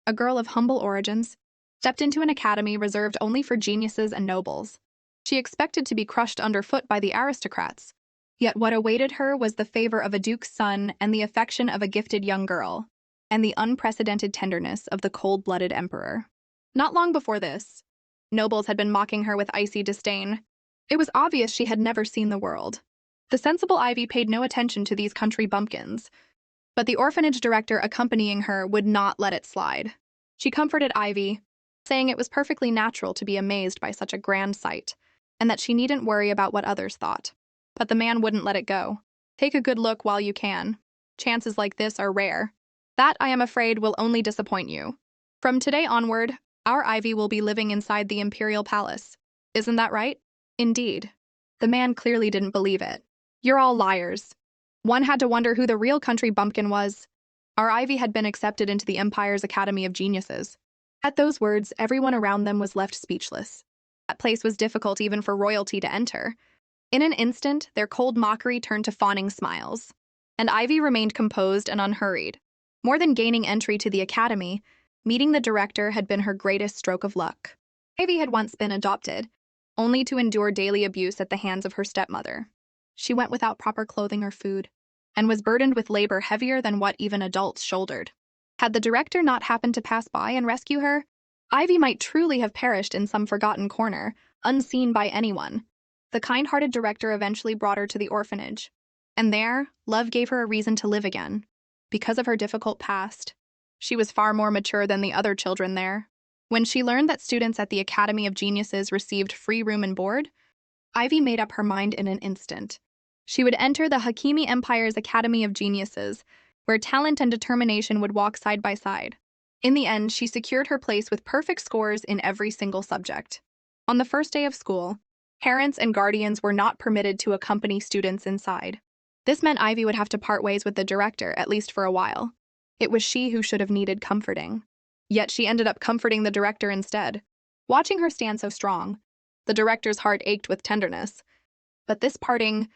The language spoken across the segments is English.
a girl of humble origins, stepped into an academy reserved only for geniuses and nobles. She expected to be crushed underfoot by the aristocrats. Yet what awaited her was the favor of a duke's son and the affection of a gifted young girl, and the unprecedented tenderness of the cold-blooded emperor. Not long before this, nobles had been mocking her with icy disdain. It was obvious she had never seen the world. The sensible Ivy paid no attention to these country bumpkins, but the orphanage director accompanying her would not let it slide. She comforted Ivy, saying it was perfectly natural to be amazed by such a grand sight, and that she needn't worry about what others thought. But the man wouldn't let it go. Take a good look while you can. Chances like this are rare. That, I am afraid, will only disappoint you. From today onward, our Ivy will be living inside the imperial palace. Isn't that right? Indeed. The man clearly didn't believe it. You're all liars. One had to wonder who the real country bumpkin was. Our Ivy had been accepted into the Empire's Academy of Geniuses. At those words, everyone around them was left speechless. That place was difficult even for royalty to enter. In an instant, their cold mockery turned to fawning smiles, and Ivy remained composed and unhurried. More than gaining entry to the academy, meeting the director had been her greatest stroke of luck. Ivy had once been adopted, only to endure daily abuse at the hands of her stepmother. She went without proper clothing or food, and was burdened with labor heavier than what even adults shouldered. Had the director not happened to pass by and rescue her, Ivy might truly have perished in some forgotten corner, unseen by anyone. The kind-hearted director eventually brought her to the orphanage, and there, love gave her a reason to live again. Because of her difficult past, she was far more mature than the other children there. When she learned that students at the Academy of Geniuses received free room and board, Ivy made up her mind in an instant. She would enter the Hakimi Empire's Academy of Geniuses, where talent and determination would walk side by side. In the end, she secured her place with perfect scores in every single subject. On the first day of school, parents and guardians were not permitted to accompany students inside. This meant Ivy would have to part ways with the director, at least for a while. It was she who should have needed comforting. Yet she ended up comforting the director instead. Watching her stand so strong, the director's heart ached with tenderness. But this parting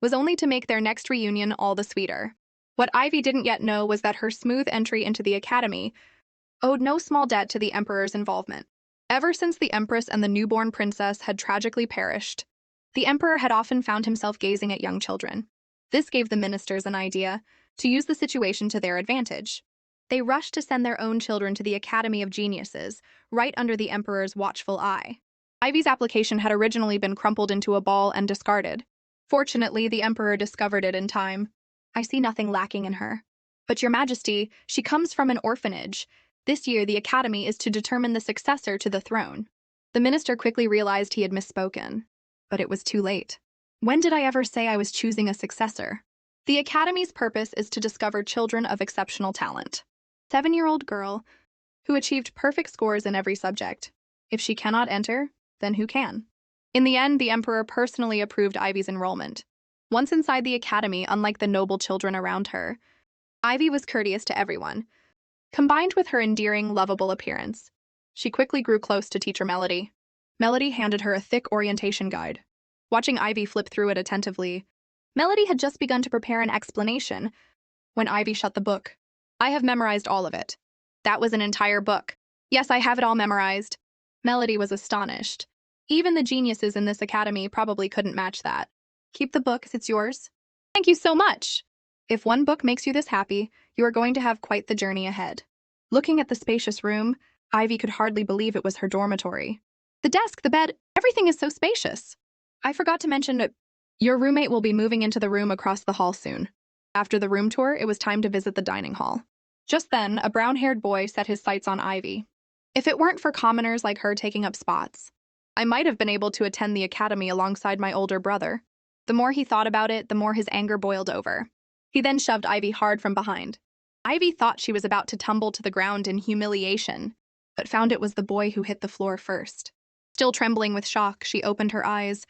was only to make their next reunion all the sweeter. What Ivy didn't yet know was that her smooth entry into the academy owed no small debt to the emperor's involvement. Ever since the empress and the newborn princess had tragically perished, the emperor had often found himself gazing at young children. This gave the ministers an idea to use the situation to their advantage. They rushed to send their own children to the Academy of Geniuses, right under the emperor's watchful eye. Ivy's application had originally been crumpled into a ball and discarded. Fortunately, the emperor discovered it in time. I see nothing lacking in her. But your majesty, she comes from an orphanage. This year, the academy is to determine the successor to the throne. The minister quickly realized he had misspoken. But it was too late. When did I ever say I was choosing a successor? The academy's purpose is to discover children of exceptional talent. 7-year-old girl who achieved perfect scores in every subject. If she cannot enter, then who can? In the end, the emperor personally approved Ivy's enrollment. Once inside the academy, unlike the noble children around her, Ivy was courteous to everyone. Combined with her endearing, lovable appearance, she quickly grew close to teacher Melody. Melody handed her a thick orientation guide. Watching Ivy flip through it attentively, Melody had just begun to prepare an explanation when Ivy shut the book. I have memorized all of it. That was an entire book. Yes, I have it all memorized. Melody was astonished. Even the geniuses in this academy probably couldn't match that. Keep the book, it's yours. Thank you so much. If one book makes you this happy, you are going to have quite the journey ahead. Looking at the spacious room, Ivy could hardly believe it was her dormitory. The desk, the bed, everything is so spacious. I forgot to mention that your roommate will be moving into the room across the hall soon. After the room tour, it was time to visit the dining hall. Just then, a brown-haired boy set his sights on Ivy. If it weren't for commoners like her taking up spots, I might have been able to attend the academy alongside my older brother. The more he thought about it, the more his anger boiled over. He then shoved Ivy hard from behind. Ivy thought she was about to tumble to the ground in humiliation, but found it was the boy who hit the floor first. Still trembling with shock, she opened her eyes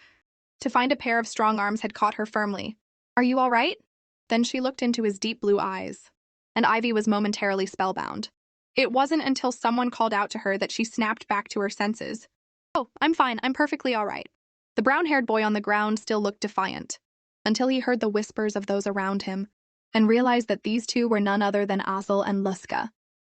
to find a pair of strong arms had caught her firmly. Are you all right? Then she looked into his deep blue eyes, and Ivy was momentarily spellbound. It wasn't until someone called out to her that she snapped back to her senses. Oh, I'm fine. I'm perfectly all right. The brown-haired boy on the ground still looked defiant, until he heard the whispers of those around him and realized that these two were none other than Azel and Luska.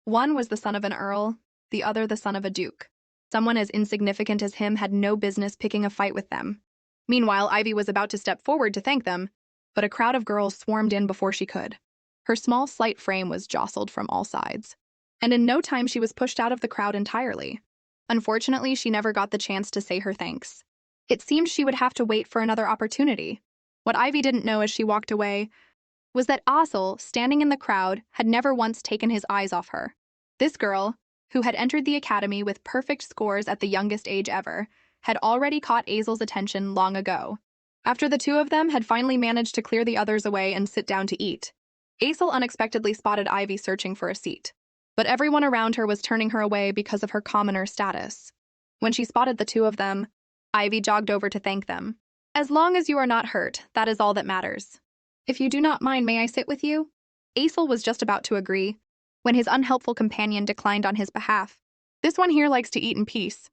One was the son of an earl, the other the son of a duke. Someone as insignificant as him had no business picking a fight with them. Meanwhile, Ivy was about to step forward to thank them, but a crowd of girls swarmed in before she could. Her small, slight frame was jostled from all sides, and in no time she was pushed out of the crowd entirely. Unfortunately, she never got the chance to say her thanks. It seemed she would have to wait for another opportunity. What Ivy didn't know as she walked away was that Azel, standing in the crowd, had never once taken his eyes off her. This girl, who had entered the academy with perfect scores at the youngest age ever, had already caught Azel's attention long ago. After the two of them had finally managed to clear the others away and sit down to eat, Azel unexpectedly spotted Ivy searching for a seat. But everyone around her was turning her away because of her commoner status. When she spotted the two of them, Ivy jogged over to thank them. "As long as you are not hurt, that is all that matters. If you do not mind, may I sit with you?" Azel was just about to agree, when his unhelpful companion declined on his behalf. "This one here likes to eat in peace."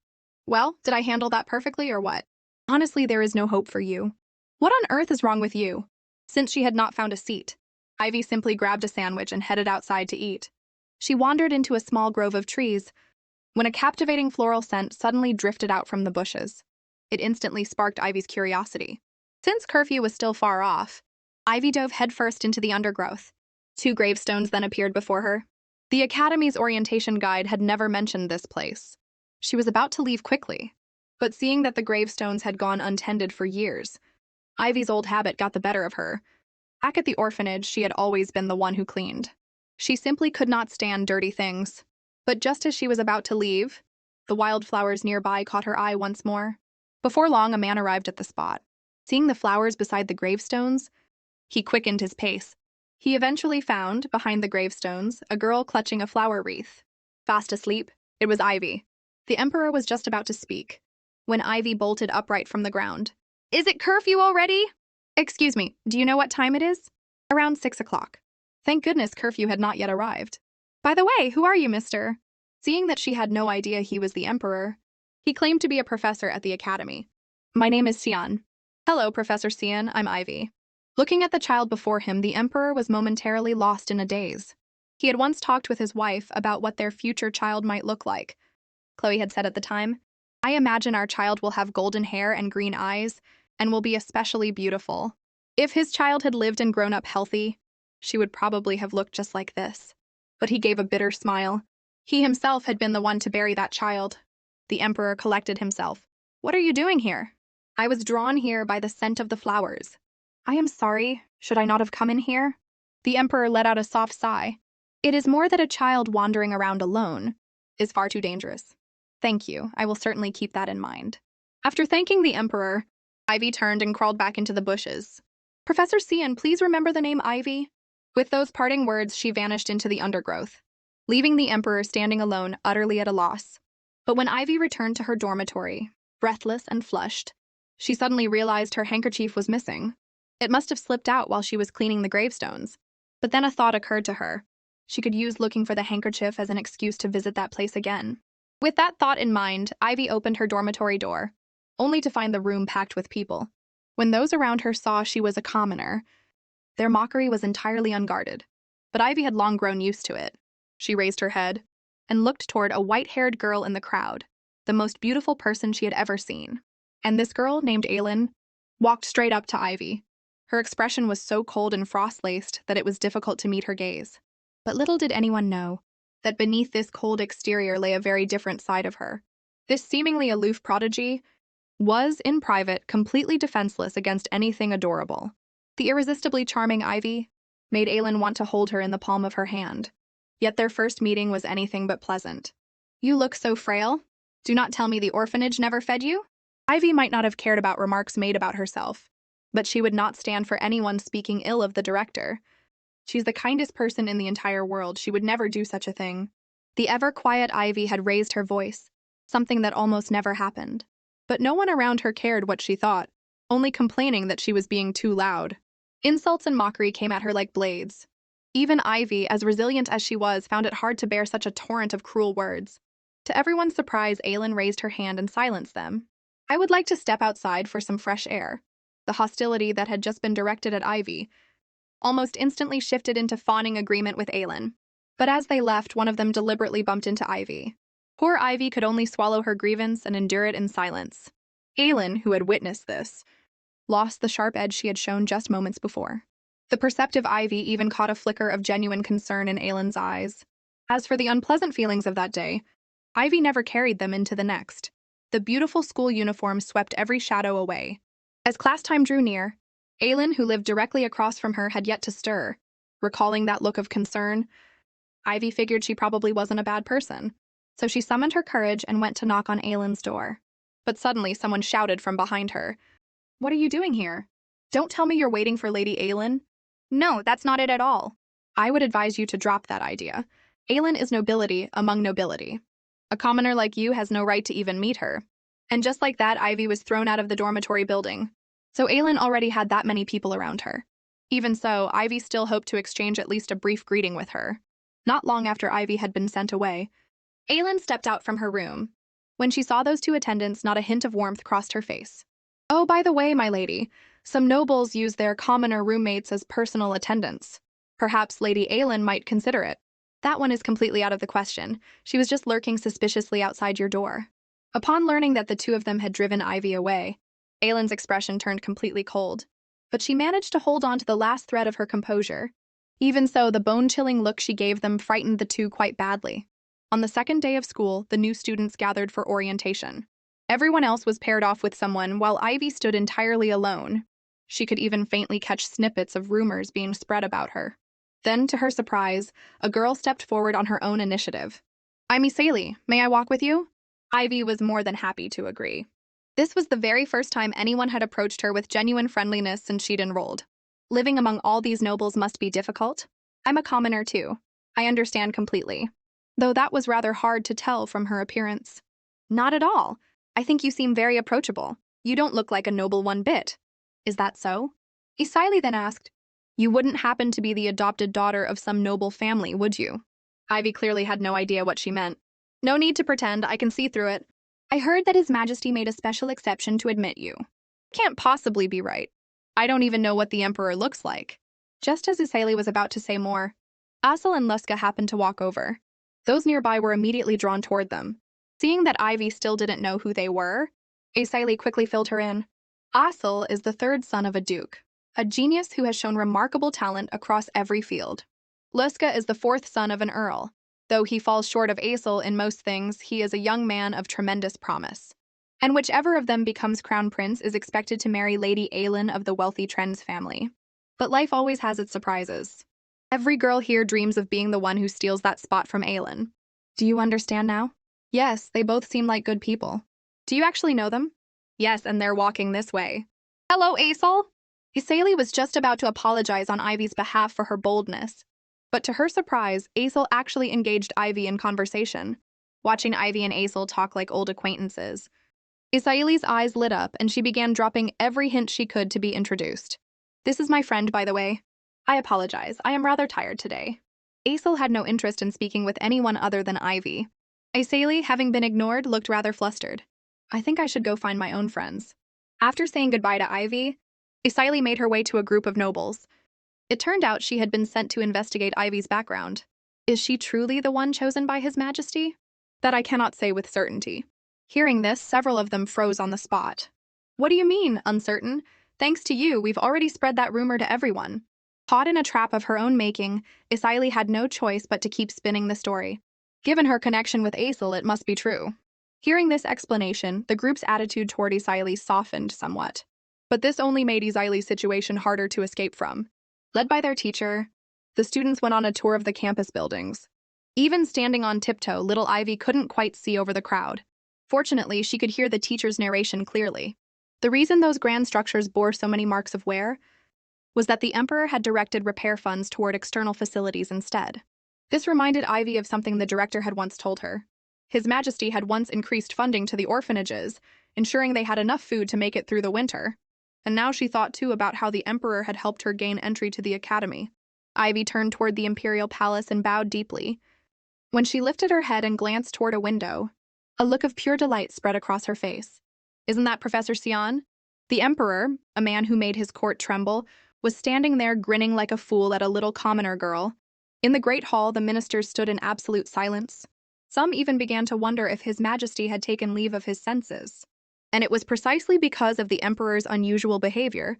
"Well, did I handle that perfectly or what? Honestly, there is no hope for you. What on earth is wrong with you?" Since she had not found a seat, Ivy simply grabbed a sandwich and headed outside to eat. She wandered into a small grove of trees when a captivating floral scent suddenly drifted out from the bushes. It instantly sparked Ivy's curiosity. Since curfew was still far off, Ivy dove headfirst into the undergrowth. Two gravestones then appeared before her. The Academy's orientation guide had never mentioned this place. She was about to leave quickly, but seeing that the gravestones had gone untended for years, Ivy's old habit got the better of her. Back at the orphanage, she had always been the one who cleaned. She simply could not stand dirty things. But just as she was about to leave, the wildflowers nearby caught her eye once more. Before long, a man arrived at the spot. Seeing the flowers beside the gravestones, he quickened his pace. He eventually found, behind the gravestones, a girl clutching a flower wreath. Fast asleep, it was Ivy. The Emperor was just about to speak, when Ivy bolted upright from the ground. "Is it curfew already?" "Excuse me, do you know what time it is?" "Around 6 o'clock. Thank goodness curfew had not yet arrived. "By the way, who are you, mister?" Seeing that she had no idea he was the Emperor, he claimed to be a professor at the Academy. "My name is Xian." "Hello, Professor Xian, I'm Ivy." Looking at the child before him, the Emperor was momentarily lost in a daze. He had once talked with his wife about what their future child might look like. Chloe had said at the time, "I imagine our child will have golden hair and green eyes, and will be especially beautiful. If his child had lived and grown up healthy, she would probably have looked just like this." But he gave a bitter smile. He himself had been the one to bury that child. The Emperor collected himself. "What are you doing here?" "I was drawn here by the scent of the flowers." "I am sorry. Should I not have come in here?" The Emperor let out a soft sigh. "It is more that a child wandering around alone is far too dangerous." "Thank you. I will certainly keep that in mind." After thanking the Emperor, Ivy turned and crawled back into the bushes. "Professor Cian, please remember the name Ivy." With those parting words, she vanished into the undergrowth, leaving the Emperor standing alone, utterly at a loss. But when Ivy returned to her dormitory, breathless and flushed, she suddenly realized her handkerchief was missing. It must have slipped out while she was cleaning the gravestones. But then a thought occurred to her. She could use looking for the handkerchief as an excuse to visit that place again. With that thought in mind, Ivy opened her dormitory door, only to find the room packed with people. When those around her saw she was a commoner, their mockery was entirely unguarded. But Ivy had long grown used to it. She raised her head and looked toward a white-haired girl in the crowd, the most beautiful person she had ever seen. And this girl, named Aylin, walked straight up to Ivy. Her expression was so cold and frost-laced that it was difficult to meet her gaze. But little did anyone know that beneath this cold exterior lay a very different side of her. This seemingly aloof prodigy was, in private, completely defenseless against anything adorable. The irresistibly charming Ivy made Aylin want to hold her in the palm of her hand. Yet their first meeting was anything but pleasant. "You look so frail. Do not tell me the orphanage never fed you?" Ivy might not have cared about remarks made about herself, but she would not stand for anyone speaking ill of the director. She's the kindest person in the entire world. She would never do such a thing. The ever-quiet Ivy had raised her voice, something that almost never happened. But no one around her cared what she thought, only complaining that she was being too loud. Insults and mockery came at her like blades. Even Ivy, as resilient as she was, found it hard to bear such a torrent of cruel words. To everyone's surprise, Aylin raised her hand and silenced them. "I would like to step outside for some fresh air." The hostility that had just been directed at Ivy almost instantly shifted into fawning agreement with Aylin. But as they left, one of them deliberately bumped into Ivy. Poor Ivy could only swallow her grievance and endure it in silence. Aelin, who had witnessed this, lost the sharp edge she had shown just moments before. The perceptive Ivy even caught a flicker of genuine concern in Aelin's eyes. As for the unpleasant feelings of that day, Ivy never carried them into the next. The beautiful school uniform swept every shadow away. As class time drew near, Aelin, who lived directly across from her, had yet to stir. Recalling that look of concern, Ivy figured she probably wasn't a bad person, so she summoned her courage and went to knock on Aelin's door. But suddenly someone shouted from behind her, "What are you doing here? Don't tell me you're waiting for Lady Aelin." "No, that's not it at all." "I would advise you to drop that idea. Aelin is nobility among nobility. A commoner like you has no right to even meet her." And just like that, Ivy was thrown out of the dormitory building. So Aelin already had that many people around her. Even so, Ivy still hoped to exchange at least a brief greeting with her. Not long after Ivy had been sent away, Aelin stepped out from her room. When she saw those two attendants, not a hint of warmth crossed her face. "Oh, by the way, my lady, some nobles use their commoner roommates as personal attendants. Perhaps Lady Aelin might consider it." "That one is completely out of the question. She was just lurking suspiciously outside your door." Upon learning that the two of them had driven Ivy away, Aelin's expression turned completely cold. But she managed to hold on to the last thread of her composure. Even so, the bone-chilling look she gave them frightened the two quite badly. On the second day of school, the new students gathered for orientation. Everyone else was paired off with someone, while Ivy stood entirely alone. She could even faintly catch snippets of rumors being spread about her. Then, to her surprise, a girl stepped forward on her own initiative. "I'm Isalie. May I walk with you?" Ivy was more than happy to agree. This was the very first time anyone had approached her with genuine friendliness since she'd enrolled. Living among all these nobles must be difficult. "I'm a commoner too. I understand completely." Though that was rather hard to tell from her appearance. "Not at all. I think you seem very approachable. You don't look like a noble one bit." "Is that so?" Isalie then asked. "You wouldn't happen to be the adopted daughter of some noble family, would you?" Ivy clearly had no idea what she meant. "No need to pretend, I can see through it. I heard that His Majesty made a special exception to admit you." "Can't possibly be right. I don't even know what the Emperor looks like." Just as Isalie was about to say more, Asel and Luska happened to walk over. Those nearby were immediately drawn toward them. Seeing that Ivy still didn't know who they were, Isalie quickly filled her in. Asel is the third son of a duke, a genius who has shown remarkable talent across every field. Luska is the fourth son of an earl. Though he falls short of Asel in most things, he is a young man of tremendous promise. And whichever of them becomes crown prince is expected to marry Lady Aelin of the wealthy Trends family. But life always has its surprises. Every girl here dreams of being the one who steals that spot from Aelin. Do you understand now? Yes, they both seem like good people. Do you actually know them? Yes, and they're walking this way. Hello, Asel! Isalie was just about to apologize on Ivy's behalf for her boldness. But to her surprise, Asel actually engaged Ivy in conversation, watching Ivy and Asel talk like old acquaintances. Isailie's eyes lit up, and she began dropping every hint she could to be introduced. "This is my friend, by the way. I apologize, I am rather tired today." Asel had no interest in speaking with anyone other than Ivy. Isalie, having been ignored, looked rather flustered. "I think I should go find my own friends." After saying goodbye to Ivy, Isalie made her way to a group of nobles. It turned out she had been sent to investigate Ivy's background. Is she truly the one chosen by His Majesty? That I cannot say with certainty. Hearing this, several of them froze on the spot. "What do you mean, uncertain? Thanks to you, we've already spread that rumor to everyone." Caught in a trap of her own making, Isalie had no choice but to keep spinning the story. Given her connection with Asel, it must be true. Hearing this explanation, the group's attitude toward Isalie softened somewhat. But this only made Isilie's situation harder to escape from. Led by their teacher, the students went on a tour of the campus buildings. Even standing on tiptoe, little Ivy couldn't quite see over the crowd. Fortunately, she could hear the teacher's narration clearly. The reason those grand structures bore so many marks of wear was that the Emperor had directed repair funds toward external facilities instead. This reminded Ivy of something the director had once told her. His Majesty had once increased funding to the orphanages, ensuring they had enough food to make it through the winter. And now she thought too about how the Emperor had helped her gain entry to the academy. Ivy turned toward the imperial palace and bowed deeply. When she lifted her head and glanced toward a window, a look of pure delight spread across her face. Isn't that Professor Sion? The Emperor, a man who made his court tremble, was standing there grinning like a fool at a little commoner girl. In the great hall, the ministers stood in absolute silence. Some even began to wonder if His Majesty had taken leave of his senses. And it was precisely because of the emperor's unusual behavior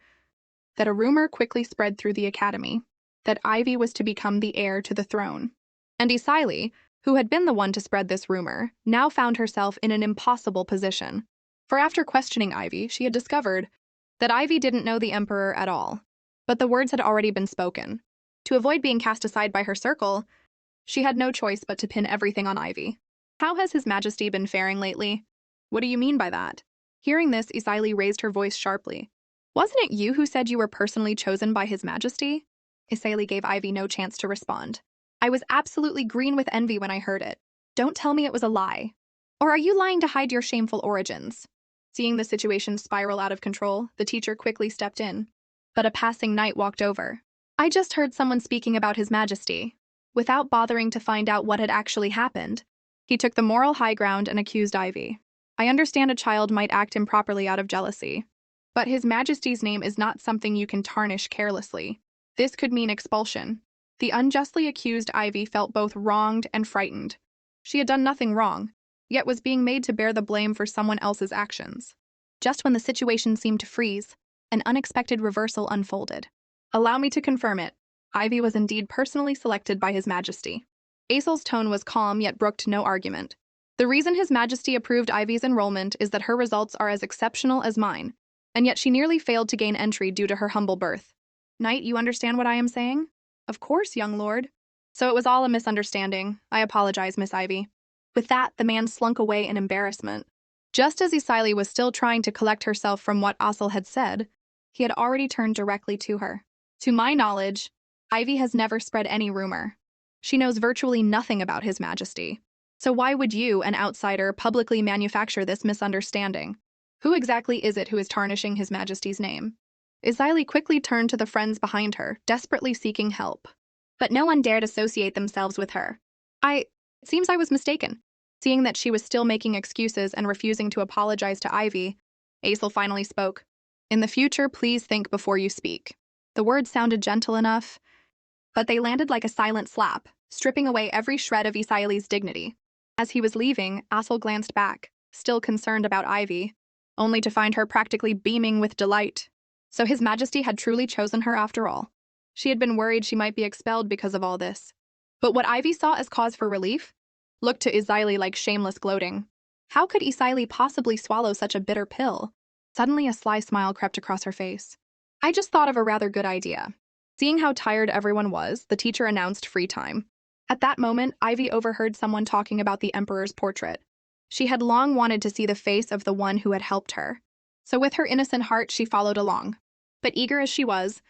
that a rumor quickly spread through the academy that Ivy was to become the heir to the throne. And Isaili, who had been the one to spread this rumor, now found herself in an impossible position. For after questioning Ivy, she had discovered that Ivy didn't know the emperor at all. But the words had already been spoken. To avoid being cast aside by her circle, she had no choice but to pin everything on Ivy. How has His Majesty been faring lately? What do you mean by that? Hearing this, Isaili raised her voice sharply. Wasn't it you who said you were personally chosen by His Majesty? Isaili gave Ivy no chance to respond. I was absolutely green with envy when I heard it. Don't tell me it was a lie. Or are you lying to hide your shameful origins? Seeing the situation spiral out of control, the teacher quickly stepped in. But a passing knight walked over. I just heard someone speaking about His Majesty. Without bothering to find out what had actually happened, he took the moral high ground and accused Ivy. I understand a child might act improperly out of jealousy, but His Majesty's name is not something you can tarnish carelessly. This could mean expulsion. The unjustly accused Ivy felt both wronged and frightened. She had done nothing wrong, yet was being made to bear the blame for someone else's actions. Just when the situation seemed to freeze, an unexpected reversal unfolded. Allow me to confirm it. Ivy was indeed personally selected by His Majesty. Aesel's tone was calm yet brooked no argument. The reason His Majesty approved Ivy's enrollment is that her results are as exceptional as mine, and yet she nearly failed to gain entry due to her humble birth. Knight, you understand what I am saying? Of course, young lord. So it was all a misunderstanding. I apologize, Miss Ivy. With that, the man slunk away in embarrassment. Just as Isaili was still trying to collect herself from what Aesel had said, he had already turned directly to her. To my knowledge, Ivy has never spread any rumor. She knows virtually nothing about His Majesty. So why would you, an outsider, publicly manufacture this misunderstanding? Who exactly is it who is tarnishing His Majesty's name? Isaili quickly turned to the friends behind her, desperately seeking help. But no one dared associate themselves with her. It seems I was mistaken. Seeing that she was still making excuses and refusing to apologize to Ivy, Aesel finally spoke. In the future, please think before you speak. The words sounded gentle enough, but they landed like a silent slap, stripping away every shred of Isaili's dignity. As he was leaving, Aesel glanced back, still concerned about Ivy, only to find her practically beaming with delight. So His Majesty had truly chosen her after all. She had been worried she might be expelled because of all this. But what Ivy saw as cause for relief looked to Isaili like shameless gloating. How could Isaili possibly swallow such a bitter pill? Suddenly a sly smile crept across her face. I just thought of a rather good idea. Seeing how tired everyone was, the teacher announced free time. At that moment, Ivy overheard someone talking about the emperor's portrait. She had long wanted to see the face of the one who had helped her. So with her innocent heart, she followed along. But eager as she was,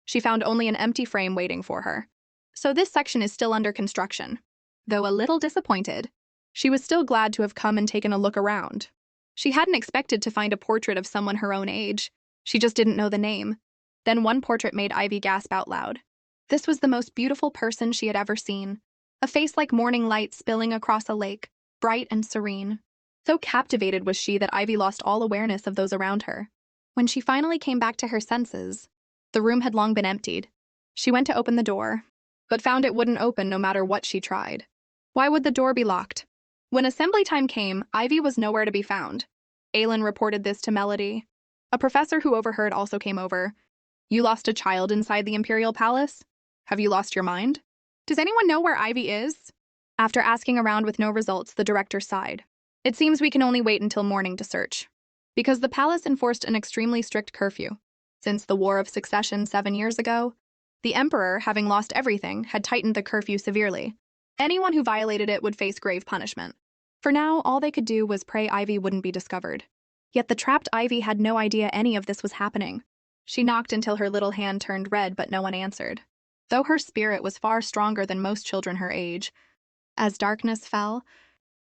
she found only an empty frame waiting for her. So this section is still under construction. Though a little disappointed, she was still glad to have come and taken a look around. She hadn't expected to find a portrait of someone her own age. She just didn't know the name. Then one portrait made Ivy gasp out loud. This was the most beautiful person she had ever seen. A face like morning light spilling across a lake, bright and serene. So captivated was she that Ivy lost all awareness of those around her. When she finally came back to her senses, the room had long been emptied. She went to open the door, but found it wouldn't open no matter what she tried. Why would the door be locked? When assembly time came, Ivy was nowhere to be found. Aelin reported this to Melody. A professor who overheard also came over. You lost a child inside the Imperial Palace? Have you lost your mind? Does anyone know where Ivy is? After asking around with no results, the director sighed. It seems we can only wait until morning to search. Because the palace enforced an extremely strict curfew. Since the War of Succession 7 years ago, the emperor, having lost everything, had tightened the curfew severely. Anyone who violated it would face grave punishment. For now, all they could do was pray Ivy wouldn't be discovered. Yet the trapped Ivy had no idea any of this was happening. She knocked until her little hand turned red, but no one answered. Though her spirit was far stronger than most children her age, as darkness fell,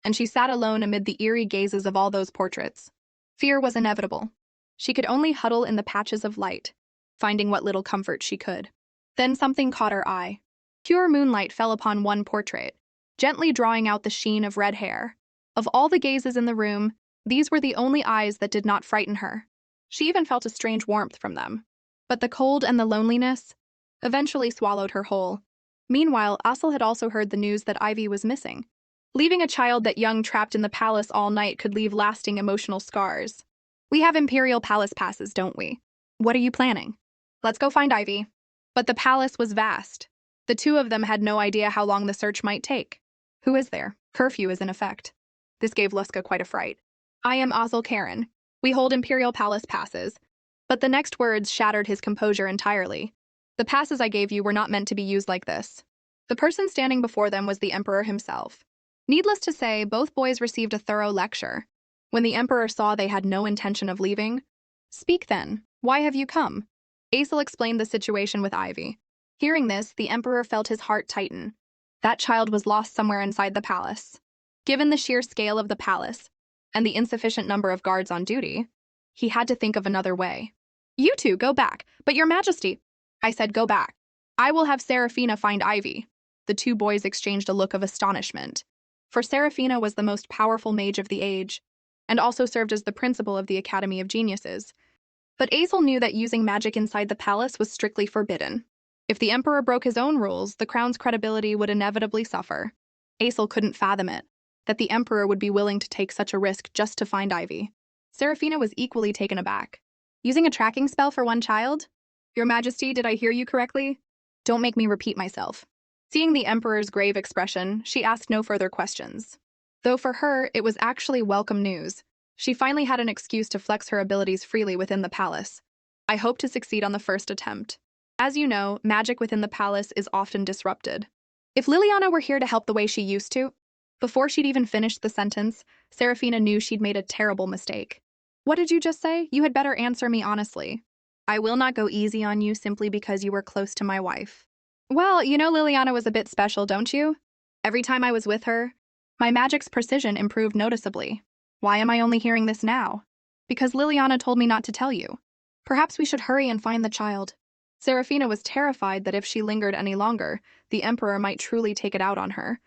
and she sat alone amid the eerie gazes of all those portraits, fear was inevitable. She could only huddle in the patches of light, finding what little comfort she could. Then something caught her eye. Pure moonlight fell upon one portrait, gently drawing out the sheen of red hair. Of all the gazes in the room, these were the only eyes that did not frighten her. She even felt a strange warmth from them. But the cold and the loneliness eventually swallowed her whole. Meanwhile, Asil had also heard the news that Ivy was missing. Leaving a child that young trapped in the palace all night could leave lasting emotional scars. We have Imperial Palace passes, don't we? What are you planning? Let's go find Ivy. But the palace was vast. The two of them had no idea how long the search might take. Who is there? Curfew is in effect. This gave Luska quite a fright. I am Asil Karen. We hold Imperial Palace passes. But the next words shattered his composure entirely. The passes I gave you were not meant to be used like this. The person standing before them was the Emperor himself. Needless to say, both boys received a thorough lecture. When the Emperor saw they had no intention of leaving, "Speak then, why have you come?" Asil explained the situation with Ivy. Hearing this, the Emperor felt his heart tighten. That child was lost somewhere inside the palace. Given the sheer scale of the palace, and the insufficient number of guards on duty, he had to think of another way. "You two, go back, but your majesty," I said, "go back. I will have Serafina find Ivy." The two boys exchanged a look of astonishment. For Serafina was the most powerful mage of the age, and also served as the principal of the Academy of Geniuses. But Asil knew that using magic inside the palace was strictly forbidden. If the Emperor broke his own rules, the crown's credibility would inevitably suffer. Asil couldn't fathom it, that the Emperor would be willing to take such a risk just to find Ivy. Serafina was equally taken aback. "Using a tracking spell for one child? Your Majesty, did I hear you correctly? Don't make me repeat myself." Seeing the Emperor's grave expression, she asked no further questions. Though for her, it was actually welcome news. She finally had an excuse to flex her abilities freely within the palace. "I hope to succeed on the first attempt. As you know, magic within the palace is often disrupted. If Liliana were here to help the way she used to..." Before she'd even finished the sentence, Serafina knew she'd made a terrible mistake. "What did you just say? You had better answer me honestly. I will not go easy on you simply because you were close to my wife." "Well, you know Liliana was a bit special, don't you? Every time I was with her, my magic's precision improved noticeably. Why am I only hearing this now? Because Liliana told me not to tell you. Perhaps we should hurry and find the child." Serafina was terrified that if she lingered any longer, the Emperor might truly take it out on her.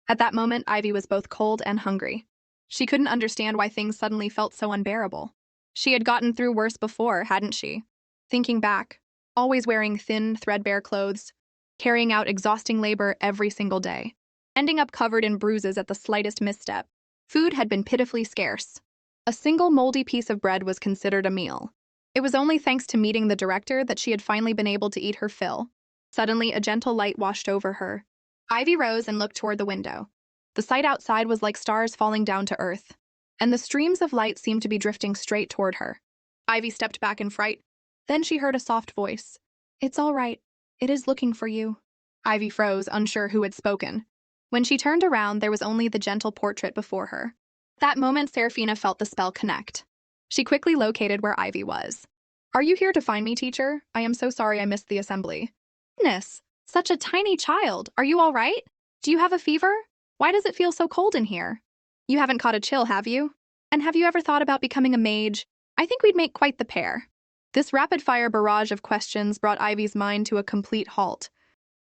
At that moment, Ivy was both cold and hungry. She couldn't understand why things suddenly felt so unbearable. She had gotten through worse before, hadn't she? Thinking back, always wearing thin, threadbare clothes, carrying out exhausting labor every single day, ending up covered in bruises at the slightest misstep. Food had been pitifully scarce. A single moldy piece of bread was considered a meal. It was only thanks to meeting the director that she had finally been able to eat her fill. Suddenly, a gentle light washed over her. Ivy rose and looked toward the window. The sight outside was like stars falling down to earth, and the streams of light seemed to be drifting straight toward her. Ivy stepped back in fright. Then she heard a soft voice. "It's all right. It is looking for you." Ivy froze, unsure who had spoken. When she turned around, there was only the gentle portrait before her. That moment, Serafina felt the spell connect. She quickly located where Ivy was. "Are you here to find me, teacher? I am so sorry I missed the assembly." "Goodness, such a tiny child. Are you all right? Do you have a fever? Why does it feel so cold in here? You haven't caught a chill, have you? And have you ever thought about becoming a mage? I think we'd make quite the pair." This rapid-fire barrage of questions brought Ivy's mind to a complete halt.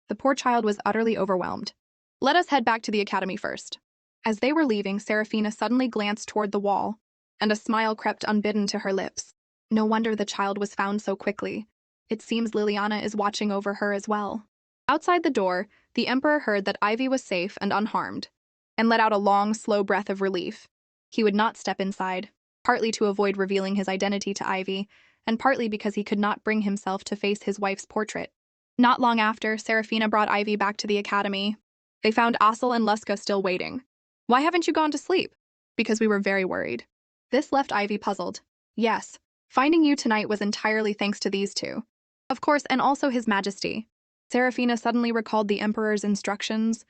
The poor child was utterly overwhelmed. "Let us head back to the academy first." As they were leaving, Serafina suddenly glanced toward the wall, and a smile crept unbidden to her lips. No wonder the child was found so quickly. It seems Liliana is watching over her as well. Outside the door, the Emperor heard that Ivy was safe and unharmed, and let out a long, slow breath of relief. He would not step inside, partly to avoid revealing his identity to Ivy, and partly because he could not bring himself to face his wife's portrait. Not long after, Serafina brought Ivy back to the academy. They found Asil and Luska still waiting. "Why haven't you gone to sleep?" "Because we were very worried." This left Ivy puzzled. "Yes, finding you tonight was entirely thanks to these two. Of course, and also His Majesty." Serafina suddenly recalled the Emperor's instructions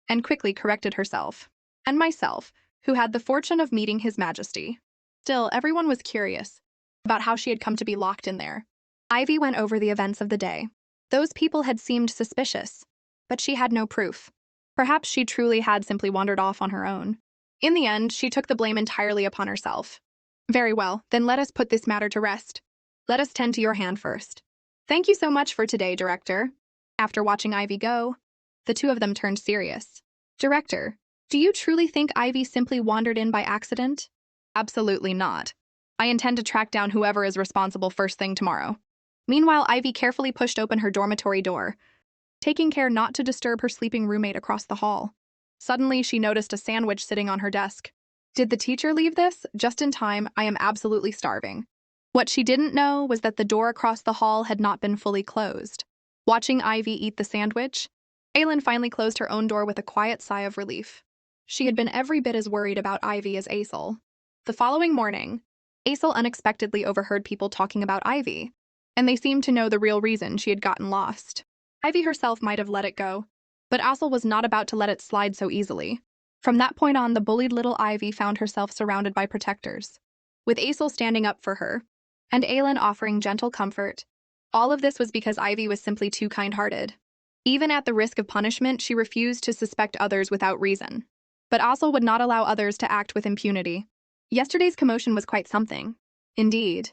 and quickly corrected herself. "And myself, who had the fortune of meeting His Majesty." Still, everyone was curious about how she had come to be locked in there. Ivy went over the events of the day. Those people had seemed suspicious, but she had no proof. Perhaps she truly had simply wandered off on her own. In the end, she took the blame entirely upon herself. "Very well, then let us put this matter to rest. Let us tend to your hand first. Thank you so much for today, Director." After watching Ivy go, the two of them turned serious. "Director, do you truly think Ivy simply wandered in by accident?" "Absolutely not. I intend to track down whoever is responsible first thing tomorrow." Meanwhile, Ivy carefully pushed open her dormitory door. taking care not to disturb her sleeping roommate across the hall. Suddenly, she noticed a sandwich sitting on her desk. Did the teacher leave this? Just in time, I am absolutely starving. What she didn't know was that the door across the hall had not been fully closed. Watching Ivy eat the sandwich, Aylin finally closed her own door with a quiet sigh of relief. She had been every bit as worried about Ivy as Aisel. The following morning, Aisel unexpectedly overheard people talking about Ivy, and they seemed to know the real reason she had gotten lost. Ivy herself might have let it go, but Aisel was not about to let it slide so easily. From that point on, the bullied little Ivy found herself surrounded by protectors, with Aisel standing up for her, and Aylin offering gentle comfort. All of this was because Ivy was simply too kind-hearted. Even at the risk of punishment, she refused to suspect others without reason. But Aisel would not allow others to act with impunity. Yesterday's commotion was quite something. Indeed.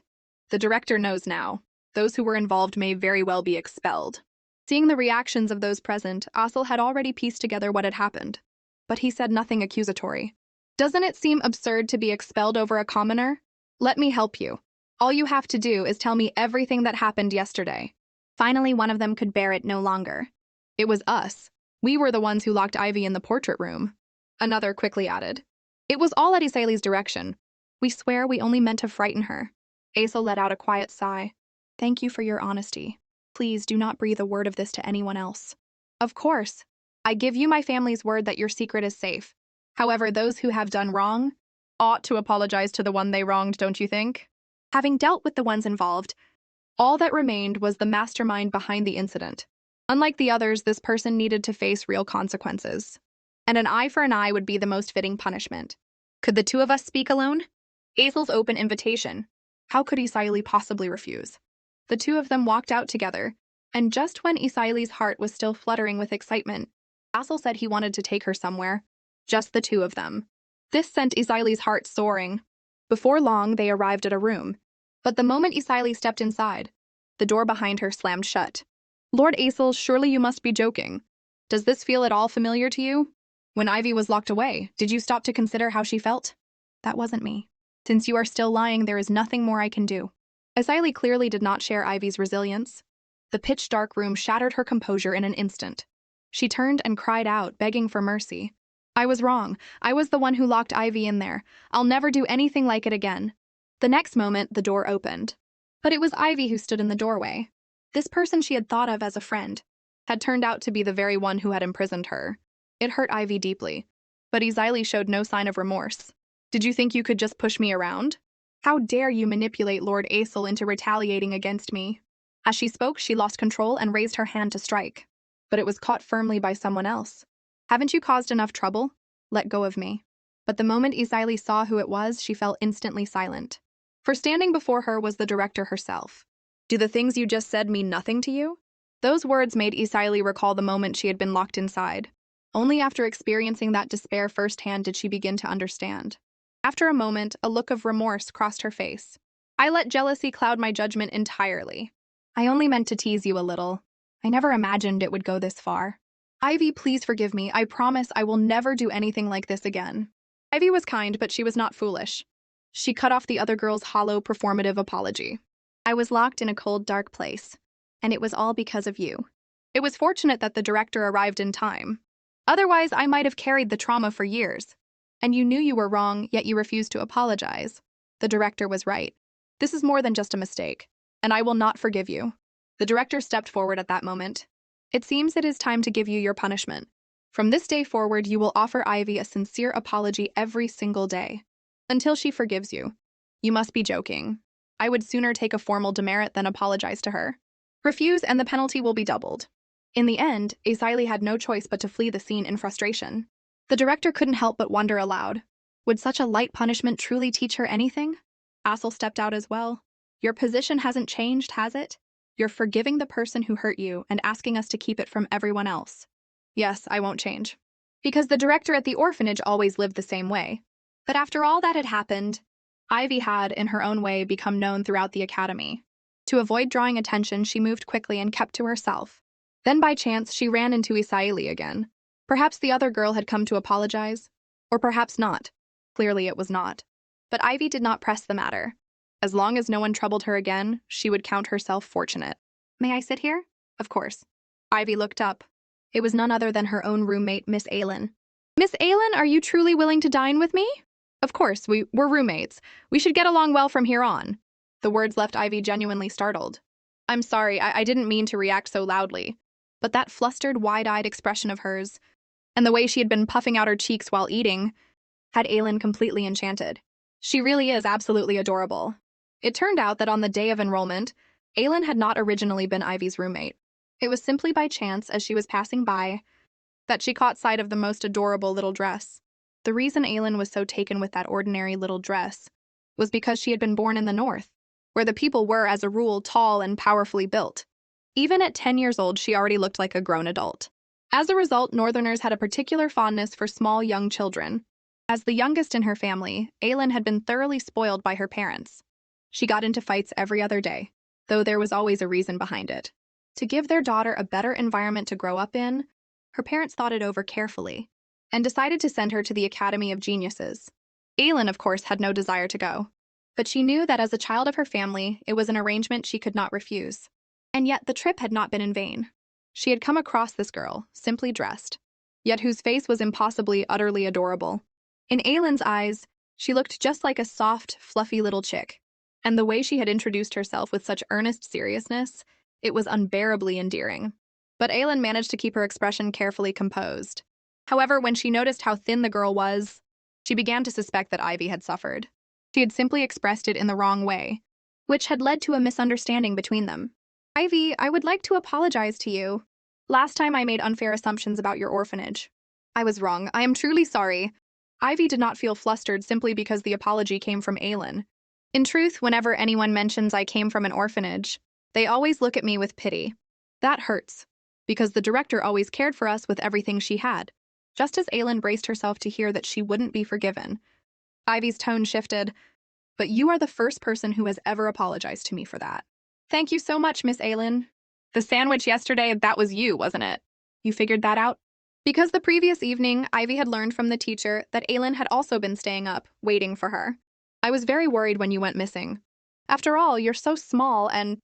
The director knows now. Those who were involved may very well be expelled. Seeing the reactions of those present, Aisel had already pieced together what had happened. But he said nothing accusatory. Doesn't it seem absurd to be expelled over a commoner? Let me help you. All you have to do is tell me everything that happened yesterday. Finally, one of them could bear it no longer. It was us. We were the ones who locked Ivy in the portrait room. Another quickly added. It was all at Isali's direction. We swear we only meant to frighten her. Aisel let out a quiet sigh. Thank you for your honesty. Please do not breathe a word of this to anyone else. Of course. I give you my family's word that your secret is safe. However, those who have done wrong ought to apologize to the one they wronged, don't you think? Having dealt with the ones involved, all that remained was the mastermind behind the incident. Unlike the others, this person needed to face real consequences. And an eye for an eye would be the most fitting punishment. Could the two of us speak alone? Aisel's open invitation. How could Isali possibly refuse? The two of them walked out together, and just when Isali's heart was still fluttering with excitement, Aisel said he wanted to take her somewhere. Just the two of them. This sent Isali's heart soaring. Before long, they arrived at a room. But the moment Isali stepped inside, the door behind her slammed shut. Lord Aisel, surely you must be joking. Does this feel at all familiar to you? When Ivy was locked away, did you stop to consider how she felt? That wasn't me. Since you are still lying, there is nothing more I can do. Isali clearly did not share Ivy's resilience. The pitch-dark room shattered her composure in an instant. She turned and cried out, begging for mercy. I was wrong. I was the one who locked Ivy in there. I'll never do anything like it again. The next moment, the door opened. But it was Ivy who stood in the doorway. This person she had thought of as a friend had turned out to be the very one who had imprisoned her. It hurt Ivy deeply, but Isali showed no sign of remorse. Did you think you could just push me around? How dare you manipulate Lord Aisel into retaliating against me? As she spoke, she lost control and raised her hand to strike. But it was caught firmly by someone else. Haven't you caused enough trouble? Let go of me. But the moment Isali saw who it was, she fell instantly silent. For standing before her was the director herself. Do the things you just said mean nothing to you? Those words made Isali recall the moment she had been locked inside. Only after experiencing that despair firsthand did she begin to understand. After a moment, a look of remorse crossed her face. I let jealousy cloud my judgment entirely. I only meant to tease you a little. I never imagined it would go this far. Ivy, please forgive me. I promise I will never do anything like this again. Ivy was kind, but she was not foolish. She cut off the other girl's hollow, performative apology. I was locked in a cold, dark place, and it was all because of you. It was fortunate that the director arrived in time. Otherwise, I might have carried the trauma for years. And you knew you were wrong, yet you refused to apologize. The director was right. This is more than just a mistake, and I will not forgive you. The director stepped forward at that moment. It seems it is time to give you your punishment. From this day forward, you will offer Ivy a sincere apology every single day. Until she forgives you. You must be joking. I would sooner take a formal demerit than apologize to her. Refuse and the penalty will be doubled. In the end, Isali had no choice but to flee the scene in frustration. The director couldn't help but wonder aloud. Would such a light punishment truly teach her anything? Aisel stepped out as well. Your position hasn't changed, has it? You're forgiving the person who hurt you and asking us to keep it from everyone else. Yes, I won't change. Because the director at the orphanage always lived the same way. But after all that had happened, Ivy had, in her own way, become known throughout the academy. To avoid drawing attention, she moved quickly and kept to herself. Then by chance, she ran into Isali again. Perhaps the other girl had come to apologize. Or perhaps not. Clearly it was not. But Ivy did not press the matter. As long as no one troubled her again, she would count herself fortunate. May I sit here? Of course. Ivy looked up. It was none other than her own roommate, Miss Aylin. Miss Aylin, are you truly willing to dine with me? Of course, we're roommates. We should get along well from here on. The words left Ivy genuinely startled. I'm sorry, I didn't mean to react so loudly. But that flustered, wide-eyed expression of hers, and the way she had been puffing out her cheeks while eating, had Aylin completely enchanted. She really is absolutely adorable. It turned out that on the day of enrollment, Aylin had not originally been Ivy's roommate. It was simply by chance, as she was passing by, that she caught sight of the most adorable little dress. The reason Aylin was so taken with that ordinary little dress was because she had been born in the North, where the people were, as a rule, tall and powerfully built. Even at 10 years old, she already looked like a grown adult. As a result, Northerners had a particular fondness for small young children. As the youngest in her family, Aylin had been thoroughly spoiled by her parents. She got into fights every other day, though there was always a reason behind it. To give their daughter a better environment to grow up in, her parents thought it over carefully and decided to send her to the Academy of Geniuses. Aylin, of course, had no desire to go, but she knew that as a child of her family, it was an arrangement she could not refuse. And yet the trip had not been in vain. She had come across this girl, simply dressed, yet whose face was impossibly, utterly adorable. In Aylin's eyes, she looked just like a soft, fluffy little chick, and the way she had introduced herself with such earnest seriousness, it was unbearably endearing. But Aylin managed to keep her expression carefully composed. However, when she noticed how thin the girl was, she began to suspect that Ivy had suffered. She had simply expressed it in the wrong way, which had led to a misunderstanding between them. Ivy, I would like to apologize to you. Last time I made unfair assumptions about your orphanage. I was wrong. I am truly sorry. Ivy did not feel flustered simply because the apology came from Aylin. In truth, whenever anyone mentions I came from an orphanage, they always look at me with pity. That hurts, because the director always cared for us with everything she had. Just as Aylin braced herself to hear that she wouldn't be forgiven, Ivy's tone shifted. But you are the first person who has ever apologized to me for that. Thank you so much, Miss Aylin. The sandwich yesterday, that was you, wasn't it? You figured that out? Because the previous evening, Ivy had learned from the teacher that Aylin had also been staying up, waiting for her. I was very worried when you went missing. After all, you're so small and…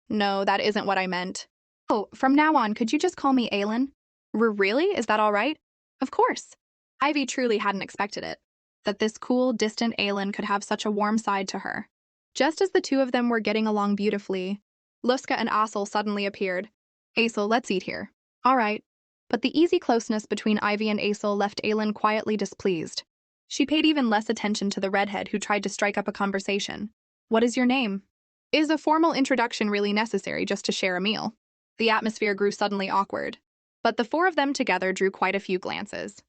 no, that isn't what I meant. Oh, from now on, could you just call me Aylin? Really? Is that all right? Of course. Ivy truly hadn't expected it, that this cool, distant Aylin could have such a warm side to her. Just as the two of them were getting along beautifully, Luska and Asel suddenly appeared. Asel, let's eat here. All right. But the easy closeness between Ivy and Asel left Aylin quietly displeased. She paid even less attention to the redhead who tried to strike up a conversation. What is your name? Is a formal introduction really necessary just to share a meal? The atmosphere grew suddenly awkward, but the four of them together drew quite a few glances.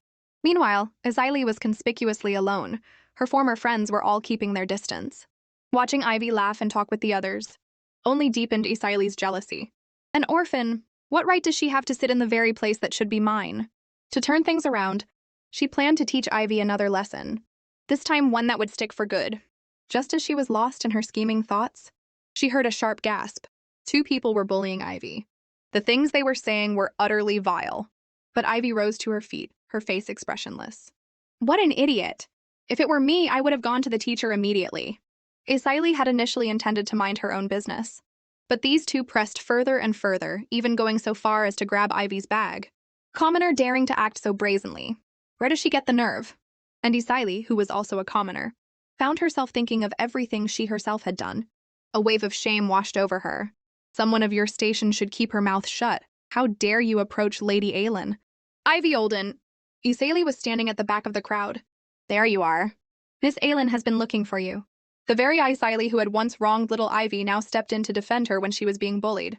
Meanwhile, Azalee was conspicuously alone. Her former friends were all keeping their distance. Watching Ivy laugh and talk with the others only deepened Isaile's jealousy. An orphan, what right does she have to sit in the very place that should be mine? To turn things around, she planned to teach Ivy another lesson, this time one that would stick for good. Just as she was lost in her scheming thoughts, she heard a sharp gasp. Two people were bullying Ivy. The things they were saying were utterly vile. But Ivy rose to her feet, her face expressionless. What an idiot! If it were me, I would have gone to the teacher immediately. Isaile had initially intended to mind her own business, but these two pressed further and further, even going so far as to grab Ivy's bag. Commoner daring to act so brazenly. Where does she get the nerve? And Isaile, who was also a commoner, found herself thinking of everything she herself had done. A wave of shame washed over her. Someone of your station should keep her mouth shut. How dare you approach Lady Aylin? Ivy Olden. Isaile was standing at the back of the crowd. There you are. Miss Aylin has been looking for you. The very Isaile who had once wronged little Ivy now stepped in to defend her when she was being bullied.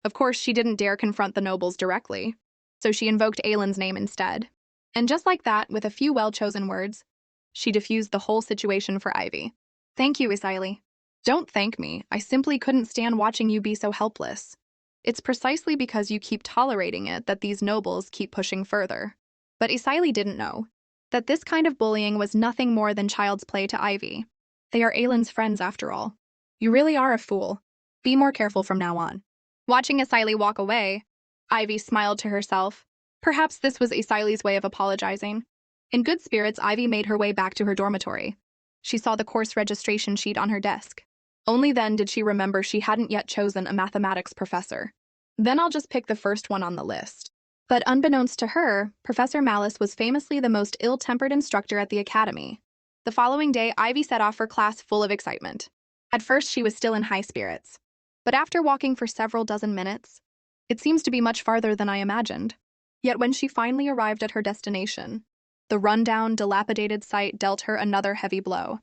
Of course, she didn't dare confront the nobles directly, so she invoked Aylin's name instead. And just like that, with a few well-chosen words, she diffused the whole situation for Ivy. Thank you, Isaile. Don't thank me. I simply couldn't stand watching you be so helpless. It's precisely because you keep tolerating it that these nobles keep pushing further. But Isaile didn't know that this kind of bullying was nothing more than child's play to Ivy. They are Aylin's friends, after all. You really are a fool. Be more careful from now on. Watching Isaile walk away, Ivy smiled to herself. Perhaps this was Isaile's way of apologizing. In good spirits, Ivy made her way back to her dormitory. She saw the course registration sheet on her desk. Only then did she remember she hadn't yet chosen a mathematics professor. Then I'll just pick the first one on the list. But unbeknownst to her, Professor Malice was famously the most ill-tempered instructor at the academy. The following day, Ivy set off for class full of excitement. At first, she was still in high spirits. But after walking for several dozen minutes, it seems to be much farther than I imagined. Yet when she finally arrived at her destination, the rundown, dilapidated site dealt her another heavy blow.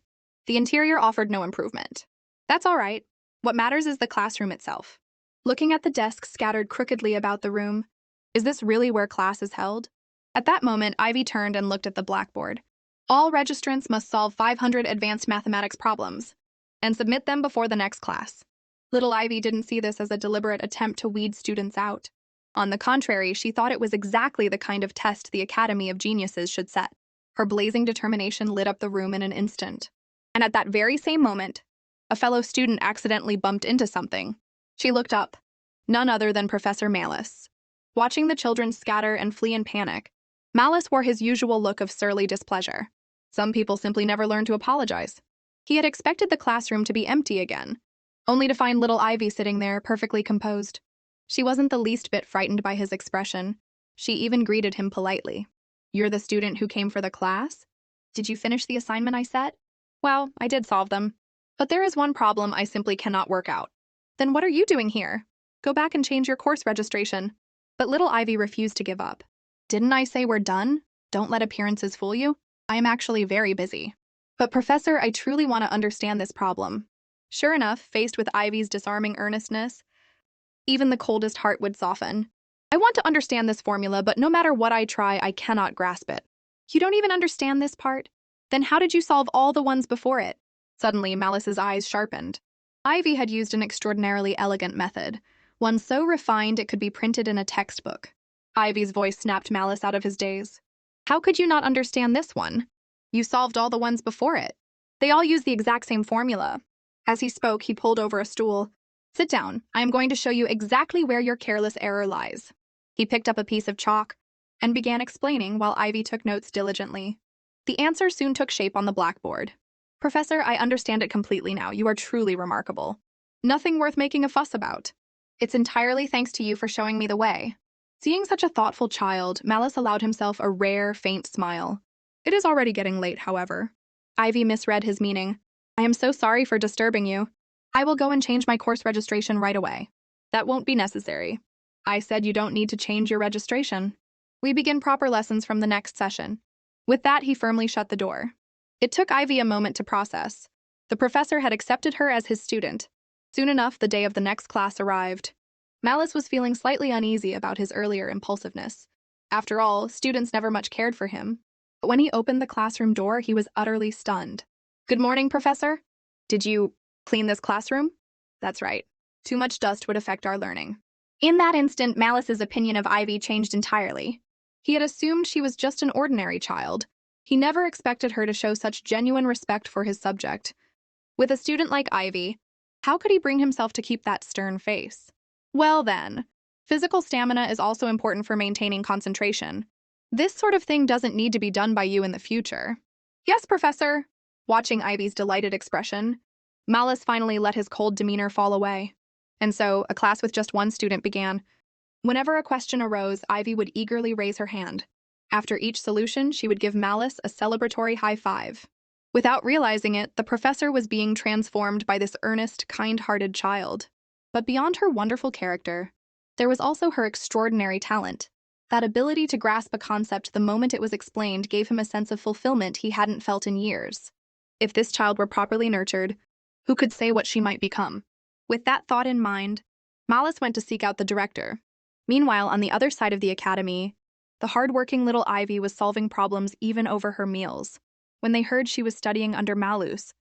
The interior offered no improvement. That's all right. What matters is the classroom itself. Looking at the desks scattered crookedly about the room, is this really where class is held? At that moment, Ivy turned and looked at the blackboard. All registrants must solve 500 advanced mathematics problems and submit them before the next class. Little Ivy didn't see this as a deliberate attempt to weed students out. On the contrary, she thought it was exactly the kind of test the Academy of Geniuses should set. Her blazing determination lit up the room in an instant. And at that very same moment, a fellow student accidentally bumped into something. She looked up. None other than Professor Malice. Watching the children scatter and flee in panic, Malice wore his usual look of surly displeasure. Some people simply never learn to apologize. He had expected the classroom to be empty again, only to find little Ivy sitting there, perfectly composed. She wasn't the least bit frightened by his expression. She even greeted him politely. "You're the student who came for the class? Did you finish the assignment I set?" "Well, I did solve them. But there is one problem I simply cannot work out." "Then what are you doing here? Go back and change your course registration." But little Ivy refused to give up. "Didn't I say we're done? Don't let appearances fool you. I am actually very busy." "But Professor, I truly want to understand this problem." Sure enough, faced with Ivy's disarming earnestness, even the coldest heart would soften. "I want to understand this formula, but no matter what I try, I cannot grasp it." "You don't even understand this part? Then how did you solve all the ones before it?" Suddenly, Malice's eyes sharpened. Ivy had used an extraordinarily elegant method, one so refined it could be printed in a textbook. Ivy's voice snapped Malice out of his daze. "How could you not understand this one? You solved all the ones before it. They all use the exact same formula." As he spoke, he pulled over a stool. "Sit down. I am going to show you exactly where your careless error lies." He picked up a piece of chalk and began explaining while Ivy took notes diligently. The answer soon took shape on the blackboard. "Professor, I understand it completely now. You are truly remarkable. Nothing worth making a fuss about. It's entirely thanks to you for showing me the way." Seeing such a thoughtful child, Malice allowed himself a rare, faint smile. "It is already getting late, however." Ivy misread his meaning. "I am so sorry for disturbing you. I will go and change my course registration right away." "That won't be necessary. I said you don't need to change your registration. We begin proper lessons from the next session." With that, he firmly shut the door. It took Ivy a moment to process. The professor had accepted her as his student. Soon enough, the day of the next class arrived. Malice was feeling slightly uneasy about his earlier impulsiveness. After all, students never much cared for him. But when he opened the classroom door, he was utterly stunned. "Good morning, Professor. Did you clean this classroom?" "That's right. Too much dust would affect our learning." In that instant, Malice's opinion of Ivy changed entirely. He had assumed she was just an ordinary child. He never expected her to show such genuine respect for his subject. With a student like Ivy, how could he bring himself to keep that stern face? Well then, physical stamina is also important for maintaining concentration. This sort of thing doesn't need to be done by you in the future. "Yes, Professor." Watching Ivy's delighted expression, Malice finally let his cold demeanor fall away. And so, a class with just one student began. Whenever a question arose, Ivy would eagerly raise her hand. After each solution, she would give Malice a celebratory high five. Without realizing it, the professor was being transformed by this earnest, kind-hearted child. But beyond her wonderful character, there was also her extraordinary talent. That ability to grasp a concept the moment it was explained gave him a sense of fulfillment he hadn't felt in years. If this child were properly nurtured, who could say what she might become? With that thought in mind, Malice went to seek out the director. Meanwhile, on the other side of the academy, the hard-working little Ivy was solving problems even over her meals. When they heard she was studying under Malus,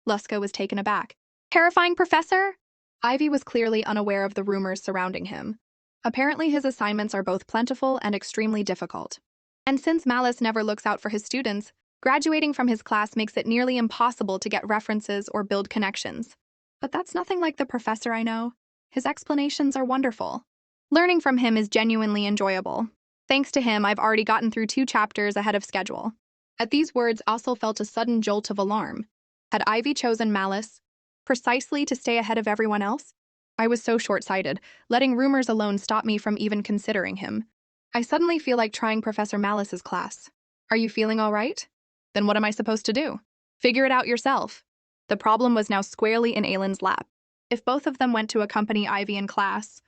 Luska was taken aback. "Terrifying, Professor?" Ivy was clearly unaware of the rumors surrounding him. Apparently his assignments are both plentiful and extremely difficult. And since Malus never looks out for his students, graduating from his class makes it nearly impossible to get references or build connections. But that's nothing like the professor I know. His explanations are wonderful. Learning from him is genuinely enjoyable. Thanks to him, I've already gotten through 2 chapters ahead of schedule. At these words, Ossel felt a sudden jolt of alarm. Had Ivy chosen Malice precisely to stay ahead of everyone else? I was so short-sighted, letting rumors alone stop me from even considering him. I suddenly feel like trying Professor Malice's class. Are you feeling all right? Then what am I supposed to do? Figure it out yourself. The problem was now squarely in Aylin's lap. If both of them went to accompany Ivy in class,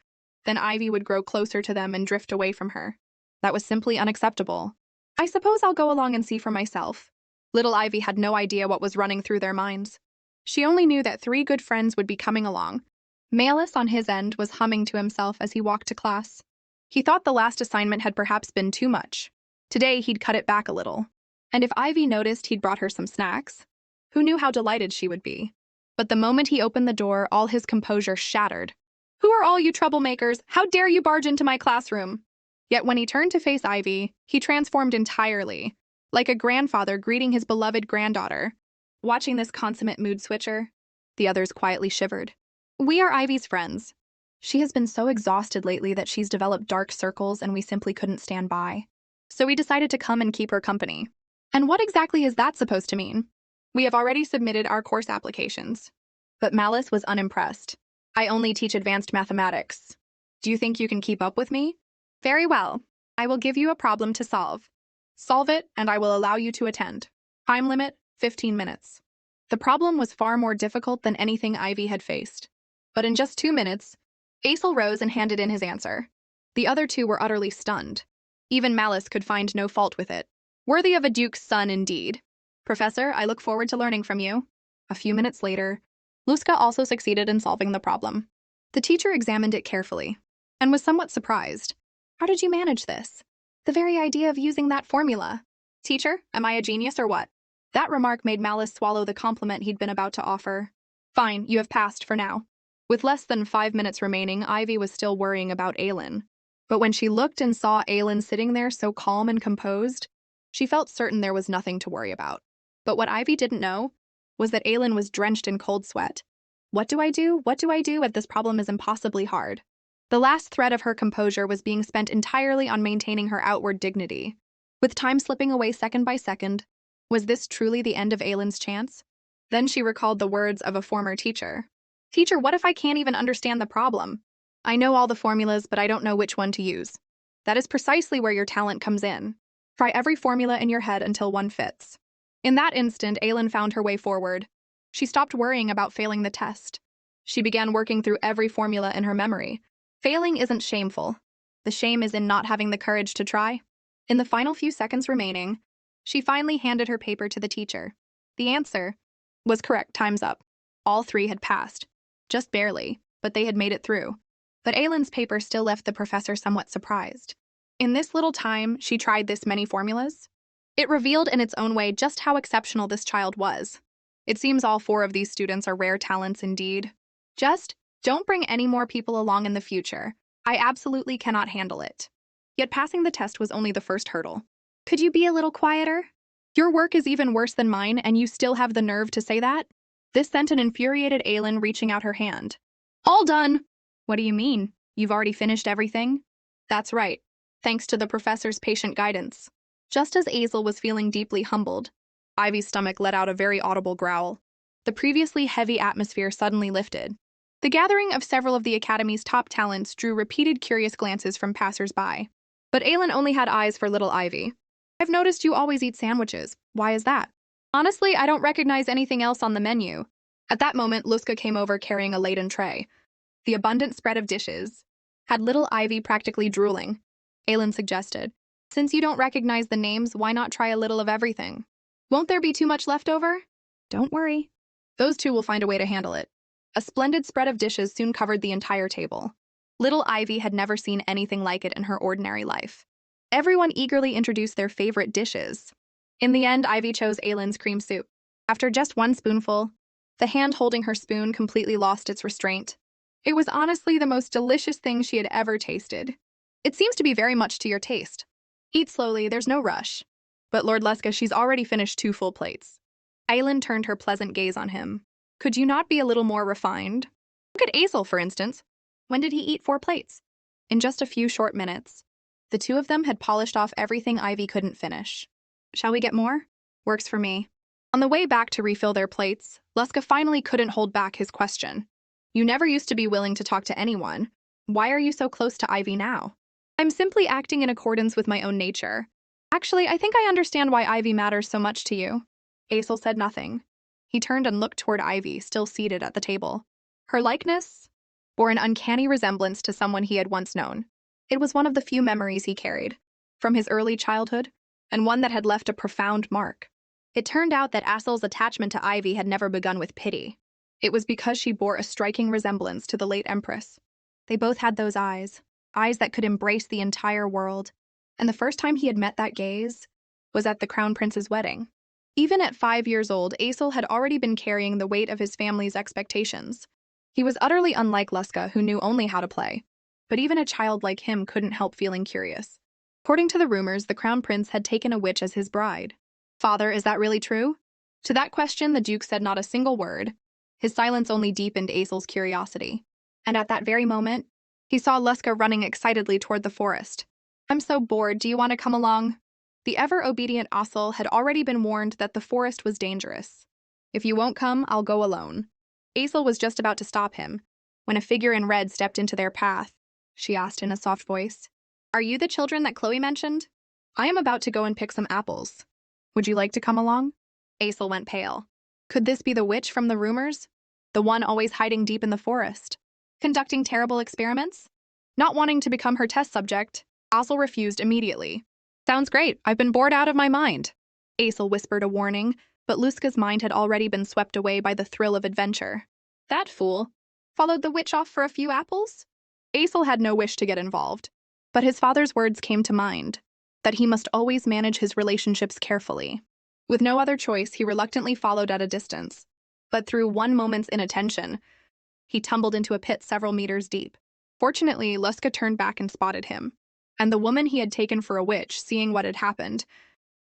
then Ivy would grow closer to them and drift away from her. That was simply unacceptable. I suppose I'll go along and see for myself. Little Ivy had no idea what was running through their minds. She only knew that 3 good friends would be coming along. Malice, on his end, was humming to himself as he walked to class. He thought the last assignment had perhaps been too much. Today, he'd cut it back a little. And if Ivy noticed he'd brought her some snacks, who knew how delighted she would be? But the moment he opened the door, all his composure shattered. "Who are all you troublemakers? How dare you barge into my classroom?" Yet when he turned to face Ivy, he transformed entirely, like a grandfather greeting his beloved granddaughter. Watching this consummate mood switcher, the others quietly shivered. "We are Ivy's friends. She has been so exhausted lately that she's developed dark circles and we simply couldn't stand by. So we decided to come and keep her company." And what exactly is that supposed to mean? We have already submitted our course applications. But Malice was unimpressed. "I only teach advanced mathematics. Do you think you can keep up with me? Very well. I will give you a problem to solve. Solve it, and I will allow you to attend. Time limit, 15 minutes. The problem was far more difficult than anything Ivy had faced. But in just 2 minutes, Aisel rose and handed in his answer. The other 2 were utterly stunned. Even Malice could find no fault with it. Worthy of a duke's son, indeed. "Professor, I look forward to learning from you." A few minutes later, Luska also succeeded in solving the problem. The teacher examined it carefully and was somewhat surprised. "How did you manage this? The very idea of using that formula. Teacher, am I a genius or what?" That remark made Malice swallow the compliment he'd been about to offer. "Fine, you have passed for now." With less than 5 minutes remaining, Ivy was still worrying about Aylin. But when she looked and saw Aylin sitting there so calm and composed, she felt certain there was nothing to worry about. But what Ivy didn't know was that Aylin was drenched in cold sweat. What do I do? What do I do? This problem is impossibly hard. The last thread of her composure was being spent entirely on maintaining her outward dignity. With time slipping away second by second, was this truly the end of Aylin's chance? Then she recalled the words of a former teacher. "Teacher, what if I can't even understand the problem? I know all the formulas, but I don't know which one to use." That is precisely where your talent comes in. Try every formula in your head until one fits. In that instant, Aylin found her way forward. She stopped worrying about failing the test. She began working through every formula in her memory. Failing isn't shameful. The shame is in not having the courage to try. In the final few seconds remaining, she finally handed her paper to the teacher. The answer was correct. Time's up. All 3 had passed. Just barely, but they had made it through. But Aylin's paper still left the professor somewhat surprised. In this little time, she tried this many formulas? It revealed in its own way just how exceptional this child was. It seems all 4 of these students are rare talents indeed. Just don't bring any more people along in the future. I absolutely cannot handle it. Yet passing the test was only the first hurdle. Could you be a little quieter? Your work is even worse than mine, and you still have the nerve to say that? This sent an infuriated Aylin reaching out her hand. All done! What do you mean? You've already finished everything? That's right, thanks to the professor's patient guidance. Just as Aisel was feeling deeply humbled, Ivy's stomach let out a very audible growl. The previously heavy atmosphere suddenly lifted. The gathering of several of the Academy's top talents drew repeated curious glances from passers-by. But Aylin only had eyes for little Ivy. "I've noticed you always eat sandwiches. Why is that?" "Honestly, I don't recognize anything else on the menu." At that moment, Luska came over carrying a laden tray. The abundant spread of dishes had little Ivy practically drooling. Aylin suggested, "Since you don't recognize the names, why not try a little of everything? Won't there be too much left over?" "Don't worry. Those 2 will find a way to handle it." A splendid spread of dishes soon covered the entire table. Little Ivy had never seen anything like it in her ordinary life. Everyone eagerly introduced their favorite dishes. In the end, Ivy chose Aylin's cream soup. After just 1 spoonful, the hand holding her spoon completely lost its restraint. It was honestly the most delicious thing she had ever tasted. "It seems to be very much to your taste. Eat slowly, there's no rush." "But Lord Leska, she's already finished 2 full plates." Aylin turned her pleasant gaze on him. "Could you not be a little more refined? Look at Aisel, for instance. When did he eat 4 plates? In just a few short minutes. The 2 of them had polished off everything Ivy couldn't finish. Shall we get more? Works for me." On the way back to refill their plates, Leska finally couldn't hold back his question. You never used to be willing to talk to anyone. Why are you so close to Ivy now? I'm simply acting in accordance with my own nature. Actually, I think I understand why Ivy matters so much to you. Aesel said nothing. He turned and looked toward Ivy, still seated at the table. Her likeness bore an uncanny resemblance to someone he had once known. It was one of the few memories he carried from his early childhood, and one that had left a profound mark. It turned out that Aesel's attachment to Ivy had never begun with pity. It was because she bore a striking resemblance to the late Empress. They both had those eyes that could embrace the entire world, and the first time he had met that gaze was at the Crown Prince's wedding. Even at 5 years old, Aesel had already been carrying the weight of his family's expectations. He was utterly unlike Luska, who knew only how to play. But even a child like him couldn't help feeling curious. According to the rumors, the Crown Prince had taken a witch as his bride. Father, is that really true? To that question, the Duke said not a single word. His silence only deepened Aesel's curiosity. And at that very moment, he saw Luska running excitedly toward the forest. I'm so bored, do you want to come along? The ever-obedient Aesel had already been warned that the forest was dangerous. If you won't come, I'll go alone. Aesel was just about to stop him, when a figure in red stepped into their path. She asked in a soft voice, Are you the children that Chloe mentioned? I am about to go and pick some apples. Would you like to come along? Aesel went pale. Could this be the witch from the rumors? The one always hiding deep in the forest, conducting terrible experiments? Not wanting to become her test subject, Aesel refused immediately. Sounds great, I've been bored out of my mind. Aesel whispered a warning, but Luska's mind had already been swept away by the thrill of adventure. That fool followed the witch off for a few apples? Aesel had no wish to get involved, but his father's words came to mind, that he must always manage his relationships carefully. With no other choice, he reluctantly followed at a distance, but through one moment's inattention, he tumbled into a pit several meters deep. Fortunately, Luska turned back and spotted him, and the woman he had taken for a witch, seeing what had happened,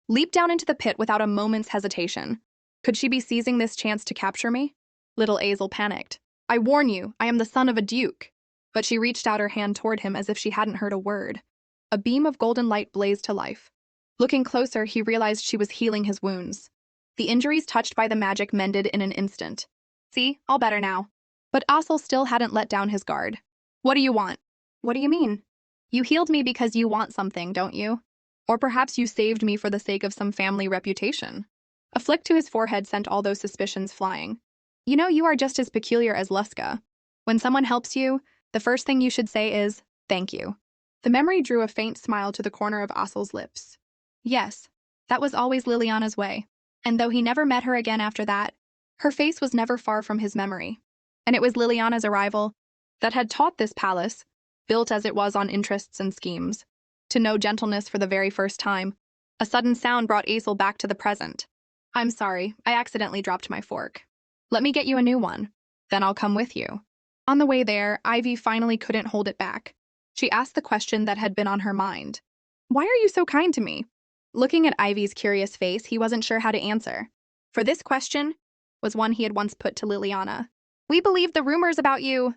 leaped down into the pit without a moment's hesitation. Could she be seizing this chance to capture me? Little Aesel panicked. I warn you, I am the son of a duke. But she reached out her hand toward him as if she hadn't heard a word. A beam of golden light blazed to life. Looking closer, he realized she was healing his wounds. The injuries touched by the magic mended in an instant. See, all better now. But Aesel still hadn't let down his guard. What do you want? What do you mean? You healed me because you want something, don't you? Or perhaps you saved me for the sake of some family reputation. A flick to his forehead sent all those suspicions flying. You know, you are just as peculiar as Luska. When someone helps you, the first thing you should say is, thank you. The memory drew a faint smile to the corner of Aesel's lips. Yes, that was always Liliana's way. And though he never met her again after that, her face was never far from his memory. And it was Liliana's arrival that had taught this palace, built as it was on interests and schemes, to know gentleness for the very first time. A sudden sound brought Aesel back to the present. I'm sorry, I accidentally dropped my fork. Let me get you a new one. Then I'll come with you. On the way there, Ivy finally couldn't hold it back. She asked the question that had been on her mind. Why are you so kind to me? Looking at Ivy's curious face, he wasn't sure how to answer. For this question was one he had once put to Liliana. We believed the rumors about you.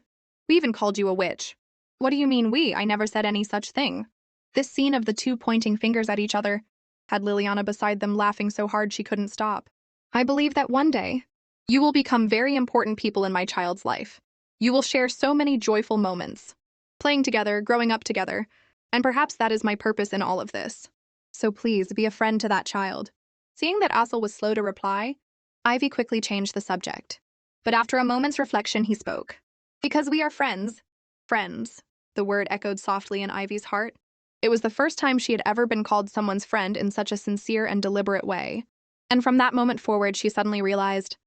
We even called you a witch. What do you mean we? I never said any such thing. This scene of the two pointing fingers at each other had Liliana beside them laughing so hard she couldn't stop. I believe that one day, you will become very important people in my child's life. You will share so many joyful moments, playing together, growing up together, and perhaps that is my purpose in all of this. So please, be a friend to that child. Seeing that Aesel was slow to reply, Ivy quickly changed the subject. But after a moment's reflection, he spoke. Because we are friends. Friends. The word echoed softly in Ivy's heart. It was the first time she had ever been called someone's friend in such a sincere and deliberate way. And from that moment forward, she suddenly realized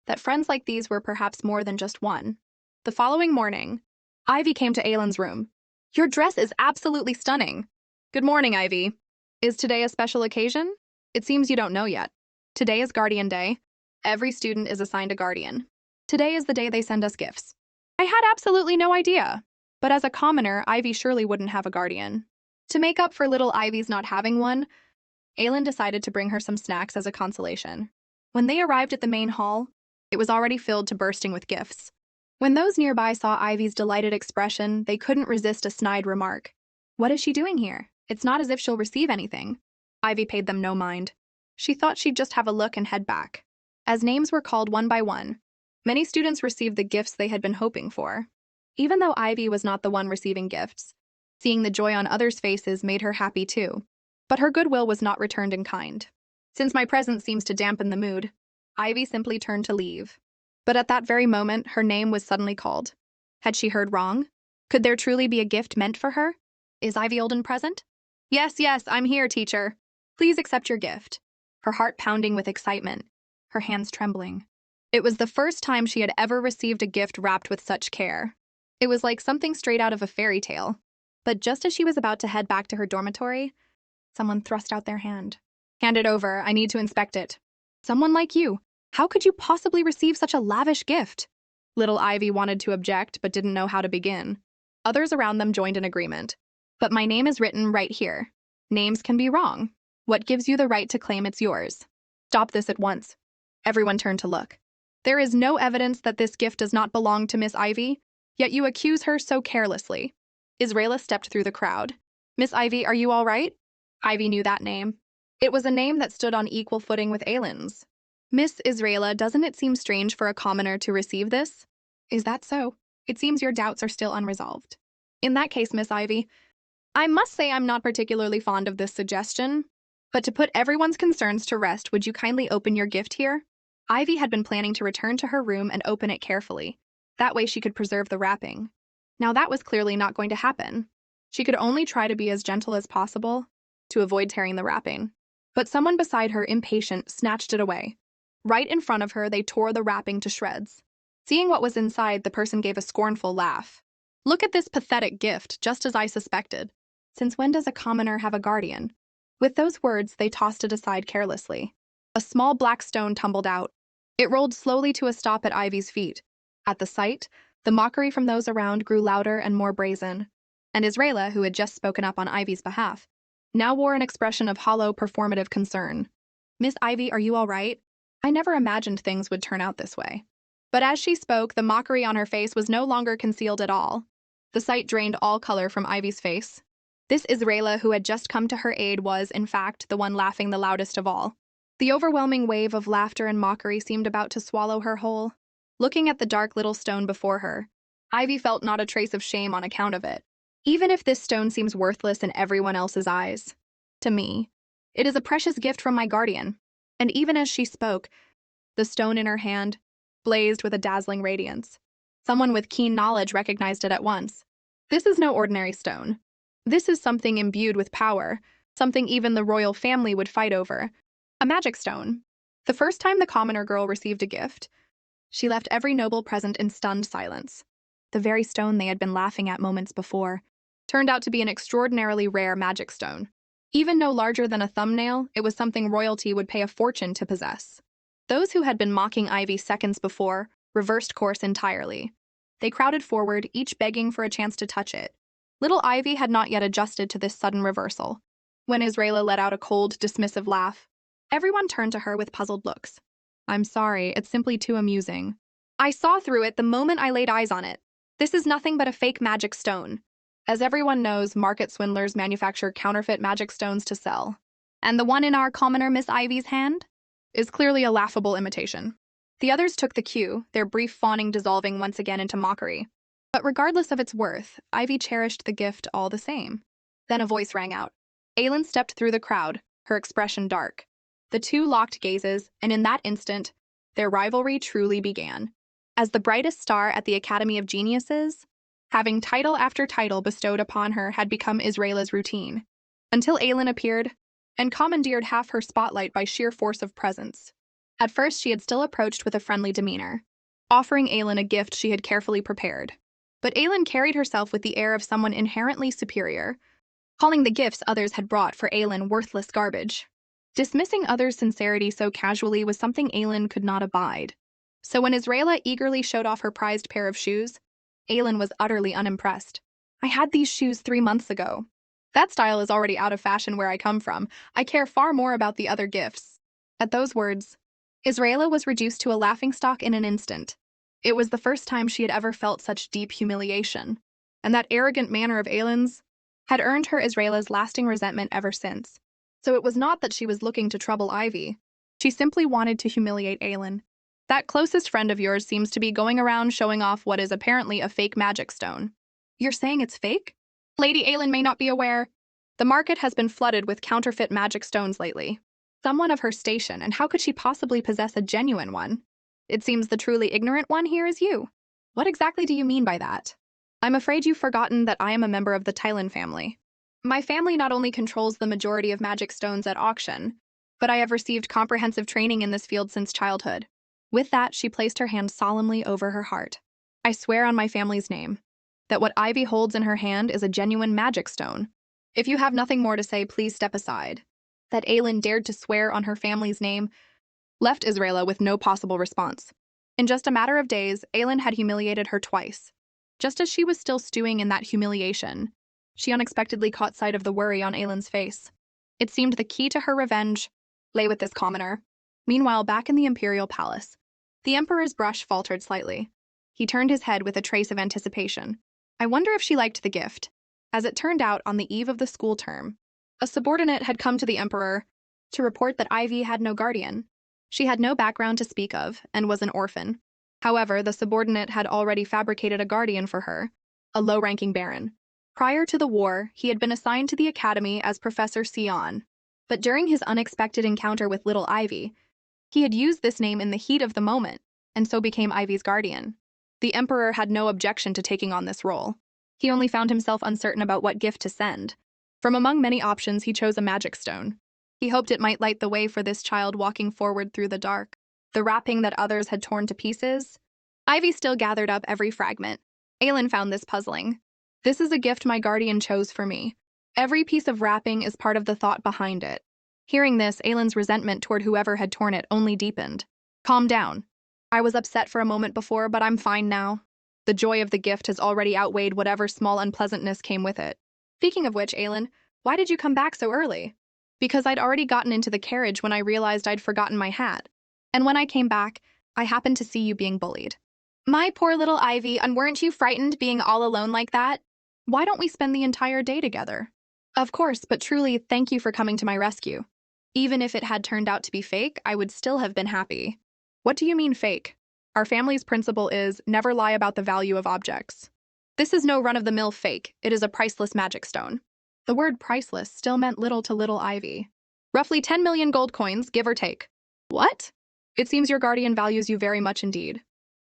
that friends like these were perhaps more than just one. The following morning, Ivy came to Aylin's room. Your dress is absolutely stunning. Good morning, Ivy. Is today a special occasion? It seems you don't know yet. Today is Guardian Day. Every student is assigned a guardian. Today is the day they send us gifts. I had absolutely no idea. But as a commoner, Ivy surely wouldn't have a guardian. To make up for little Ivy's not having one, Aylin decided to bring her some snacks as a consolation. When they arrived at the main hall, it was already filled to bursting with gifts. When those nearby saw Ivy's delighted expression, they couldn't resist a snide remark. What is she doing here? It's not as if she'll receive anything. Ivy paid them no mind. She thought she'd just have a look and head back. As names were called one by one, Many students received the gifts they had been hoping for. Even though Ivy was not the one receiving gifts, seeing the joy on others' faces made her happy too. But her goodwill was not returned in kind. Since my presence seems to dampen the mood, Ivy simply turned to leave. But at that very moment, her name was suddenly called. Had she heard wrong? Could there truly be a gift meant for her? Is Ivy Olden present? Yes, yes, I'm here, teacher. Please accept your gift. Her heart pounding with excitement, her hands trembling. It was the first time she had ever received a gift wrapped with such care. It was like something straight out of a fairy tale. But just as she was about to head back to her dormitory, someone thrust out their hand. Hand it over, I need to inspect it. Someone like you. How could you possibly receive such a lavish gift? Little Ivy wanted to object, but didn't know how to begin. Others around them joined in agreement. But my name is written right here. Names can be wrong. What gives you the right to claim it's yours? Stop this at once. Everyone turned to look. There is no evidence that this gift does not belong to Miss Ivy, yet you accuse her so carelessly. Israela stepped through the crowd. Miss Ivy, are you all right? Ivy knew that name. It was a name that stood on equal footing with Aylin's. Miss Israela, doesn't it seem strange for a commoner to receive this? Is that so? It seems your doubts are still unresolved. In that case, Miss Ivy, I must say I'm not particularly fond of this suggestion, but to put everyone's concerns to rest, would you kindly open your gift here? Ivy had been planning to return to her room and open it carefully. That way she could preserve the wrapping. Now that was clearly not going to happen. She could only try to be as gentle as possible to avoid tearing the wrapping. But someone beside her, impatient, snatched it away. Right in front of her, they tore the wrapping to shreds. Seeing what was inside, the person gave a scornful laugh. Look at this pathetic gift, just as I suspected. Since when does a commoner have a guardian? With those words, they tossed it aside carelessly. A small black stone tumbled out. It rolled slowly to a stop at Ivy's feet. At the sight, the mockery from those around grew louder and more brazen. And Israela, who had just spoken up on Ivy's behalf, now wore an expression of hollow, performative concern. Miss Ivy, are you all right? I never imagined things would turn out this way. But as she spoke, the mockery on her face was no longer concealed at all. The sight drained all color from Ivy's face. This Israela who had just come to her aid was, in fact, the one laughing the loudest of all. The overwhelming wave of laughter and mockery seemed about to swallow her whole. Looking at the dark little stone before her, Ivy felt not a trace of shame on account of it. Even if this stone seems worthless in everyone else's eyes, to me, it is a precious gift from my guardian. And even as she spoke, the stone in her hand blazed with a dazzling radiance. Someone with keen knowledge recognized it at once. This is no ordinary stone. This is something imbued with power, something even the royal family would fight over. A magic stone. The first time the commoner girl received a gift, she left every noble present in stunned silence. The very stone they had been laughing at moments before turned out to be an extraordinarily rare magic stone. Even no larger than a thumbnail, it was something royalty would pay a fortune to possess. Those who had been mocking Ivy seconds before reversed course entirely. They crowded forward, each begging for a chance to touch it. Little Ivy had not yet adjusted to this sudden reversal. When Israela let out a cold, dismissive laugh, everyone turned to her with puzzled looks. I'm sorry, it's simply too amusing. I saw through it the moment I laid eyes on it. This is nothing but a fake magic stone. As everyone knows, market swindlers manufacture counterfeit magic stones to sell. And the one in our commoner Miss Ivy's hand is clearly a laughable imitation. The others took the cue, their brief fawning dissolving once again into mockery. But regardless of its worth, Ivy cherished the gift all the same. Then a voice rang out. Aylin stepped through the crowd, her expression dark. The two locked gazes, and in that instant, their rivalry truly began. As the brightest star at the Academy of Geniuses, having title after title bestowed upon her had become Israela's routine, until Aylin appeared and commandeered half her spotlight by sheer force of presence. At first, she had still approached with a friendly demeanor, offering Aylin a gift she had carefully prepared. But Aylin carried herself with the air of someone inherently superior, calling the gifts others had brought for Aylin worthless garbage. Dismissing others' sincerity so casually was something Aylin could not abide. So when Israela eagerly showed off her prized pair of shoes, Aylin was utterly unimpressed. I had these shoes 3 months ago. That style is already out of fashion where I come from. I care far more about the other gifts. At those words, Israela was reduced to a laughingstock in an instant. It was the first time she had ever felt such deep humiliation, and that arrogant manner of Aylin's had earned her Israela's lasting resentment ever since. So it was not that she was looking to trouble Ivy. She simply wanted to humiliate Aylin. That closest friend of yours seems to be going around showing off what is apparently a fake magic stone. You're saying it's fake? Lady Aylin may not be aware. The market has been flooded with counterfeit magic stones lately. Someone of her station, and how could she possibly possess a genuine one? It seems the truly ignorant one here is you. What exactly do you mean by that? I'm afraid you've forgotten that I am a member of the Tylan family. My family not only controls the majority of magic stones at auction, but I have received comprehensive training in this field since childhood. With that, she placed her hand solemnly over her heart. I swear on my family's name that what Ivy holds in her hand is a genuine magic stone. If you have nothing more to say, please step aside. That Aylin dared to swear on her family's name left Israela with no possible response. In just a matter of days, Aylin had humiliated her twice. Just as she was still stewing in that humiliation, she unexpectedly caught sight of the worry on Aylin's face. It seemed the key to her revenge lay with this commoner. Meanwhile, back in the imperial palace, the emperor's brush faltered slightly. He turned his head with a trace of anticipation. I wonder if she liked the gift. As it turned out, on the eve of the school term, a subordinate had come to the emperor to report that Ivy had no guardian. She had no background to speak of and was an orphan. However, the subordinate had already fabricated a guardian for her, a low-ranking baron. Prior to the war, he had been assigned to the academy as Professor Sion. But during his unexpected encounter with little Ivy, he had used this name in the heat of the moment, and so became Ivy's guardian. The emperor had no objection to taking on this role. He only found himself uncertain about what gift to send. From among many options, he chose a magic stone. He hoped it might light the way for this child walking forward through the dark. The wrapping that others had torn to pieces, Ivy still gathered up every fragment. Aylin found this puzzling. This is a gift my guardian chose for me. Every piece of wrapping is part of the thought behind it. Hearing this, Aylin's resentment toward whoever had torn it only deepened. Calm down. I was upset for a moment before, but I'm fine now. The joy of the gift has already outweighed whatever small unpleasantness came with it. Speaking of which, Aylin, why did you come back so early? Because I'd already gotten into the carriage when I realized I'd forgotten my hat. And when I came back, I happened to see you being bullied. My poor little Ivy, and weren't you frightened being all alone like that? Why don't we spend the entire day together? Of course, but truly, thank you for coming to my rescue. Even if it had turned out to be fake, I would still have been happy. What do you mean fake? Our family's principle is never lie about the value of objects. This is no run-of-the-mill fake. It is a priceless magic stone. The word priceless still meant little to little Ivy. Roughly 10 million gold coins, give or take. What? It seems your guardian values you very much indeed.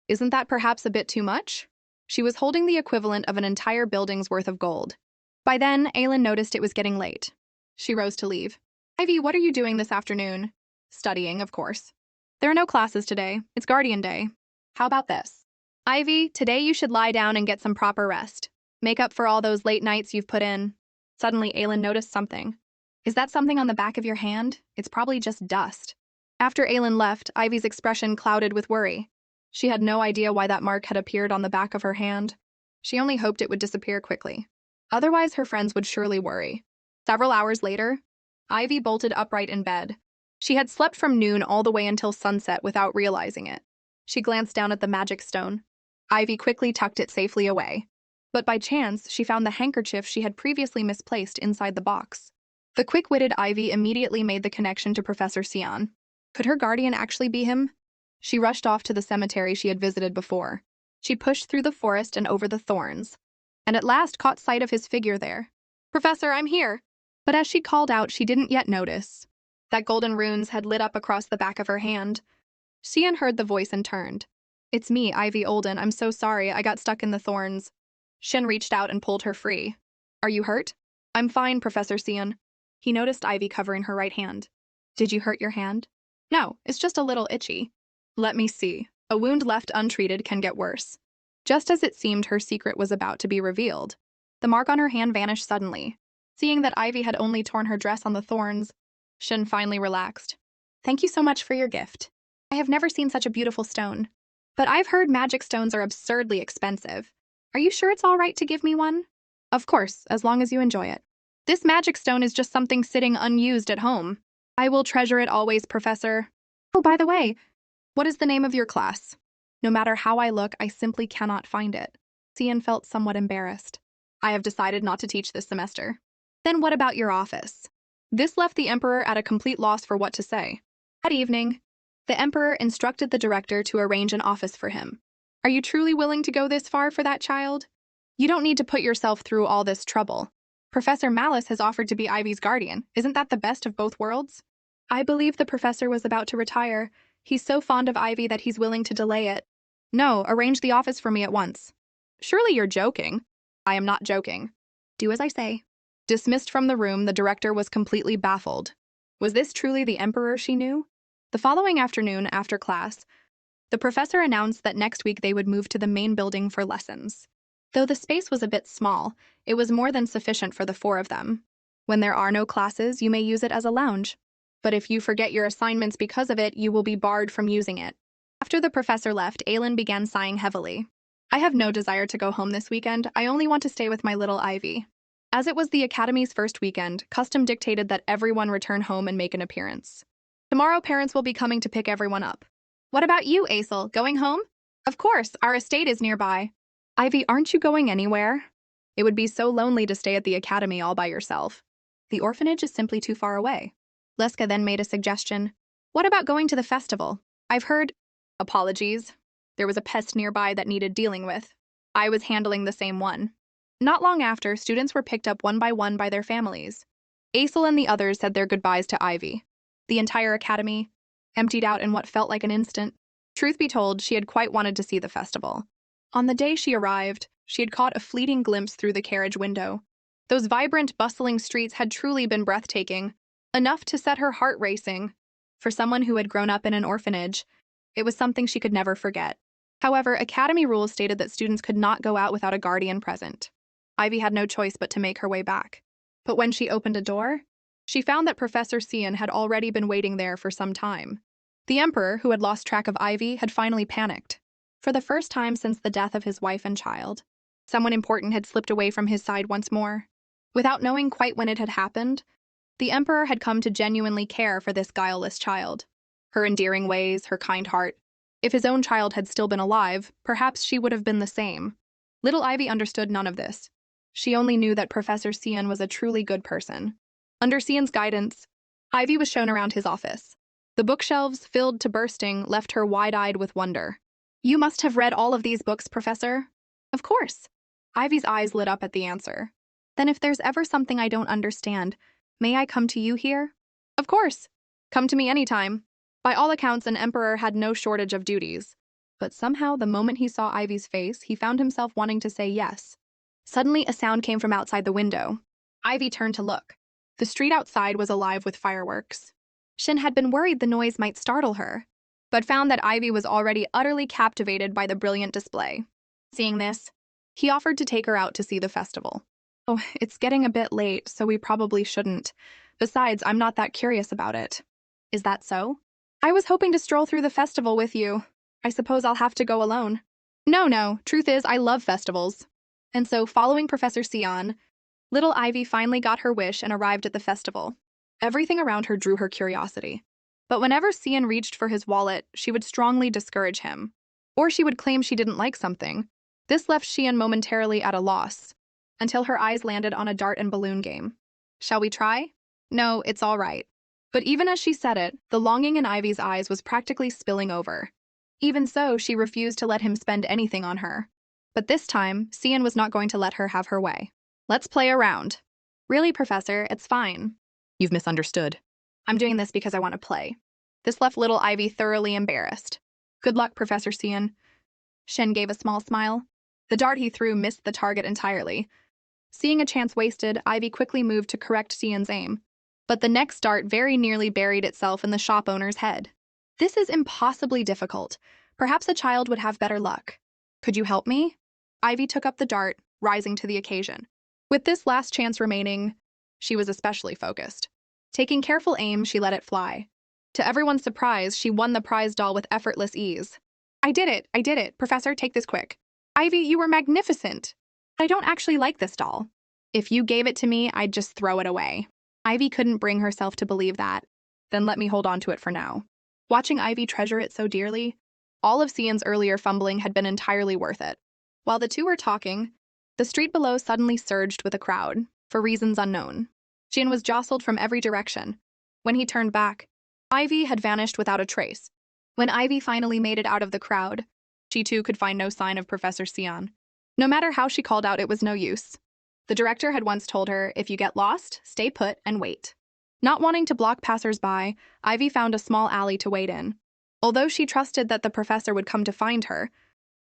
Isn't that perhaps a bit too much? She was holding the equivalent of an entire building's worth of gold. By then, Aylin noticed it was getting late. She rose to leave. Ivy, what are you doing this afternoon? Studying, of course. There are no classes today. It's Guardian Day. How about this? Ivy, today you should lie down and get some proper rest. Make up for all those late nights you've put in. Suddenly, Aylin noticed something. Is that something on the back of your hand? It's probably just dust. After Aylin left, Ivy's expression clouded with worry. She had no idea why that mark had appeared on the back of her hand. She only hoped it would disappear quickly. Otherwise, her friends would surely worry. Several hours later, Ivy bolted upright in bed. She had slept from noon all the way until sunset without realizing it. She glanced down at the magic stone. Ivy quickly tucked it safely away. But by chance, she found the handkerchief she had previously misplaced inside the box. The quick-witted Ivy immediately made the connection to Professor Sion. Could her guardian actually be him? She rushed off to the cemetery she had visited before. She pushed through the forest and over the thorns, and at last caught sight of his figure there. "Professor, I'm here!" But as she called out, she didn't yet notice that golden runes had lit up across the back of her hand. Sion heard the voice and turned. "It's me, Ivy Olden. I'm so sorry, I got stuck in the thorns." Shin reached out and pulled her free. "Are you hurt?" "I'm fine, Professor Sion." He noticed Ivy covering her right hand. "Did you hurt your hand?" "No, it's just a little itchy." "Let me see. A wound left untreated can get worse." Just as it seemed her secret was about to be revealed, the mark on her hand vanished suddenly. Seeing that Ivy had only torn her dress on the thorns, Shin finally relaxed. "Thank you so much for your gift. I have never seen such a beautiful stone. But I've heard magic stones are absurdly expensive. Are you sure it's all right to give me one?" "Of course, as long as you enjoy it. This magic stone is just something sitting unused at home. I will treasure it always, Professor. Oh, by the way, what is the name of your class? No matter how I look, I simply cannot find it." Sion felt somewhat embarrassed. "I have decided not to teach this semester." "Then what about your office?" This left the Emperor at a complete loss for what to say. That evening, The emperor instructed the director to arrange an office for him. Are you truly willing to go this far for that child? You don't need to put yourself through all this trouble. Professor Malice has offered to be Ivy's guardian. Isn't that the best of both worlds? I believe the professor was about to retire. He's so fond of Ivy that he's willing to delay it. No, arrange the office for me at once. Surely you're joking. I am not joking. Do as I say. Dismissed from the room, the director was completely baffled. Was this truly the emperor she knew? The following afternoon, after class, the professor announced that next week they would move to the main building for lessons. Though the space was a bit small, it was more than sufficient for the four of them. When there are no classes, you may use it as a lounge. But if you forget your assignments because of it, you will be barred from using it. After the professor left, Aylin began sighing heavily. I have no desire to go home this weekend. I only want to stay with my little Ivy. As it was the academy's first weekend, custom dictated that everyone return home and make an appearance. Tomorrow, parents will be coming to pick everyone up. What about you, Aisel? Going home? Of course, our estate is nearby. Ivy, aren't you going anywhere? It would be so lonely to stay at the academy all by yourself. The orphanage is simply too far away. Leska then made a suggestion. What about going to the festival? I've heard... Apologies. There was a pest nearby that needed dealing with. I was handling the same one. Not long after, students were picked up one by their families. Aisel and the others said their goodbyes to Ivy. The entire academy emptied out in what felt like an instant. Truth be told, she had quite wanted to see the festival. On the day she arrived, she had caught a fleeting glimpse through the carriage window. Those vibrant, bustling streets had truly been breathtaking, enough to set her heart racing. For someone who had grown up in an orphanage, it was something she could never forget. However, academy rules stated that students could not go out without a guardian present. Ivy had no choice but to make her way back. But when she opened a door, she found that Professor Cian had already been waiting there for some time. The Emperor, who had lost track of Ivy, had finally panicked. For the first time since the death of his wife and child, someone important had slipped away from his side once more. Without knowing quite when it had happened, the Emperor had come to genuinely care for this guileless child. Her endearing ways, her kind heart. If his own child had still been alive, perhaps she would have been the same. Little Ivy understood none of this. She only knew that Professor Cian was a truly good person. Under Cian's guidance, Ivy was shown around his office. The bookshelves, filled to bursting, left her wide-eyed with wonder. You must have read all of these books, Professor. Of course. Ivy's eyes lit up at the answer. Then if there's ever something I don't understand, may I come to you here? Of course. Come to me anytime. By all accounts, an emperor had no shortage of duties. But somehow, the moment he saw Ivy's face, he found himself wanting to say yes. Suddenly, a sound came from outside the window. Ivy turned to look. The street outside was alive with fireworks. Shin had been worried the noise might startle her, but found that Ivy was already utterly captivated by the brilliant display. Seeing this, he offered to take her out to see the festival. Oh, it's getting a bit late, so we probably shouldn't. Besides, I'm not that curious about it. Is that so? I was hoping to stroll through the festival with you. I suppose I'll have to go alone. No, truth is, I love festivals. And so, following Professor Cian, little Ivy finally got her wish and arrived at the festival. Everything around her drew her curiosity. But whenever Cian reached for his wallet, she would strongly discourage him. Or she would claim she didn't like something. This left Cian momentarily at a loss, until her eyes landed on a dart and balloon game. Shall we try? No, it's all right. But even as she said it, the longing in Ivy's eyes was practically spilling over. Even so, she refused to let him spend anything on her. But this time, Cian was not going to let her have her way. Let's play around. Really, Professor, it's fine. You've misunderstood. I'm doing this because I want to play. This left little Ivy thoroughly embarrassed. Good luck, Professor Cian. Shen gave a small smile. The dart he threw missed the target entirely. Seeing a chance wasted, Ivy quickly moved to correct Cian's aim. But the next dart very nearly buried itself in the shop owner's head. This is impossibly difficult. Perhaps a child would have better luck. Could you help me? Ivy took up the dart, rising to the occasion. With this last chance remaining, she was especially focused. Taking careful aim, she let it fly. To everyone's surprise, she won the prize doll with effortless ease. I did it. Professor, take this quick. Ivy, you were magnificent. I don't actually like this doll. If you gave it to me, I'd just throw it away. Ivy couldn't bring herself to believe that. Then let me hold on to it for now. Watching Ivy treasure it so dearly, all of Cian's earlier fumbling had been entirely worth it. While the two were talking, the street below suddenly surged with a crowd, for reasons unknown. Cian was jostled from every direction. When he turned back, Ivy had vanished without a trace. When Ivy finally made it out of the crowd, she too could find no sign of Professor Sion. No matter how she called out, it was no use. The director had once told her, if you get lost, stay put and wait. Not wanting to block passers-by, Ivy found a small alley to wait in. Although she trusted that the professor would come to find her,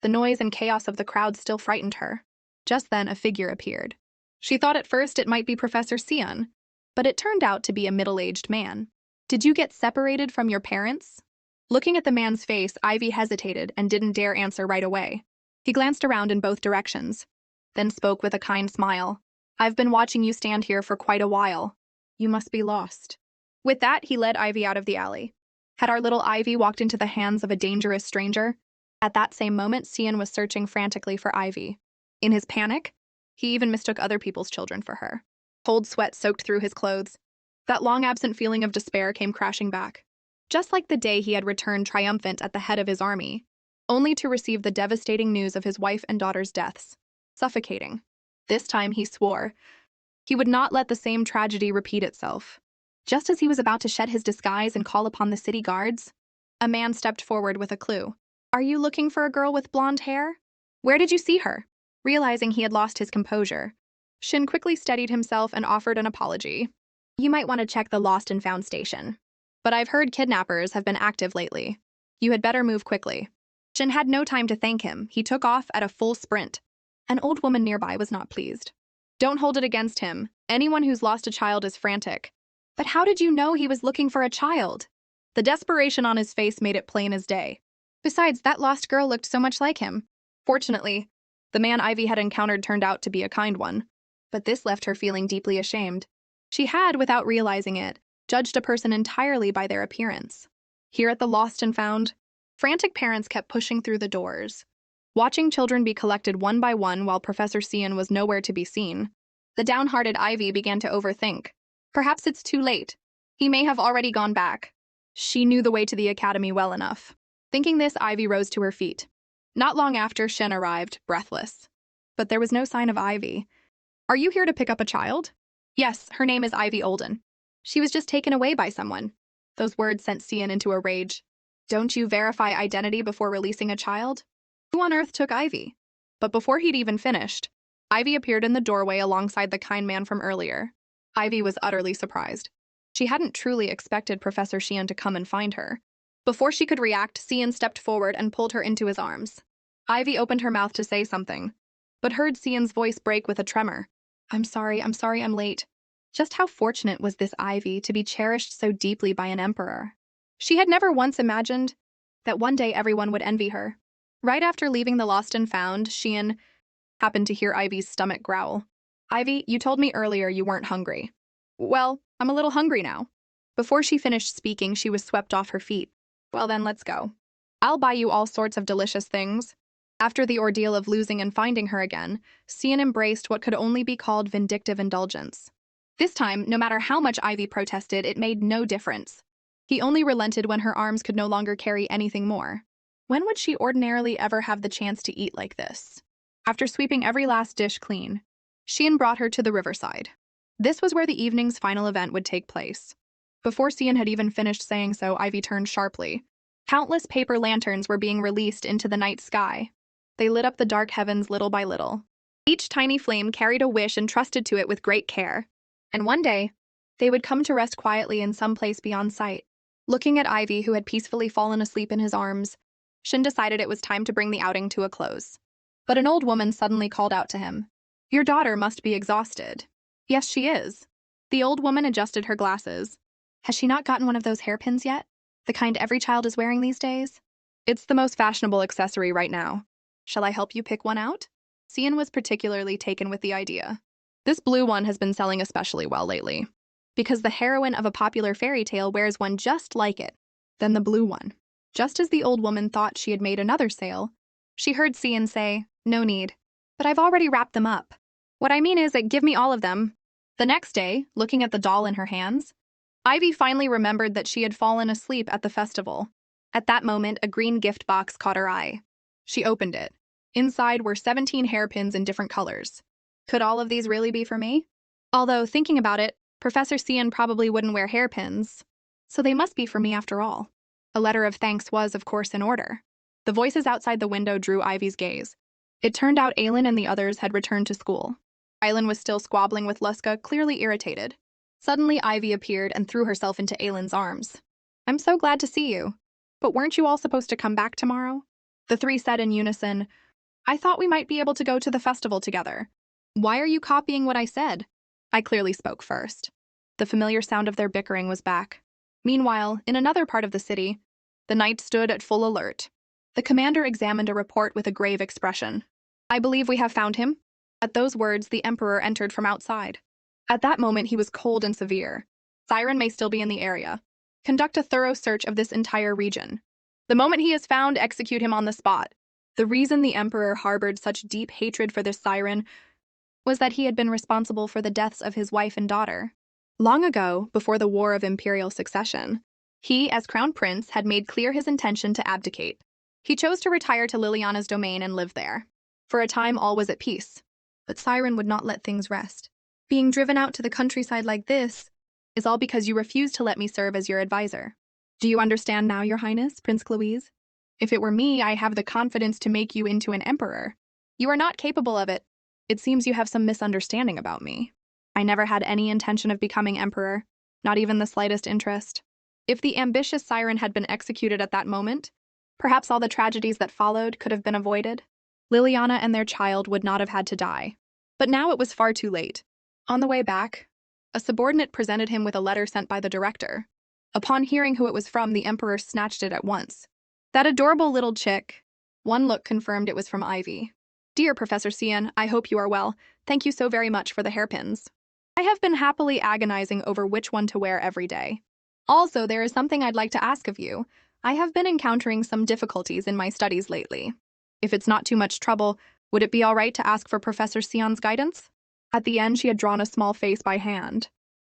the noise and chaos of the crowd still frightened her. Just then, a figure appeared. She thought at first it might be Professor Sion, but it turned out to be a middle-aged man. Did you get separated from your parents? Looking at the man's face, Ivy hesitated and didn't dare answer right away. He glanced around in both directions, then spoke with a kind smile. I've been watching you stand here for quite a while. You must be lost. With that, he led Ivy out of the alley. Had our little Ivy walked into the hands of a dangerous stranger? At that same moment, Sion was searching frantically for Ivy. In his panic, he even mistook other people's children for her. Cold sweat soaked through his clothes. That long-absent feeling of despair came crashing back. Just like the day he had returned triumphant at the head of his army, only to receive the devastating news of his wife and daughter's deaths. Suffocating. This time he swore he would not let the same tragedy repeat itself. Just as he was about to shed his disguise and call upon the city guards, a man stepped forward with a clue. Are you looking for a girl with blonde hair? Where did you see her? Realizing he had lost his composure, Shin quickly steadied himself and offered an apology. You might want to check the lost and found station. But I've heard kidnappers have been active lately. You had better move quickly. Shin had no time to thank him. He took off at a full sprint. An old woman nearby was not pleased. Don't hold it against him. Anyone who's lost a child is frantic. But how did you know he was looking for a child? The desperation on his face made it plain as day. Besides, that lost girl looked so much like him. Fortunately, the man Ivy had encountered turned out to be a kind one. But this left her feeling deeply ashamed. She had, without realizing it, judged a person entirely by their appearance. Here at the Lost and Found, frantic parents kept pushing through the doors, watching children be collected one by one while Professor Sion was nowhere to be seen. The downhearted Ivy began to overthink. Perhaps it's too late. He may have already gone back. She knew the way to the academy well enough. Thinking this, Ivy rose to her feet. Not long after, Shen arrived, breathless. But there was no sign of Ivy. Are you here to pick up a child? Yes, her name is Ivy Olden. She was just taken away by someone. Those words sent Sion into a rage. Don't you verify identity before releasing a child? Who on earth took Ivy? But before he'd even finished, Ivy appeared in the doorway alongside the kind man from earlier. Ivy was utterly surprised. She hadn't truly expected Professor Sion to come and find her. Before she could react, Sion stepped forward and pulled her into his arms. Ivy opened her mouth to say something, but heard Sion's voice break with a tremor. I'm sorry I'm late. Just how fortunate was this Ivy to be cherished so deeply by an emperor? She had never once imagined that one day everyone would envy her. Right after leaving the Lost and Found, Sion happened to hear Ivy's stomach growl. Ivy, you told me earlier you weren't hungry. Well, I'm a little hungry now. Before she finished speaking, she was swept off her feet. Well then, let's go. I'll buy you all sorts of delicious things. After the ordeal of losing and finding her again, Sion embraced what could only be called vindictive indulgence. This time, no matter how much Ivy protested, it made no difference. He only relented when her arms could no longer carry anything more. When would she ordinarily ever have the chance to eat like this? After sweeping every last dish clean, Sion brought her to the riverside. This was where the evening's final event would take place. Before Sion had even finished saying so, Ivy turned sharply. Countless paper lanterns were being released into the night sky. They lit up the dark heavens little by little. Each tiny flame carried a wish entrusted to it with great care. And one day, they would come to rest quietly in some place beyond sight. Looking at Ivy, who had peacefully fallen asleep in his arms, Shin decided it was time to bring the outing to a close. But an old woman suddenly called out to him. Your daughter must be exhausted. Yes, she is. The old woman adjusted her glasses. Has she not gotten one of those hairpins yet? The kind every child is wearing these days? It's the most fashionable accessory right now. Shall I help you pick one out? Sion was particularly taken with the idea. This blue one has been selling especially well lately, because the heroine of a popular fairy tale wears one just like it. Then the blue one. Just as the old woman thought she had made another sale, she heard Sion say, No need. But I've already wrapped them up. What I mean is that give me all of them. The next day, looking at the doll in her hands, Ivy finally remembered that she had fallen asleep at the festival. At that moment, a green gift box caught her eye. She opened it. Inside were 17 hairpins in different colors. Could all of these really be for me? Although, thinking about it, Professor Sion probably wouldn't wear hairpins, so they must be for me after all. A letter of thanks was, of course, in order. The voices outside the window drew Ivy's gaze. It turned out Aylin and the others had returned to school. Aylin was still squabbling with Luska, clearly irritated. Suddenly, Ivy appeared and threw herself into Aylin's arms. "I'm so glad to see you. But weren't you all supposed to come back tomorrow?" The three said in unison, "I thought we might be able to go to the festival together." "Why are you copying what I said?" I clearly spoke first. The familiar sound of their bickering was back. Meanwhile, in another part of the city, the knight stood at full alert. The commander examined a report with a grave expression. "I believe we have found him." At those words, the emperor entered from outside. At that moment, he was cold and severe. "Siren may still be in the area. Conduct a thorough search of this entire region. The moment he is found, execute him on the spot." The reason the emperor harbored such deep hatred for this Siren was that he had been responsible for the deaths of his wife and daughter. Long ago, before the War of Imperial Succession, he, as crown prince, had made clear his intention to abdicate. He chose to retire to Liliana's domain and live there. For a time, all was at peace. But Siren would not let things rest. "Being driven out to the countryside like this is all because you refuse to let me serve as your advisor. Do you understand now, Your Highness, Prince Cloise? If it were me, I have the confidence to make you into an emperor. You are not capable of it. It seems you have some misunderstanding about me. I never had any intention of becoming emperor, not even the slightest interest. If the ambitious Siren had been executed at that moment, perhaps all the tragedies that followed could have been avoided. Liliana and their child would not have had to die. But now it was far too late. On the way back, a subordinate presented him with a letter sent by the director. Upon hearing who it was from, the emperor snatched it at once. That adorable little chick. One look confirmed it was from Ivy. "Dear Professor Cian, I hope you are well. Thank you so very much for the hairpins. I have been happily agonizing over which one to wear every day. Also, there is something I'd like to ask of you. I have been encountering some difficulties in my studies lately. If it's not too much trouble, would it be all right to ask for Professor Cian's guidance?" At the end, she had drawn a small face by hand.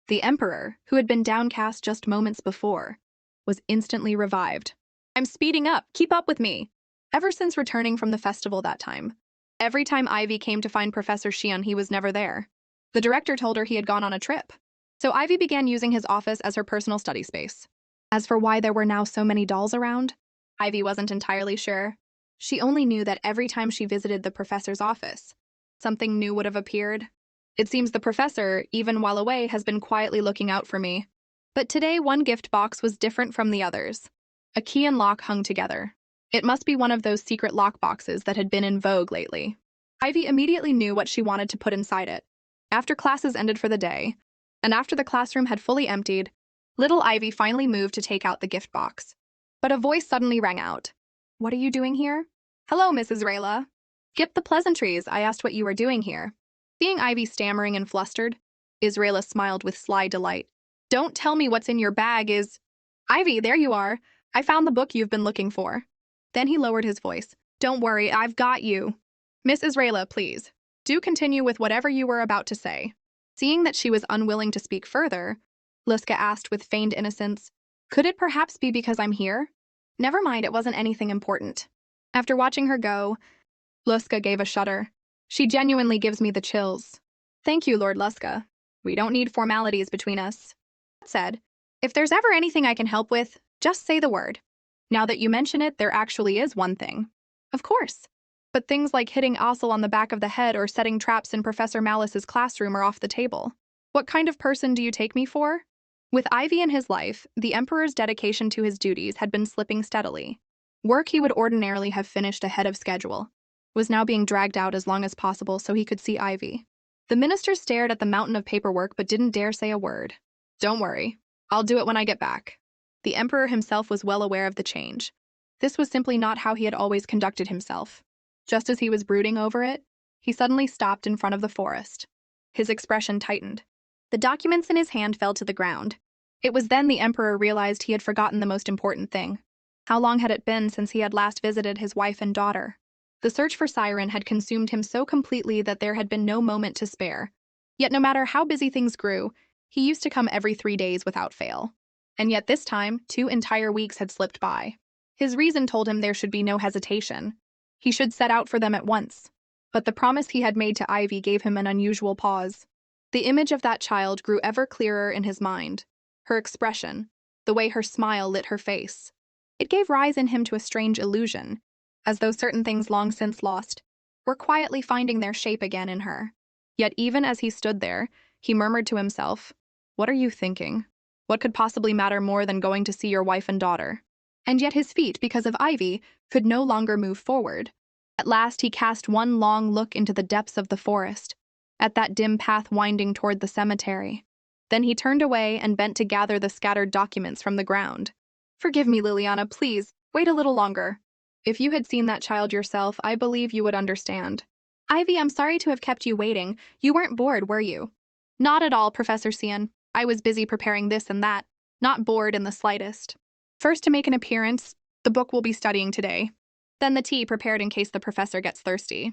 The emperor, who had been downcast just moments before, was instantly revived. "I'm speeding up. Keep up with me." Ever since returning from the festival that time, every time Ivy came to find Professor Cian, he was never there. The director told her he had gone on a trip. So Ivy began using his office as her personal study space. As for why there were now so many dolls around, Ivy wasn't entirely sure. She only knew that every time she visited the professor's office, something new would have appeared. "It seems the professor, even while away, has been quietly looking out for me." But today, one gift box was different from the others. A key and lock hung together. It must be one of those secret lock boxes that had been in vogue lately. Ivy immediately knew what she wanted to put inside it. After classes ended for the day, and after the classroom had fully emptied, little Ivy finally moved to take out the gift box. But a voice suddenly rang out. "What are you doing here?" "Hello, Mrs. Rayla." "Skip the pleasantries, I asked what you were doing here." Seeing Ivy stammering and flustered, Israela smiled with sly delight. "Don't tell me what's in your bag is—" "Ivy, there you are. I found the book you've been looking for." Then he lowered his voice. "Don't worry, I've got you." "Miss Israela, please, do continue with whatever you were about to say." Seeing that she was unwilling to speak further, Liska asked with feigned innocence, "Could it perhaps be because I'm here?" "Never mind, it wasn't anything important." After watching her go, Liska gave a shudder. "She genuinely gives me the chills." "Thank you, Lord Luska. We don't need formalities between us." That said, if there's ever anything I can help with, just say the word. Now that you mention it, there actually is one thing. Of course. But things like hitting Ossel on the back of the head or setting traps in Professor Malice's classroom are off the table. What kind of person do you take me for? With Ivy in his life, the Emperor's dedication to his duties had been slipping steadily. Work he would ordinarily have finished ahead of schedule was now being dragged out as long as possible so he could see Ivy. The minister stared at the mountain of paperwork but didn't dare say a word. "Don't worry. I'll do it when I get back." The Emperor himself was well aware of the change. This was simply not how he had always conducted himself. Just as he was brooding over it, he suddenly stopped in front of the forest. His expression tightened. The documents in his hand fell to the ground. It was then the Emperor realized he had forgotten the most important thing. How long had it been since he had last visited his wife and daughter? The search for Siren had consumed him so completely that there had been no moment to spare. Yet no matter how busy things grew, he used to come every 3 days without fail. And yet this time, 2 entire weeks had slipped by. His reason told him there should be no hesitation. He should set out for them at once. But the promise he had made to Ivy gave him an unusual pause. The image of that child grew ever clearer in his mind. Her expression, the way her smile lit her face. It gave rise in him to a strange illusion, as though certain things long since lost were quietly finding their shape again in her. Yet even as he stood there, he murmured to himself, "What are you thinking? What could possibly matter more than going to see your wife and daughter?" And yet his feet, because of Ivy, could no longer move forward. At last he cast one long look into the depths of the forest, at that dim path winding toward the cemetery. Then he turned away and bent to gather the scattered documents from the ground. "Forgive me, Liliana, please, wait a little longer. If you had seen that child yourself, I believe you would understand." "Ivy, I'm sorry to have kept you waiting. You weren't bored, were you?" "Not at all, Professor Cian. I was busy preparing this and that. Not bored in the slightest. First to make an appearance, the book we'll be studying today. Then the tea prepared in case the professor gets thirsty.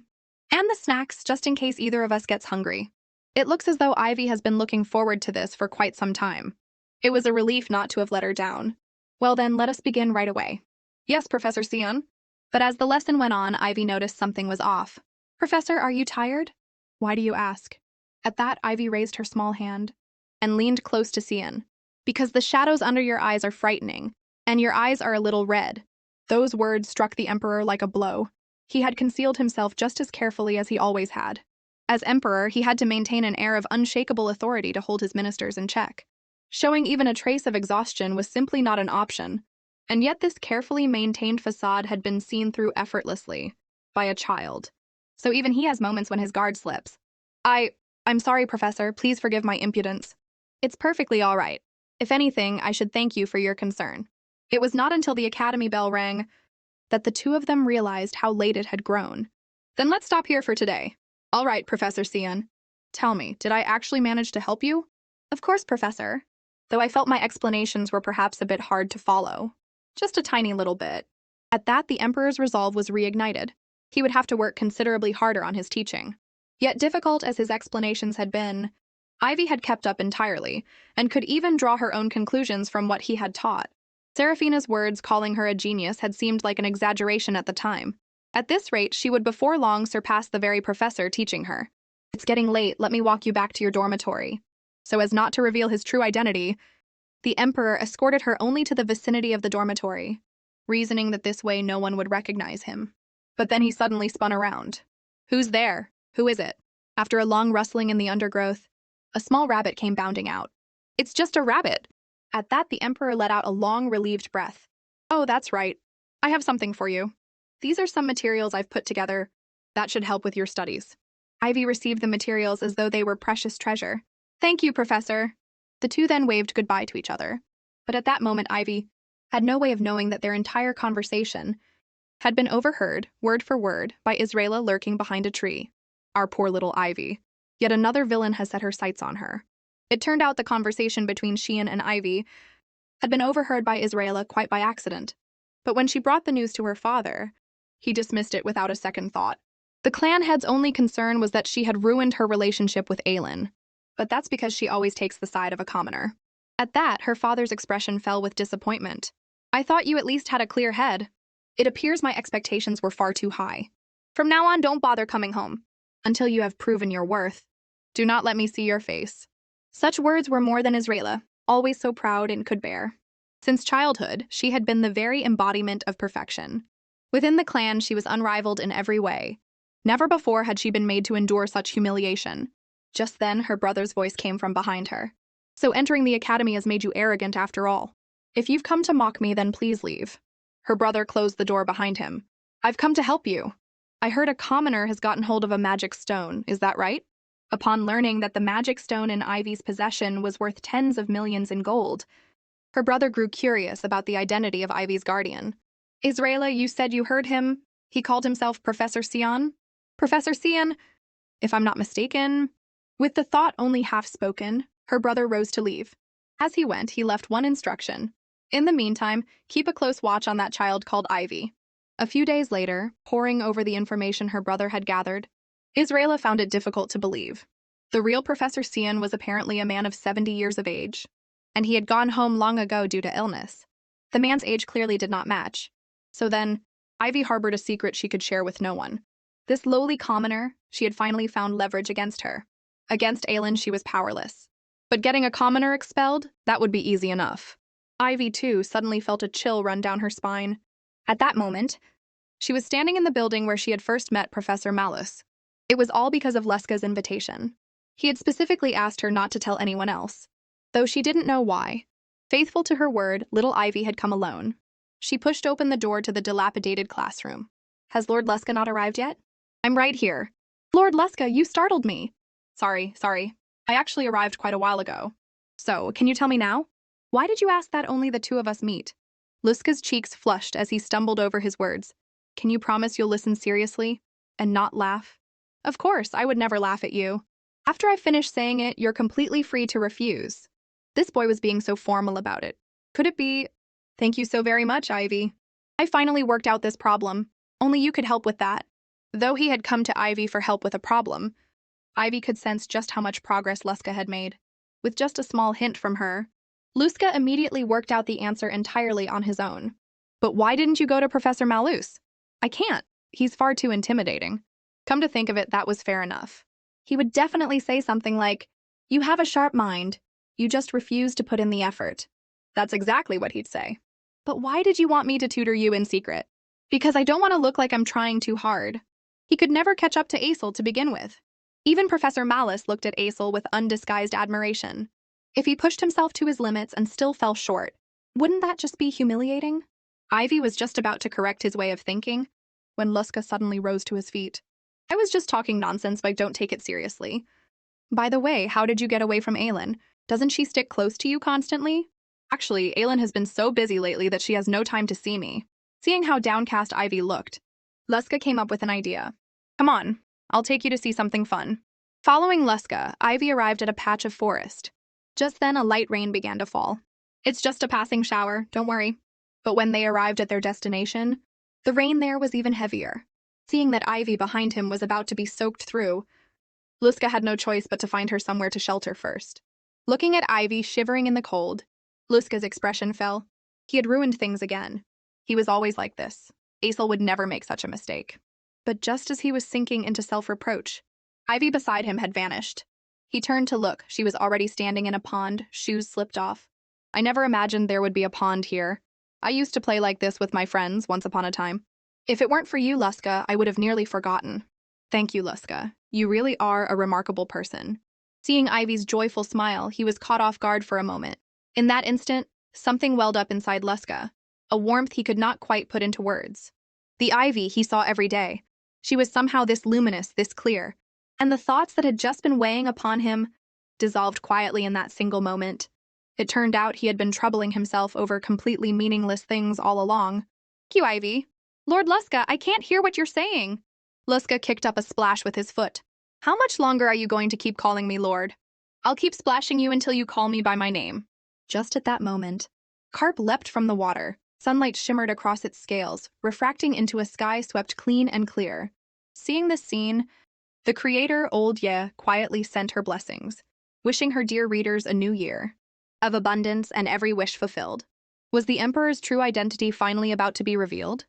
And the snacks, just in case either of us gets hungry. It looks as though Ivy has been looking forward to this for quite some time." It was a relief not to have let her down. "Well then, let us begin right away." "Yes, Professor Cian." But as the lesson went on, Ivy noticed something was off. "Professor, are you tired?" "Why do you ask?" At that, Ivy raised her small hand and leaned close to Cian. "Because the shadows under your eyes are frightening, and your eyes are a little red." Those words struck the Emperor like a blow. He had concealed himself just as carefully as he always had. As Emperor, he had to maintain an air of unshakable authority to hold his ministers in check. Showing even a trace of exhaustion was simply not an option. And yet this carefully maintained facade had been seen through effortlessly by a child. So even he has moments when his guard slips. I'm sorry, Professor. Please forgive my impudence." "It's perfectly all right. If anything, I should thank you for your concern." It was not until the academy bell rang that the two of them realized how late it had grown. "Then let's stop here for today." "All right, Professor Cian. Tell me, did I actually manage to help you?" "Of course, Professor. Though I felt my explanations were perhaps a bit hard to follow. Just a tiny little bit." At that, the Emperor's resolve was reignited. He would have to work considerably harder on his teaching. Yet difficult as his explanations had been, Ivy had kept up entirely, and could even draw her own conclusions from what he had taught. Seraphina's words calling her a genius had seemed like an exaggeration at the time. At this rate, she would before long surpass the very professor teaching her. "It's getting late, let me walk you back to your dormitory." So as not to reveal his true identity, the Emperor escorted her only to the vicinity of the dormitory, reasoning that this way no one would recognize him. But then he suddenly spun around. "Who's there? Who is it?" After a long rustling in the undergrowth, a small rabbit came bounding out. "It's just a rabbit." At that, the Emperor let out a long, relieved breath. "Oh, that's right. I have something for you. These are some materials I've put together. That should help with your studies." Ivy received the materials as though they were precious treasure. "Thank you, Professor." The two then waved goodbye to each other. But at that moment, Ivy had no way of knowing that their entire conversation had been overheard, word for word, by Israela lurking behind a tree. Our poor little Ivy. Yet another villain has set her sights on her. It turned out the conversation between Cian and Ivy had been overheard by Israela quite by accident. But when she brought the news to her father, he dismissed it without a second thought. The clan head's only concern was that she had ruined her relationship with Aelin. But that's because she always takes the side of a commoner. At that, her father's expression fell with disappointment. "I thought you at least had a clear head. It appears my expectations were far too high. From now on, don't bother coming home. Until you have proven your worth. Do not let me see your face." Such words were more than Israela, always so proud and could bear. Since childhood, she had been the very embodiment of perfection. Within the clan, she was unrivaled in every way. Never before had she been made to endure such humiliation. Just then, her brother's voice came from behind her. "So entering the academy has made you arrogant after all. If you've come to mock me, then please leave." Her brother closed the door behind him. "I've come to help you. I heard a commoner has gotten hold of a magic stone, is that right?" Upon learning that the magic stone in Ivy's possession was worth tens of millions in gold, her brother grew curious about the identity of Ivy's guardian. "Israela, you said you heard him? He called himself Professor Cian?" "Professor Cian, if I'm not mistaken." With the thought only half spoken, her brother rose to leave. As he went, he left one instruction. In the meantime, keep a close watch on that child called Ivy. A few days later, poring over the information her brother had gathered, Israela found it difficult to believe. The real Professor Cian was apparently a man of 70 years of age, and he had gone home long ago due to illness. The man's age clearly did not match. So then, Ivy harbored a secret she could share with no one. This lowly commoner, she had finally found leverage against her. Against Aelin, she was powerless. But getting a commoner expelled, that would be easy enough. Ivy, too, suddenly felt a chill run down her spine. At that moment, she was standing in the building where she had first met Professor Malus. It was all because of Leska's invitation. He had specifically asked her not to tell anyone else, though she didn't know why. Faithful to her word, little Ivy had come alone. She pushed open the door to the dilapidated classroom. Has Lord Leska not arrived yet? I'm right here. Lord Leska, you startled me. Sorry. I actually arrived quite a while ago. So, can you tell me now? Why did you ask that only the two of us meet? Leska's cheeks flushed as he stumbled over his words. Can you promise you'll listen seriously and not laugh? Of course, I would never laugh at you. After I finish saying it, you're completely free to refuse. This boy was being so formal about it. Could it be? Thank you so very much, Ivy. I finally worked out this problem. Only you could help with that. Though he had come to Ivy for help with a problem, Ivy could sense just how much progress Leska had made. With just a small hint from her, Leska immediately worked out the answer entirely on his own. But why didn't you go to Professor Malus? I can't. He's far too intimidating. Come to think of it, that was fair enough. He would definitely say something like, you have a sharp mind. You just refuse to put in the effort. That's exactly what he'd say. But why did you want me to tutor you in secret? Because I don't want to look like I'm trying too hard. He could never catch up to Aesel to begin with. Even Professor Malus looked at Aesel with undisguised admiration. If he pushed himself to his limits and still fell short, wouldn't that just be humiliating? Ivy was just about to correct his way of thinking when Leska suddenly rose to his feet. I was just talking nonsense, but don't take it seriously. By the way, how did you get away from Aelin? Doesn't she stick close to you constantly? Actually, Aelin has been so busy lately that she has no time to see me. Seeing how downcast Ivy looked, Leska came up with an idea. Come on, I'll take you to see something fun. Following Leska, Ivy arrived at a patch of forest. Just then, a light rain began to fall. It's just a passing shower, don't worry. But when they arrived at their destination, the rain there was even heavier. Seeing that Ivy behind him was about to be soaked through, Leska had no choice but to find her somewhere to shelter first. Looking at Ivy shivering in the cold, Leska's expression fell. He had ruined things again. He was always like this. Aesel would never make such a mistake. But just as he was sinking into self-reproach, Ivy beside him had vanished. He turned to look. She was already standing in a pond, shoes slipped off. I never imagined there would be a pond here. I used to play like this with my friends once upon a time. If it weren't for you, Leska, I would have nearly forgotten. Thank you, Leska. You really are a remarkable person. Seeing Ivy's joyful smile, he was caught off guard for a moment. In that instant, something welled up inside Leska, a warmth he could not quite put into words. The Ivy he saw every day. She was somehow this luminous, this clear. And the thoughts that had just been weighing upon him dissolved quietly in that single moment. It turned out he had been troubling himself over completely meaningless things all along. Thank you, Ivy. Lord Leska, I can't hear what you're saying. Leska kicked up a splash with his foot. How much longer are you going to keep calling me Lord? I'll keep splashing you until you call me by my name. Just at that moment, Carp leapt from the water. Sunlight shimmered across its scales, refracting into a sky swept clean and clear. Seeing this scene, the creator, Old Ye, quietly sent her blessings, wishing her dear readers a new year of abundance and every wish fulfilled. Was the Emperor's true identity finally about to be revealed?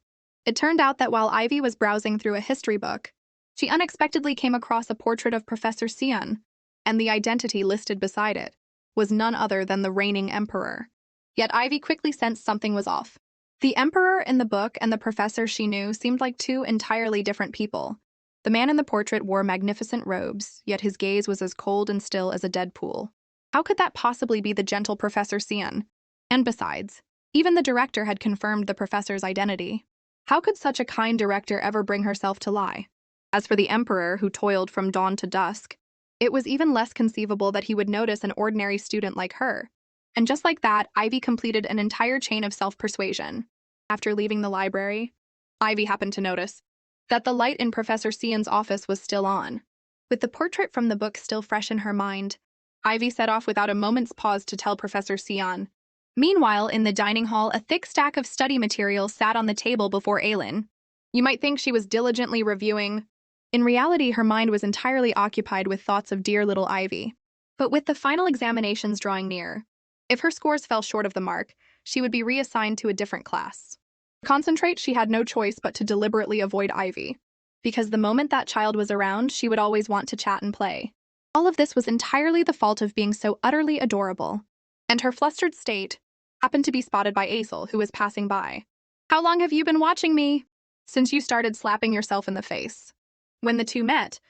It turned out that while Ivy was browsing through a history book, she unexpectedly came across a portrait of Professor Sion, and the identity listed beside it was none other than the reigning Emperor. Yet Ivy quickly sensed something was off. The Emperor in the book and the professor she knew seemed like two entirely different people. The man in the portrait wore magnificent robes, yet his gaze was as cold and still as a dead pool. How could that possibly be the gentle Professor Sion? And besides, even the director had confirmed the professor's identity. How could such a kind director ever bring herself to lie? As for the Emperor, who toiled from dawn to dusk, it was even less conceivable that he would notice an ordinary student like her. And just like that, Ivy completed an entire chain of self-persuasion. After leaving the library, Ivy happened to notice that the light in Professor Sion's office was still on. With the portrait from the book still fresh in her mind, Ivy set off without a moment's pause to tell Professor Sion. Meanwhile, in the dining hall, a thick stack of study materials sat on the table before Aelin. You might think she was diligently reviewing. In reality, her mind was entirely occupied with thoughts of dear little Ivy. But with the final examinations drawing near, if her scores fell short of the mark, she would be reassigned to a different class. To concentrate, she had no choice but to deliberately avoid Ivy, because the moment that child was around, she would always want to chat and play. All of this was entirely the fault of being so utterly adorable. And her flustered state, happened to be spotted by Aesel, who was passing by. "How long have you been watching me?" "Since you started slapping yourself in the face." When the two met,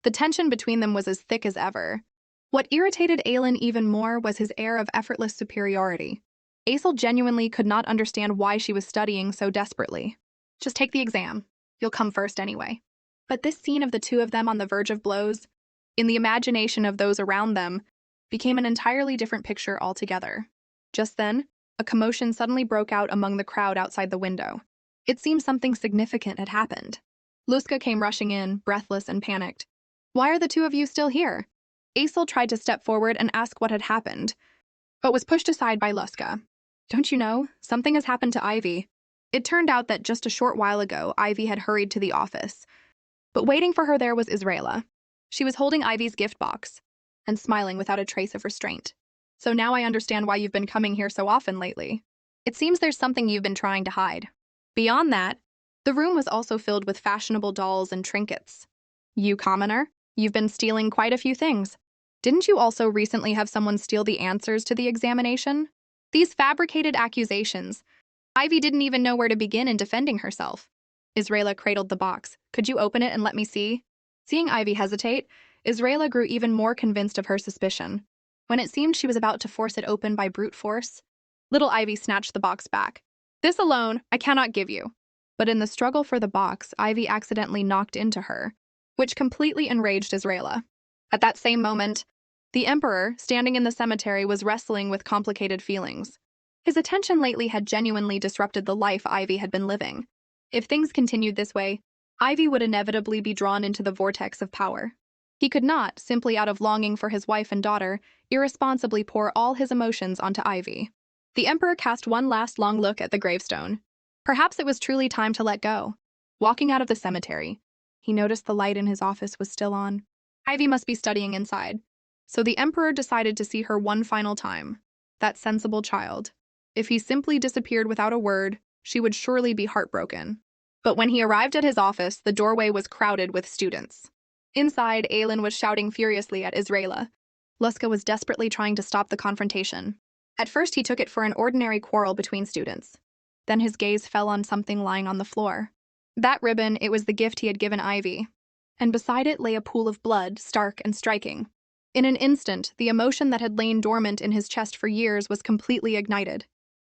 the tension between them was as thick as ever. What irritated Aelin even more was his air of effortless superiority. Aesel genuinely could not understand why she was studying so desperately. "Just take the exam. You'll come first anyway." But this scene of the two of them on the verge of blows, in the imagination of those around them, became an entirely different picture altogether. Just then, a commotion suddenly broke out among the crowd outside the window. It seemed something significant had happened. Luska came rushing in, breathless and panicked. "Why are the two of you still here?" Aesel tried to step forward and ask what had happened, but was pushed aside by Luska. "Don't you know? Something has happened to Ivy." It turned out that just a short while ago, Ivy had hurried to the office. But waiting for her there was Israela. She was holding Ivy's gift box and smiling without a trace of restraint. "So now I understand why you've been coming here so often lately. It seems there's something you've been trying to hide." Beyond that, the room was also filled with fashionable dolls and trinkets. "You commoner, you've been stealing quite a few things. Didn't you also recently have someone steal the answers to the examination?" These fabricated accusations. Ivy didn't even know where to begin in defending herself. Israela cradled the box. "Could you open it and let me see?" Seeing Ivy hesitate, Israela grew even more convinced of her suspicion. When it seemed she was about to force it open by brute force, little Ivy snatched the box back. "This alone, I cannot give you." But in the struggle for the box, Ivy accidentally knocked into her, which completely enraged Israela. At that same moment, the Emperor, standing in the cemetery, was wrestling with complicated feelings. His attention lately had genuinely disrupted the life Ivy had been living. If things continued this way, Ivy would inevitably be drawn into the vortex of power. He could not, simply out of longing for his wife and daughter, irresponsibly pour all his emotions onto Ivy. The Emperor cast one last long look at the gravestone. Perhaps it was truly time to let go. Walking out of the cemetery, he noticed the light in his office was still on. Ivy must be studying inside. So the Emperor decided to see her one final time. That sensible child. If he simply disappeared without a word, she would surely be heartbroken. But when he arrived at his office, the doorway was crowded with students. Inside, Aelin was shouting furiously at Israela. Luska was desperately trying to stop the confrontation. At first, he took it for an ordinary quarrel between students. Then his gaze fell on something lying on the floor. That ribbon, it was the gift he had given Ivy. And beside it lay a pool of blood, stark and striking. In an instant, the emotion that had lain dormant in his chest for years was completely ignited.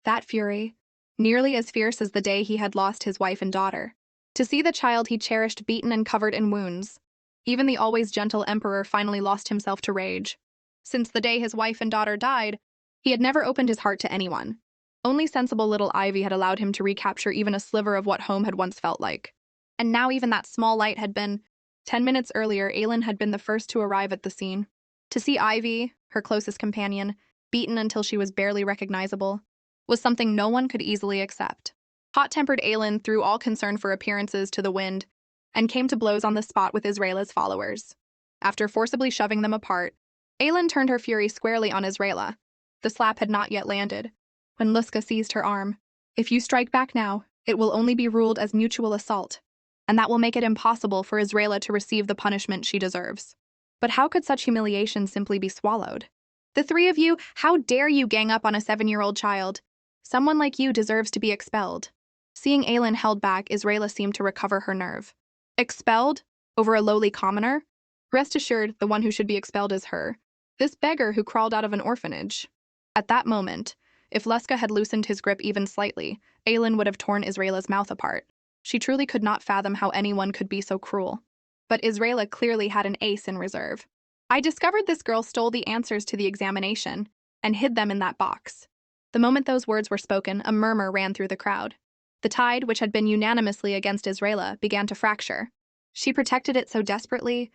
That fury, nearly as fierce as the day he had lost his wife and daughter. To see the child he cherished beaten and covered in wounds. Even the always gentle Emperor finally lost himself to rage. Since the day his wife and daughter died, he had never opened his heart to anyone. Only sensible little Ivy had allowed him to recapture even a sliver of what home had once felt like. And now even that small light had been... 10 minutes earlier, Aelin had been the first to arrive at the scene. To see Ivy, her closest companion, beaten until she was barely recognizable, was something no one could easily accept. Hot-tempered Aelin threw all concern for appearances to the wind and came to blows on the spot with Israela's followers. After forcibly shoving them apart, Aelin turned her fury squarely on Israela. The slap had not yet landed when Luska seized her arm. "If you strike back now, it will only be ruled as mutual assault, and that will make it impossible for Israela to receive the punishment she deserves." But how could such humiliation simply be swallowed? "The three of you, how dare you gang up on a 7-year-old child? Someone like you deserves to be expelled." Seeing Aelin held back, Israela seemed to recover her nerve. Expelled? Over a lowly commoner? Rest assured, the one who should be expelled is her. This beggar who crawled out of an orphanage. At that moment, if Luska had loosened his grip even slightly, Aelin would have torn Israela's mouth apart. She truly could not fathom how anyone could be so cruel. But Israela clearly had an ace in reserve. "I discovered this girl stole the answers to the examination and hid them in that box." The moment those words were spoken, a murmur ran through the crowd. The tide, which had been unanimously against Israela, began to fracture. She protected it so desperately.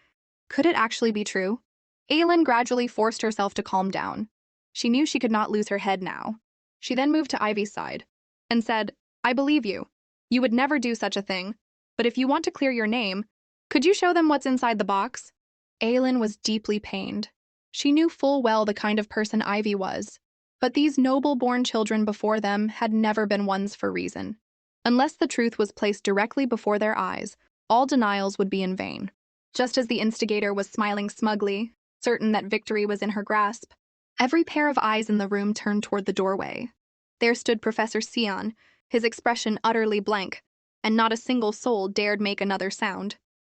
Could it actually be true? Aelin gradually forced herself to calm down. She knew she could not lose her head now. She then moved to Ivy's side and said, "I believe you. You would never do such a thing. But if you want to clear your name, could you show them what's inside the box?" Aelin was deeply pained. She knew full well the kind of person Ivy was. But these noble-born children before them had never been ones for reason. Unless the truth was placed directly before their eyes, all denials would be in vain. Just as the instigator was smiling smugly, certain that victory was in her grasp, every pair of eyes in the room turned toward the doorway. There stood Professor Sion, his expression utterly blank, and not a single soul dared make another sound.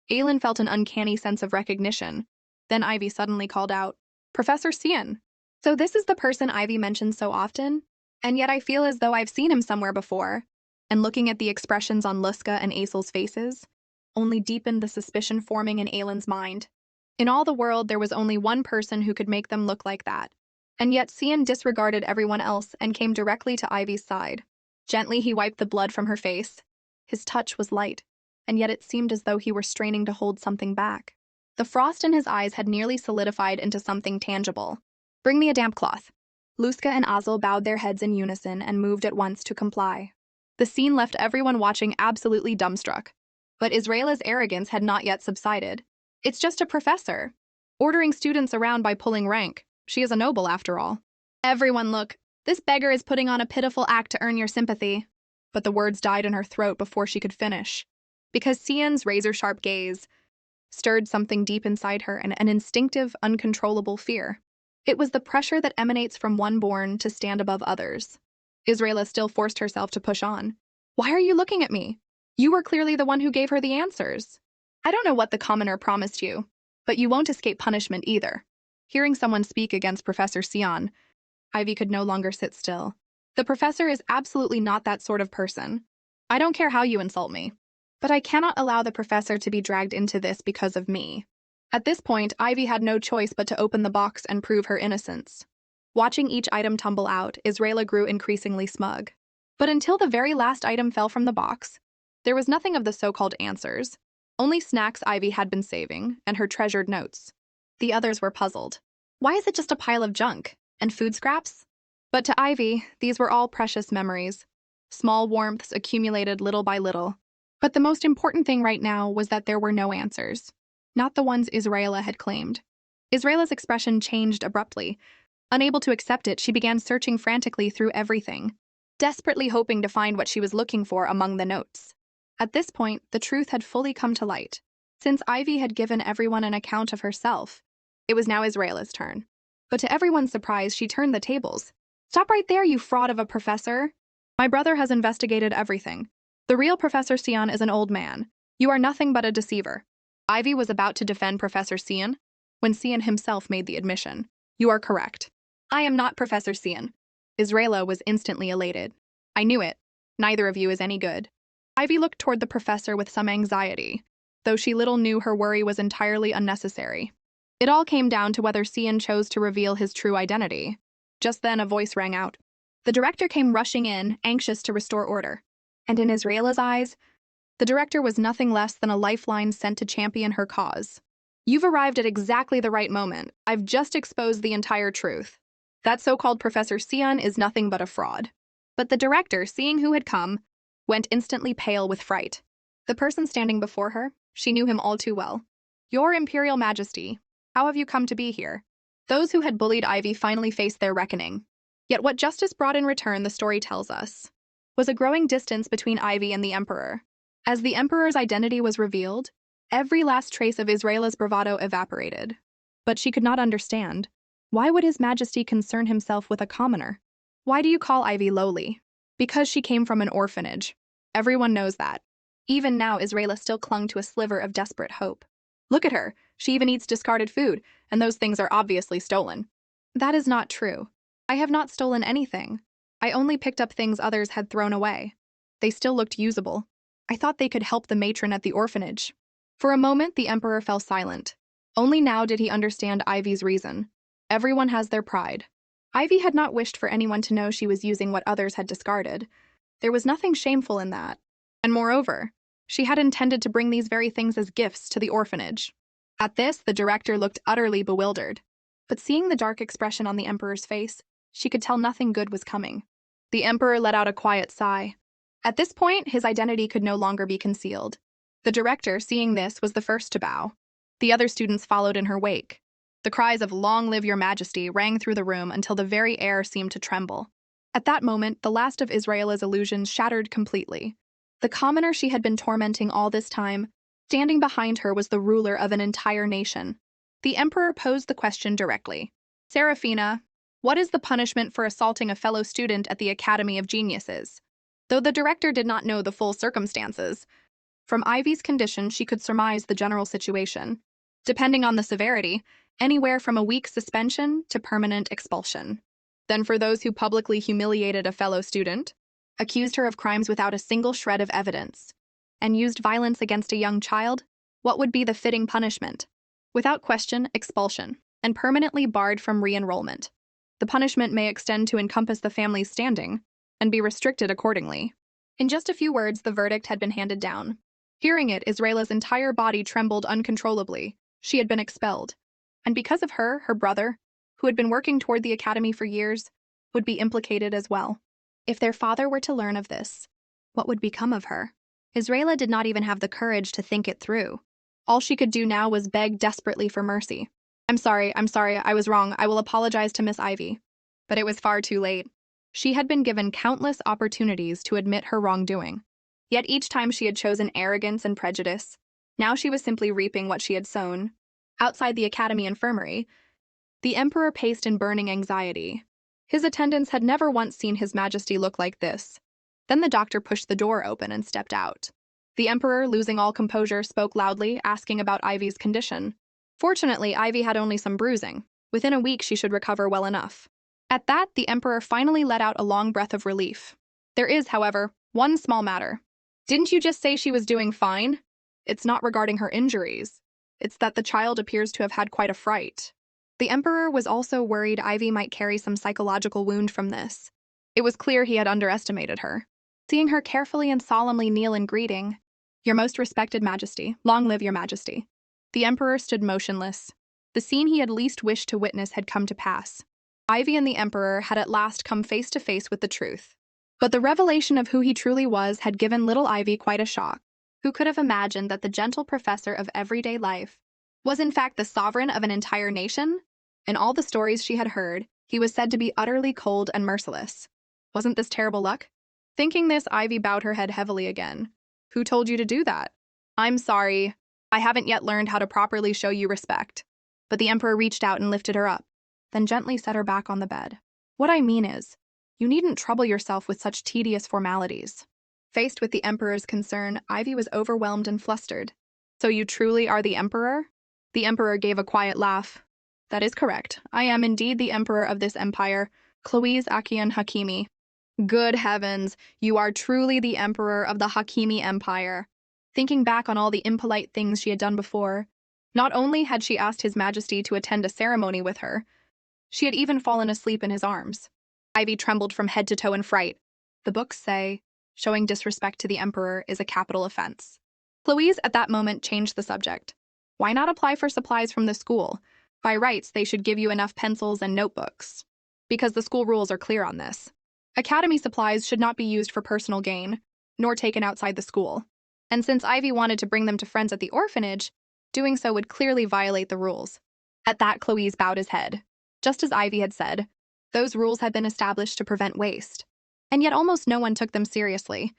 Aelin felt an uncanny sense of recognition. Then Ivy suddenly called out, "Professor Sion! So this is the person Ivy mentions so often? And yet I feel as though I've seen him somewhere before." And looking at the expressions on Luska and Aesel's faces, only deepened the suspicion forming in Aelin's mind. In all the world, there was only one person who could make them look like that. And yet Sion disregarded everyone else and came directly to Ivy's side. Gently, he wiped the blood from her face. His touch was light, and yet it seemed as though he were straining to hold something back. The frost in his eyes had nearly solidified into something tangible. "Bring me a damp cloth." Luska and Azel bowed their heads in unison and moved at once to comply. The scene left everyone watching absolutely dumbstruck. But Israela's arrogance had not yet subsided. "It's just a professor, ordering students around by pulling rank. She is a noble, after all." "Everyone look. This beggar is putting on a pitiful act to earn your sympathy." But the words died in her throat before she could finish, because Sion's razor-sharp gaze stirred something deep inside her, and an instinctive, uncontrollable fear. It was the pressure that emanates from one born to stand above others. Israela still forced herself to push on. "Why are you looking at me? You were clearly the one who gave her the answers. I don't know what the commoner promised you, but you won't escape punishment either." Hearing someone speak against Professor Sion, Ivy could no longer sit still. "The professor is absolutely not that sort of person. I don't care how you insult me, but I cannot allow the professor to be dragged into this because of me." At this point, Ivy had no choice but to open the box and prove her innocence. Watching each item tumble out, Israela grew increasingly smug. But until the very last item fell from the box, there was nothing of the so-called answers, only snacks Ivy had been saving and her treasured notes. The others were puzzled. Why is it just a pile of junk and food scraps? But to Ivy, these were all precious memories. Small warmths accumulated little by little. But the most important thing right now was that there were no answers, not the ones Israela had claimed. Israela's expression changed abruptly. Unable to accept it, she began searching frantically through everything, desperately hoping to find what she was looking for among the notes. At this point, the truth had fully come to light. Since Ivy had given everyone an account of herself, it was now Israela's turn. But to everyone's surprise, she turned the tables. "Stop right there, you fraud of a professor! My brother has investigated everything. The real Professor Sion is an old man. You are nothing but a deceiver." Ivy was about to defend Professor Sion when Sion himself made the admission. "You are correct. I am not Professor Sion." Israela was instantly elated. "I knew it. Neither of you is any good." Ivy looked toward the professor with some anxiety, though she little knew her worry was entirely unnecessary. It all came down to whether Sion chose to reveal his true identity. Just then, a voice rang out. The director came rushing in, anxious to restore order. And in Israela's eyes, the director was nothing less than a lifeline sent to champion her cause. "You've arrived at exactly the right moment. I've just exposed the entire truth. That so-called Professor Sion is nothing but a fraud." But the director, seeing who had come, went instantly pale with fright. The person standing before her, she knew him all too well. "Your Imperial Majesty, how have you come to be here?" Those who had bullied Ivy finally faced their reckoning. Yet what justice brought in return, the story tells us, was a growing distance between Ivy and the Emperor. As the Emperor's identity was revealed, every last trace of Israela's bravado evaporated. But she could not understand. Why would His Majesty concern himself with a commoner? "Why do you call Ivy lowly?" "Because she came from an orphanage. Everyone knows that." Even now, Israela still clung to a sliver of desperate hope. "Look at her. She even eats discarded food, and those things are obviously stolen." "That is not true. I have not stolen anything. I only picked up things others had thrown away. They still looked usable. I thought they could help the matron at the orphanage." For a moment, the Emperor fell silent. Only now did he understand Ivy's reason. Everyone has their pride. Ivy had not wished for anyone to know she was using what others had discarded. There was nothing shameful in that. And moreover, she had intended to bring these very things as gifts to the orphanage. At this, the director looked utterly bewildered. But seeing the dark expression on the Emperor's face, she could tell nothing good was coming. The Emperor let out a quiet sigh. At this point, his identity could no longer be concealed. The director, seeing this, was the first to bow. The other students followed in her wake. The cries of "Long live your Majesty" rang through the room until the very air seemed to tremble. At that moment, the last of Israela's illusions shattered completely. The commoner she had been tormenting all this time, standing behind her, was the ruler of an entire nation. The Emperor posed the question directly. "Seraphina, What is the punishment for assaulting a fellow student at the Academy of Geniuses? Though the director did not know the full circumstances, from Ivy's condition she could surmise the general situation. Depending on the severity, anywhere from a week's suspension to permanent expulsion. Then for those who publicly humiliated a fellow student, accused her of crimes without a single shred of evidence, and used violence against a young child, what would be the fitting punishment? Without question, expulsion, and permanently barred from re-enrollment. The punishment may extend to encompass the family's standing, and be restricted accordingly. In just a few words, the verdict had been handed down. Hearing it, Israela's entire body trembled uncontrollably. She had been expelled. And because of her, her brother, who had been working toward the academy for years, would be implicated as well. If their father were to learn of this, what would become of her? Israela did not even have the courage to think it through. All she could do now was beg desperately for mercy. I'm sorry, I was wrong. I will apologize to Miss Ivy. But it was far too late. She had been given countless opportunities to admit her wrongdoing. Yet each time she had chosen arrogance and prejudice. Now she was simply reaping what she had sown. Outside the academy infirmary, the emperor paced in burning anxiety. His attendants had never once seen His Majesty look like this. Then the doctor pushed the door open and stepped out. The emperor, losing all composure, spoke loudly, asking about Ivy's condition. Fortunately, Ivy had only some bruising. Within a week, she should recover well enough. At that, the emperor finally let out a long breath of relief. There is, however, one small matter. Didn't you just say she was doing fine? It's not regarding her injuries. It's that the child appears to have had quite a fright. The emperor was also worried Ivy might carry some psychological wound from this. It was clear he had underestimated her. Seeing her carefully and solemnly kneel in greeting, "Your most respected Majesty, long live your Majesty." The emperor stood motionless. The scene he had least wished to witness had come to pass. Ivy and the emperor had at last come face to face with the truth. But the revelation of who he truly was had given little Ivy quite a shock. Who could have imagined that the gentle professor of everyday life was in fact the sovereign of an entire nation? In all the stories she had heard, he was said to be utterly cold and merciless. Wasn't this terrible luck? Thinking this, Ivy bowed her head heavily again. Who told you to do that? I'm sorry. I haven't yet learned how to properly show you respect. But the emperor reached out and lifted her up, then gently set her back on the bed. What I mean is, you needn't trouble yourself with such tedious formalities. Faced with the emperor's concern, Ivy was overwhelmed and flustered. So you truly are the emperor? The emperor gave a quiet laugh. That is correct. I am indeed the emperor of this empire, Cloise Akian Hakimi. Good heavens, you are truly the emperor of the Hakimi Empire. Thinking back on all the impolite things she had done before, not only had she asked His Majesty to attend a ceremony with her, she had even fallen asleep in his arms. Ivy trembled from head to toe in fright. The books say, showing disrespect to the emperor is a capital offense. Cloise at that moment changed the subject. Why not apply for supplies from the school? By rights, they should give you enough pencils and notebooks. Because the school rules are clear on this. Academy supplies should not be used for personal gain, nor taken outside the school. And since Ivy wanted to bring them to friends at the orphanage, doing so would clearly violate the rules. At that, Cloise bowed his head. Just as Ivy had said, those rules had been established to prevent waste. And yet almost no one took them seriously.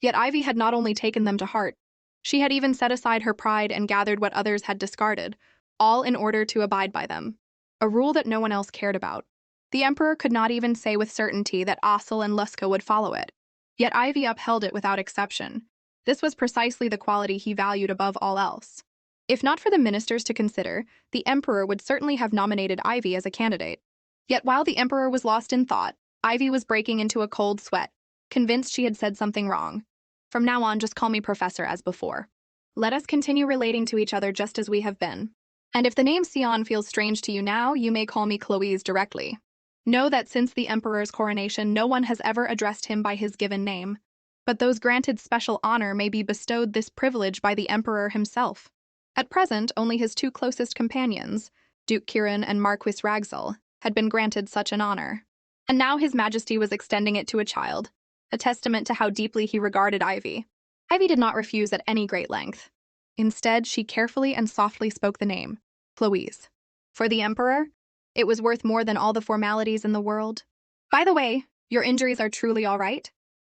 Yet Ivy had not only taken them to heart, she had even set aside her pride and gathered what others had discarded, all in order to abide by them. A rule that no one else cared about. The emperor could not even say with certainty that Assel and Luska would follow it. Yet Ivy upheld it without exception. This was precisely the quality he valued above all else. If not for the ministers to consider, the emperor would certainly have nominated Ivy as a candidate. Yet while the emperor was lost in thought, Ivy was breaking into a cold sweat, convinced she had said something wrong. From now on, just call me Professor as before. Let us continue relating to each other just as we have been. And if the name Sion feels strange to you now, you may call me Cloise directly. Know that since the emperor's coronation, no one has ever addressed him by his given name. But those granted special honor may be bestowed this privilege by the emperor himself. At present, only his two closest companions, Duke Kirin and Marquis Ragzel, had been granted such an honor. And now His Majesty was extending it to a child, a testament to how deeply he regarded Ivy. Ivy did not refuse at any great length. Instead, she carefully and softly spoke the name, Cloise. For the emperor, it was worth more than all the formalities in the world. By the way, your injuries are truly all right?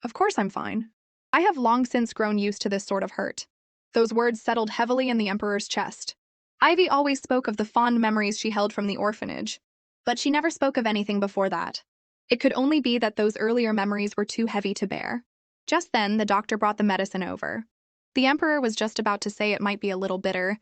Of course I'm fine. I have long since grown used to this sort of hurt. Those words settled heavily in the emperor's chest. Ivy always spoke of the fond memories she held from the orphanage. But she never spoke of anything before that. It could only be that those earlier memories were too heavy to bear. Just then, the doctor brought the medicine over. The Emperor was just about to say it might be a little bitter,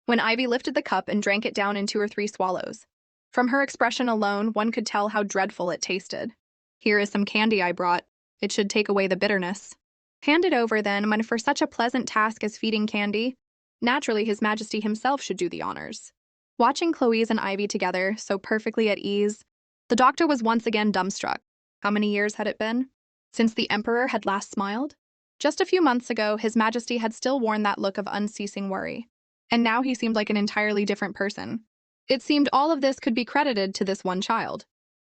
when Ivy lifted the cup and drank it down in 2 or 3 swallows. From her expression alone, one could tell how dreadful it tasted. "Here is some candy I brought. It should take away the bitterness." Handed over then, when for such a pleasant task as feeding candy, naturally His Majesty himself should do the honors. Watching Chloe and Ivy together, so perfectly at ease, the doctor was once again dumbstruck. How many years had it been since the Emperor had last smiled? Just a few months ago, His Majesty had still worn that look of unceasing worry. And now he seemed like an entirely different person. It seemed all of this could be credited to this one child.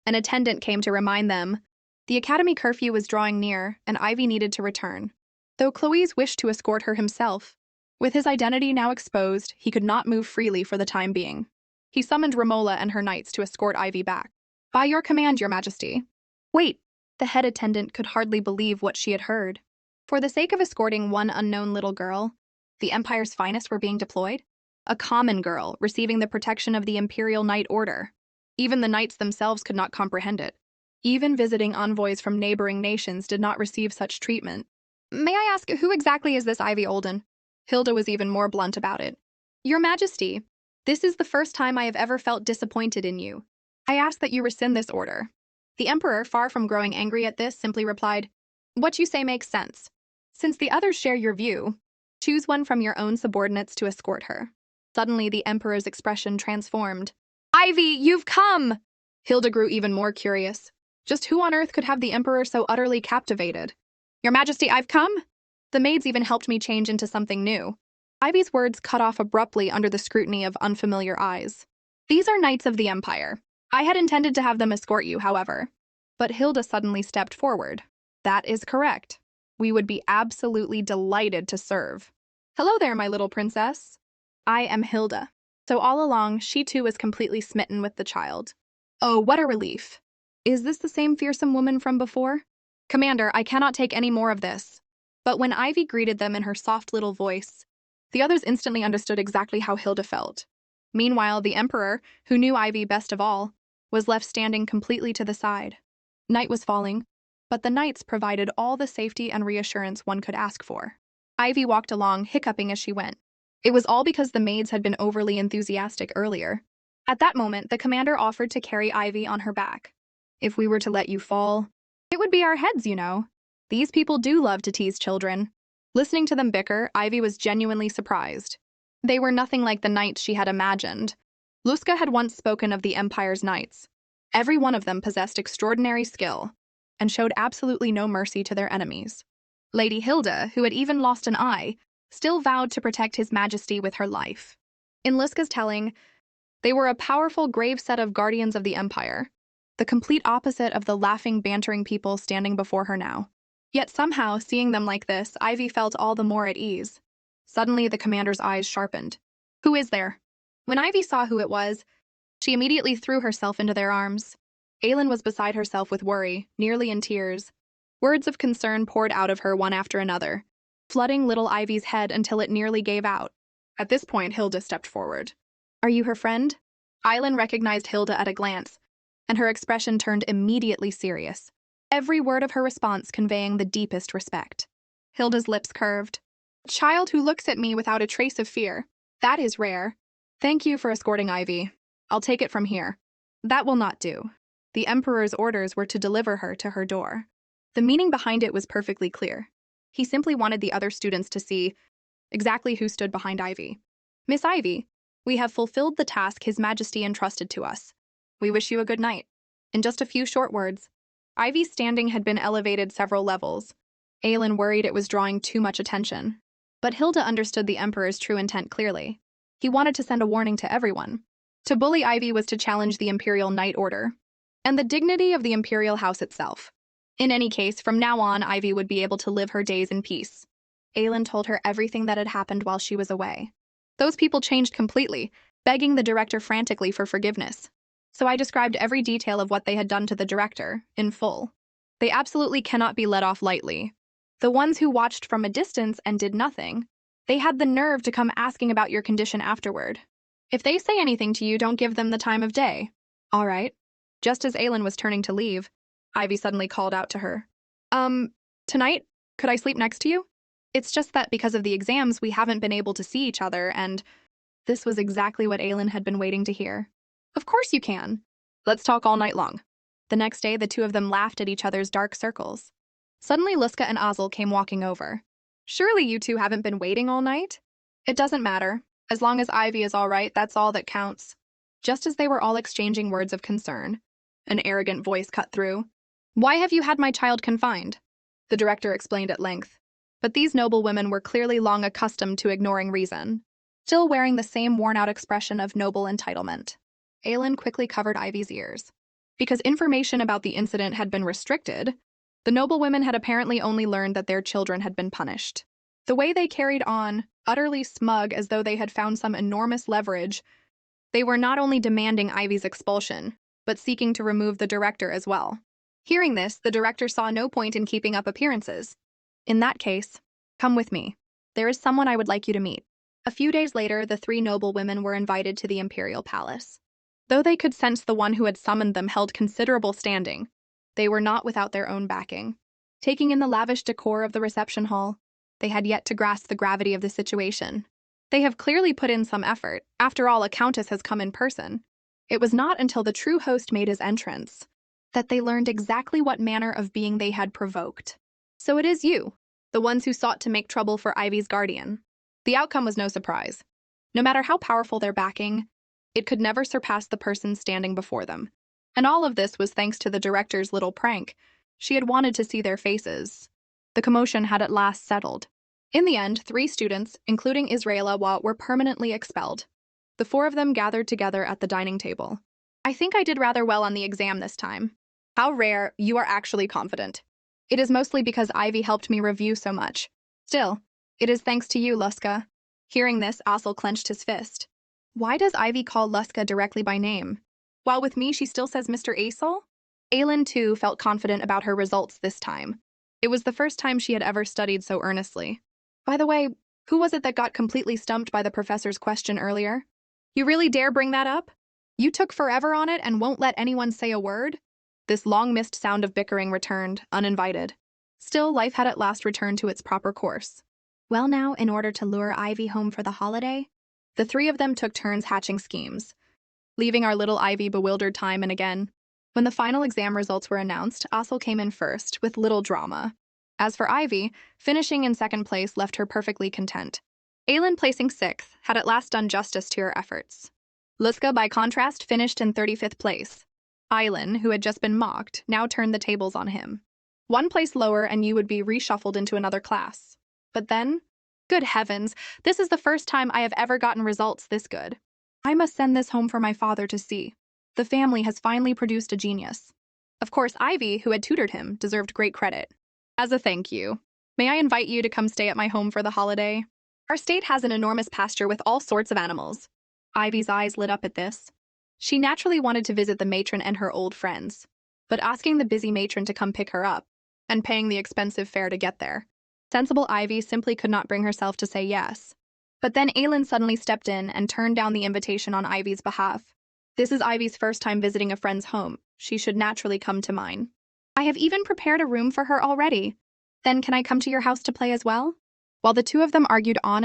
An attendant came to remind them the academy curfew was drawing near, and Ivy needed to return. Though Chloe wished to escort her himself, with his identity now exposed, he could not move freely for the time being. He summoned Romola and her knights to escort Ivy back. "By your command, Your Majesty." Wait! The head attendant could hardly believe what she had heard. For the sake of escorting one unknown little girl, the Empire's finest were being deployed? A common girl, receiving the protection of the Imperial Knight Order. Even the knights themselves could not comprehend it. Even visiting envoys from neighboring nations did not receive such treatment. "May I ask, who exactly is this Ivy Olden?" Hilda was even more blunt about it. "Your Majesty, this is the first time I have ever felt disappointed in you. I ask that you rescind this order." The Emperor, far from growing angry at this, simply replied, "What you say makes sense. Since the others share your view, choose one from your own subordinates to escort her." Suddenly, the Emperor's expression transformed. "Ivy, you've come!" Hilda grew even more curious. Just who on earth could have the Emperor so utterly captivated? "Your Majesty, I've come?" The maids even helped me change into something new. Ivy's words cut off abruptly under the scrutiny of unfamiliar eyes. "These are knights of the Empire. I had intended to have them escort you, however." But Hilda suddenly stepped forward. "That is correct. We would be absolutely delighted to serve. Hello there, my little princess. I am Hilda." So all along, she too was completely smitten with the child. Oh, what a relief. Is this the same fearsome woman from before? "Commander, I cannot take any more of this." But when Ivy greeted them in her soft little voice, the others instantly understood exactly how Hilda felt. Meanwhile, the Emperor, who knew Ivy best of all, was left standing completely to the side. Night was falling, but the knights provided all the safety and reassurance one could ask for. Ivy walked along, hiccuping as she went. It was all because the maids had been overly enthusiastic earlier. At that moment, the commander offered to carry Ivy on her back. "If we were to let you fall, it would be our heads, you know. These people do love to tease children." Listening to them bicker, Ivy was genuinely surprised. They were nothing like the knights she had imagined. Luska had once spoken of the Empire's knights. Every one of them possessed extraordinary skill and showed absolutely no mercy to their enemies. Lady Hilda, who had even lost an eye, still vowed to protect His Majesty with her life. In Luska's telling, they were a powerful, grave set of guardians of the Empire, the complete opposite of the laughing, bantering people standing before her now. Yet somehow, seeing them like this, Ivy felt all the more at ease. Suddenly, the commander's eyes sharpened. "Who is there?" When Ivy saw who it was, she immediately threw herself into their arms. Aelin was beside herself with worry, nearly in tears. Words of concern poured out of her one after another, flooding little Ivy's head until it nearly gave out. At this point, Hilda stepped forward. "Are you her friend?" Aelin recognized Hilda at a glance, and her expression turned immediately serious, every word of her response conveying the deepest respect. Hilda's lips curved. "A child who looks at me without a trace of fear. That is rare. Thank you for escorting Ivy. I'll take it from here." That will not do. The Emperor's orders were to deliver her to her door. The meaning behind it was perfectly clear. He simply wanted the other students to see exactly who stood behind Ivy. "Miss Ivy, we have fulfilled the task His Majesty entrusted to us. We wish you a good night." In just a few short words, Ivy's standing had been elevated several levels. Aelin worried it was drawing too much attention. But Hilda understood the Emperor's true intent clearly. He wanted to send a warning to everyone. To bully Ivy was to challenge the Imperial Knight Order and the dignity of the Imperial House itself. In any case, from now on, Ivy would be able to live her days in peace. Aelin told her everything that had happened while she was away. Those people changed completely, begging the director frantically for forgiveness. So I described every detail of what they had done to the director, in full. They absolutely cannot be let off lightly. The ones who watched from a distance and did nothing, they had the nerve to come asking about your condition afterward. If they say anything to you, don't give them the time of day. All right. Just as Aelin was turning to leave, Ivy suddenly called out to her. Um, Tonight, could I sleep next to you? It's just that because of the exams, we haven't been able to see each other, and this was exactly what Aelin had been waiting to hear. Of course you can. Let's talk all night long. The next day, the two of them laughed at each other's dark circles. Suddenly, Luska and Azel came walking over. Surely you two haven't been waiting all night? It doesn't matter. As long as Ivy is all right, that's all that counts. Just as they were all exchanging words of concern, an arrogant voice cut through. Why have you had my child confined? The director explained at length. But these noble women were clearly long accustomed to ignoring reason, still wearing the same worn-out expression of noble entitlement. Aelin quickly covered Ivy's ears. Because information about the incident had been restricted, the noble women had apparently only learned that their children had been punished. The way they carried on, utterly smug as though they had found some enormous leverage, they were not only demanding Ivy's expulsion, but seeking to remove the director as well. Hearing this, the director saw no point in keeping up appearances. In that case, come with me. There is someone I would like you to meet. A few days later, the three noble women were invited to the imperial palace. Though they could sense the one who had summoned them held considerable standing, they were not without their own backing. Taking in the lavish decor of the reception hall, they had yet to grasp the gravity of the situation. They have clearly put in some effort. After all, a countess has come in person. It was not until the true host made his entrance that they learned exactly what manner of being they had provoked. So it is you, the ones who sought to make trouble for Ivy's guardian. The outcome was no surprise. No matter how powerful their backing, it could never surpass the person standing before them. And all of this was thanks to the director's little prank. She had wanted to see their faces. The commotion had at last settled. In the end, 3 students, including Israela, were permanently expelled. The 4 of them gathered together at the dining table. I think I did rather well on the exam this time. How rare, you are actually confident. It is mostly because Ivy helped me review so much. Still, it is thanks to you, Luska. Hearing this, Asel clenched his fist. Why does Ivy call Luska directly by name? While with me, she still says Mr. Asel? Aelin, too, felt confident about her results this time. It was the first time she had ever studied so earnestly. By the way, who was it that got completely stumped by the professor's question earlier? You really dare bring that up? You took forever on it and won't let anyone say a word? This long-missed sound of bickering returned, uninvited. Still, life had at last returned to its proper course. Well now, in order to lure Ivy home for the holiday, the 3 of them took turns hatching schemes, leaving our little Ivy bewildered time and again. When the final exam results were announced, Asel came in first, with little drama. As for Ivy, finishing in second place left her perfectly content. Aelin, placing 6th, had at last done justice to her efforts. Luska, by contrast, finished in 35th place. Aelin, who had just been mocked, now turned the tables on him. 1 place lower and you would be reshuffled into another class. But then, good heavens, this is the first time I have ever gotten results this good. I must send this home for my father to see. The family has finally produced a genius. Of course, Ivy, who had tutored him, deserved great credit. As a thank you, may I invite you to come stay at my home for the holiday? Our state has an enormous pasture with all sorts of animals. Ivy's eyes lit up at this. She naturally wanted to visit the matron and her old friends, but asking the busy matron to come pick her up, and paying the expensive fare to get there, sensible Ivy simply could not bring herself to say yes. But then Aelin suddenly stepped in and turned down the invitation on Ivy's behalf. This is Ivy's first time visiting a friend's home. She should naturally come to mine. I have even prepared a room for her already. Then can I come to your house to play as well? While the two of them argued on,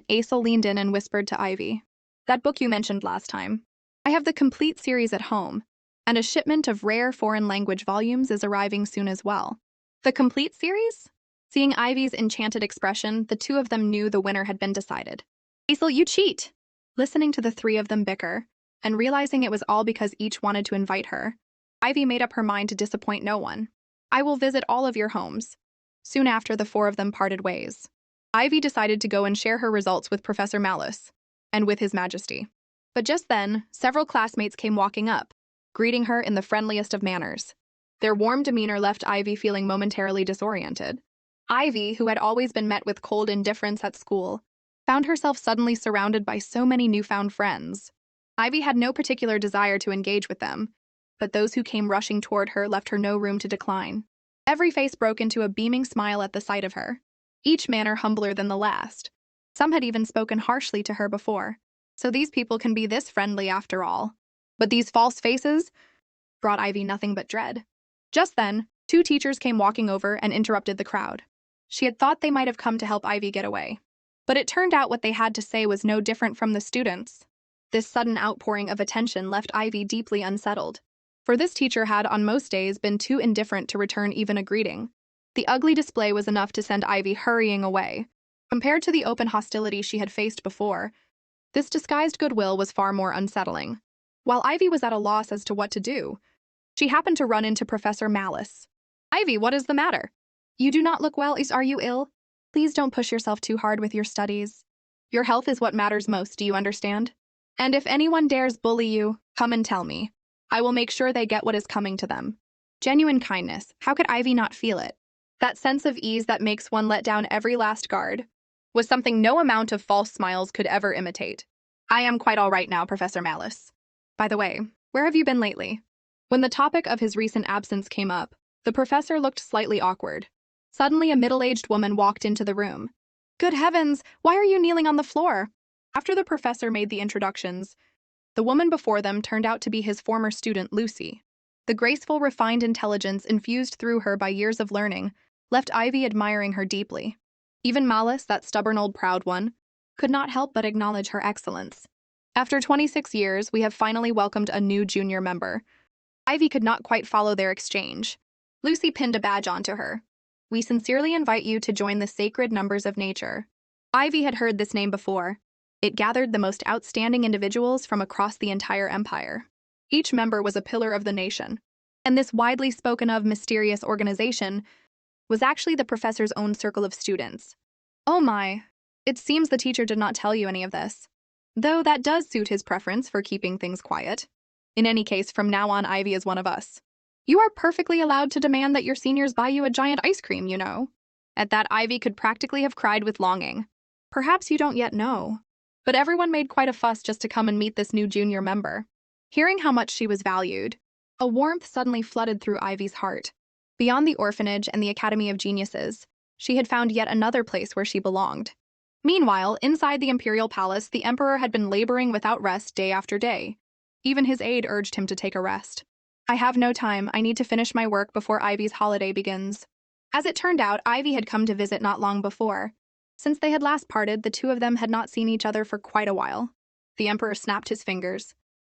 Asel leaned in and whispered to Ivy. That book you mentioned last time. I have the complete series at home, and a shipment of rare foreign language volumes is arriving soon as well. The complete series? Seeing Ivy's enchanted expression, the two of them knew the winner had been decided. Asel, you cheat! Listening to the 3 of them bicker, and realizing it was all because each wanted to invite her, Ivy made up her mind to disappoint no one. I will visit all of your homes. Soon after, the 4 of them parted ways. Ivy decided to go and share her results with Professor Malus, and with His Majesty. But just then, several classmates came walking up, greeting her in the friendliest of manners. Their warm demeanor left Ivy feeling momentarily disoriented. Ivy, who had always been met with cold indifference at school, found herself suddenly surrounded by so many newfound friends. Ivy had no particular desire to engage with them, but those who came rushing toward her left her no room to decline. Every face broke into a beaming smile at the sight of her, each manner humbler than the last. Some had even spoken harshly to her before. So these people can be this friendly after all. But these false faces brought Ivy nothing but dread. Just then, two teachers came walking over and interrupted the crowd. She had thought they might have come to help Ivy get away. But it turned out what they had to say was no different from the students. This sudden outpouring of attention left Ivy deeply unsettled. For this teacher had, on most days, been too indifferent to return even a greeting. The ugly display was enough to send Ivy hurrying away. Compared to the open hostility she had faced before, this disguised goodwill was far more unsettling. While Ivy was at a loss as to what to do, she happened to run into Professor Malice. "Ivy, what is the matter? You do not look well. Are you ill? Please don't push yourself too hard with your studies. Your health is what matters most, do you understand? And if anyone dares bully you, come and tell me. I will make sure they get what is coming to them." Genuine kindness. How could Ivy not feel it? That sense of ease that makes one let down every last guard was something no amount of false smiles could ever imitate. "I am quite all right now, Professor Malice. By the way, where have you been lately?" When the topic of his recent absence came up, the professor looked slightly awkward. Suddenly, a middle-aged woman walked into the room. "Good heavens, why are you kneeling on the floor?" After the professor made the introductions, the woman before them turned out to be his former student, Lucy. The graceful, refined intelligence infused through her by years of learning left Ivy admiring her deeply. Even Malice, that stubborn old proud one, could not help but acknowledge her excellence. After 26 years, we have finally welcomed a new junior member. Ivy could not quite follow their exchange. Lucy pinned a badge onto her. "We sincerely invite you to join the sacred numbers of nature." Ivy had heard this name before. It gathered the most outstanding individuals from across the entire empire. Each member was a pillar of the nation. And this widely spoken of mysterious organization was actually the professor's own circle of students. Oh my, it seems the teacher did not tell you any of this. Though that does suit his preference for keeping things quiet. In any case, from now on, Ivy is one of us. You are perfectly allowed to demand that your seniors buy you a giant ice cream, you know. At that, Ivy could practically have cried with longing. Perhaps you don't yet know. But everyone made quite a fuss just to come and meet this new junior member. Hearing how much she was valued, a warmth suddenly flooded through Ivy's heart. Beyond the orphanage and the Academy of Geniuses, she had found yet another place where she belonged. Meanwhile, inside the Imperial Palace, the Emperor had been laboring without rest day after day. Even his aide urged him to take a rest. "I have no time. I need to finish my work before Ivy's holiday begins." As it turned out, Ivy had come to visit not long before. Since they had last parted, the two of them had not seen each other for quite a while. The Emperor snapped his fingers,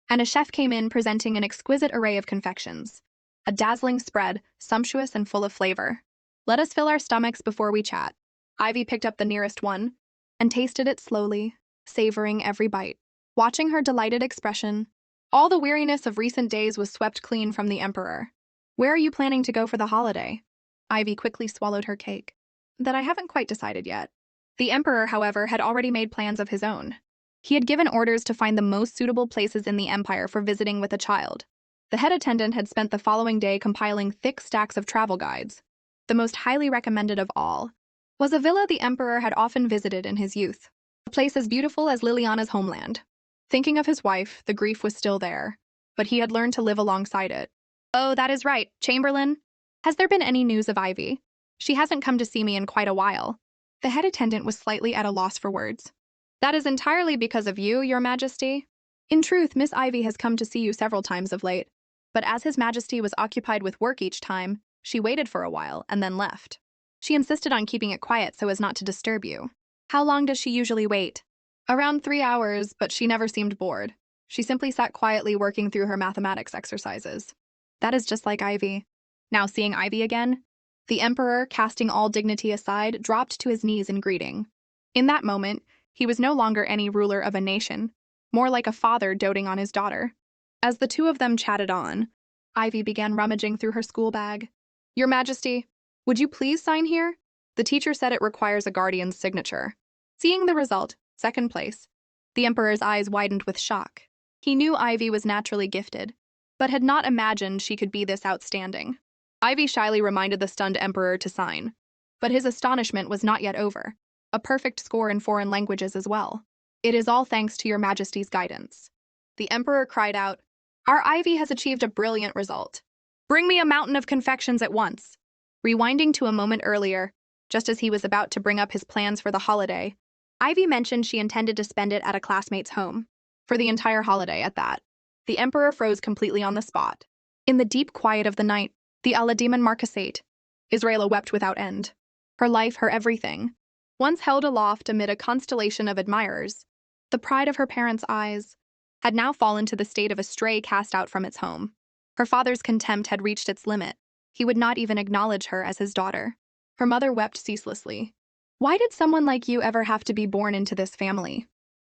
and a chef came in presenting an exquisite array of confections. A dazzling spread, sumptuous and full of flavor. "Let us fill our stomachs before we chat." Ivy picked up the nearest one and tasted it slowly, savoring every bite. Watching her delighted expression, all the weariness of recent days was swept clean from the Emperor. "Where are you planning to go for the holiday?" Ivy quickly swallowed her cake. "That I haven't quite decided yet." The Emperor, however, had already made plans of his own. He had given orders to find the most suitable places in the Empire for visiting with a child. The head attendant had spent the following day compiling thick stacks of travel guides. The most highly recommended of all was a villa the Emperor had often visited in his youth, a place as beautiful as Liliana's homeland. Thinking of his wife, the grief was still there, but he had learned to live alongside it. "Oh, that is right, Chamberlain. Has there been any news of Ivy? She hasn't come to see me in quite a while." The head attendant was slightly at a loss for words. "That is entirely because of you, Your Majesty. In truth, Miss Ivy has come to see you several times of late, but as His Majesty was occupied with work each time, she waited for a while and then left. She insisted on keeping it quiet so as not to disturb you." "How long does she usually wait?" "Around 3 hours, but she never seemed bored. She simply sat quietly working through her mathematics exercises." That is just like Ivy. Now seeing Ivy again, the Emperor, casting all dignity aside, dropped to his knees in greeting. In that moment, he was no longer any ruler of a nation, more like a father doting on his daughter. As the two of them chatted on, Ivy began rummaging through her school bag. "Your Majesty, would you please sign here? The teacher said it requires a guardian's signature." Seeing the result, second place, the Emperor's eyes widened with shock. He knew Ivy was naturally gifted, but had not imagined she could be this outstanding. Ivy shyly reminded the stunned Emperor to sign, but his astonishment was not yet over. A perfect score in foreign languages as well. "It is all thanks to Your Majesty's guidance." The Emperor cried out, "Our Ivy has achieved a brilliant result. Bring me a mountain of confections at once." Rewinding to a moment earlier, just as he was about to bring up his plans for the holiday, Ivy mentioned she intended to spend it at a classmate's home. For the entire holiday at that. The emperor froze completely on the spot. In the deep quiet of the night, the Alademon Marquisate, Israela wept without end. Her life, her everything. Once held aloft amid a constellation of admirers, the pride of her parents' eyes had now fallen to the state of a stray cast out from its home. Her father's contempt had reached its limit. He would not even acknowledge her as his daughter. Her mother wept ceaselessly. Why did someone like you ever have to be born into this family?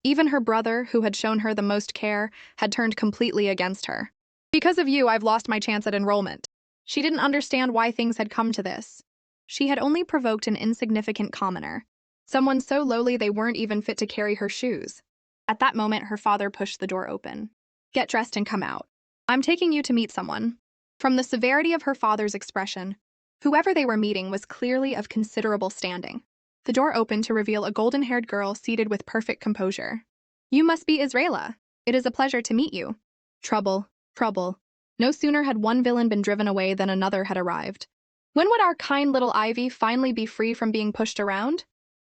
Even her brother, who had shown her the most care, had turned completely against her. Because of you, I've lost my chance at enrollment. She didn't understand why things had come to this. She had only provoked an insignificant commoner, someone so lowly they weren't even fit to carry her shoes. At that moment, her father pushed the door open. Get dressed and come out. I'm taking you to meet someone. From the severity of her father's expression, whoever they were meeting was clearly of considerable standing. The door opened to reveal a golden-haired girl seated with perfect composure. You must be Israela. It is a pleasure to meet you. Trouble. Trouble. No sooner had one villain been driven away than another had arrived. When would our kind little Ivy finally be free from being pushed around?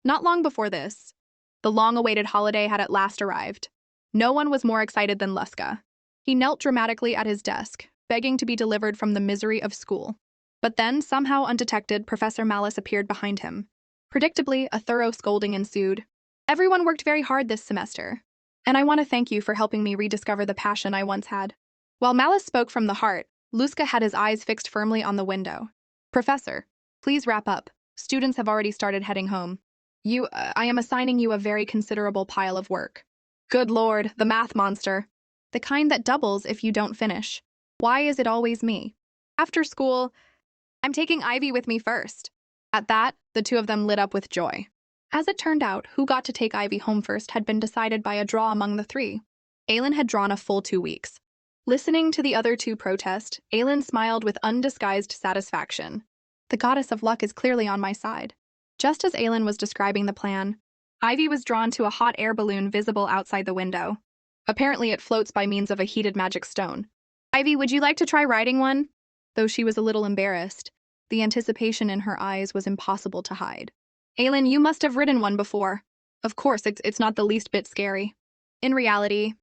Not long before this. The long-awaited holiday had at last arrived. No one was more excited than Luska. He knelt dramatically at his desk, begging to be delivered from the misery of school. But then, somehow undetected, Professor Malice appeared behind him. Predictably, a thorough scolding ensued. Everyone worked very hard this semester, and I want to thank you for helping me rediscover the passion I once had. While Malice spoke from the heart, Luska had his eyes fixed firmly on the window. Professor, please wrap up. Students have already started heading home. I am assigning you a very considerable pile of work. Good lord, the math monster. The kind that doubles if you don't finish. Why is it always me? After school, I'm taking Ivy with me first. At that, the two of them lit up with joy. As it turned out, who got to take Ivy home first had been decided by a draw among the three. Aelin had drawn a full 2 weeks. Listening to the other two protest, Aelin smiled with undisguised satisfaction. The goddess of luck is clearly on my side. Just as Aelin was describing the plan, Ivy was drawn to a hot air balloon visible outside the window. Apparently it floats by means of a heated magic stone. Ivy, would you like to try riding one? Though she was a little embarrassed, the anticipation in her eyes was impossible to hide. Aelin, you must have ridden one before. Of course, it's not the least bit scary. In reality,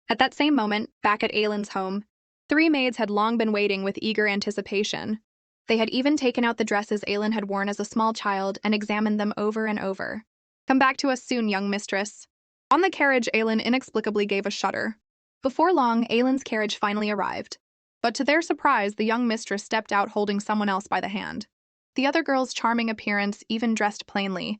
at that same moment, back at Aelin's home, 3 maids had long been waiting with eager anticipation. They had even taken out the dresses Aelin had worn as a small child and examined them over and over. Come back to us soon, young mistress. On the carriage, Aelin inexplicably gave a shudder. Before long, Aelin's carriage finally arrived. But to their surprise, the young mistress stepped out holding someone else by the hand. The other girl's charming appearance, even dressed plainly,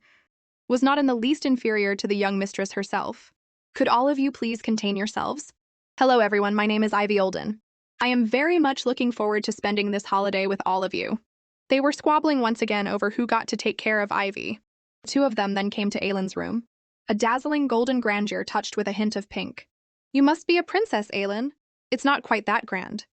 was not in the least inferior to the young mistress herself. Could all of you please contain yourselves? Hello everyone, my name is Ivy Olden. I am very much looking forward to spending this holiday with all of you. They were squabbling once again over who got to take care of Ivy. 2 of them then came to Aelin's room. A dazzling golden grandeur touched with a hint of pink. You must be a princess, Aelin. It's not quite that grand.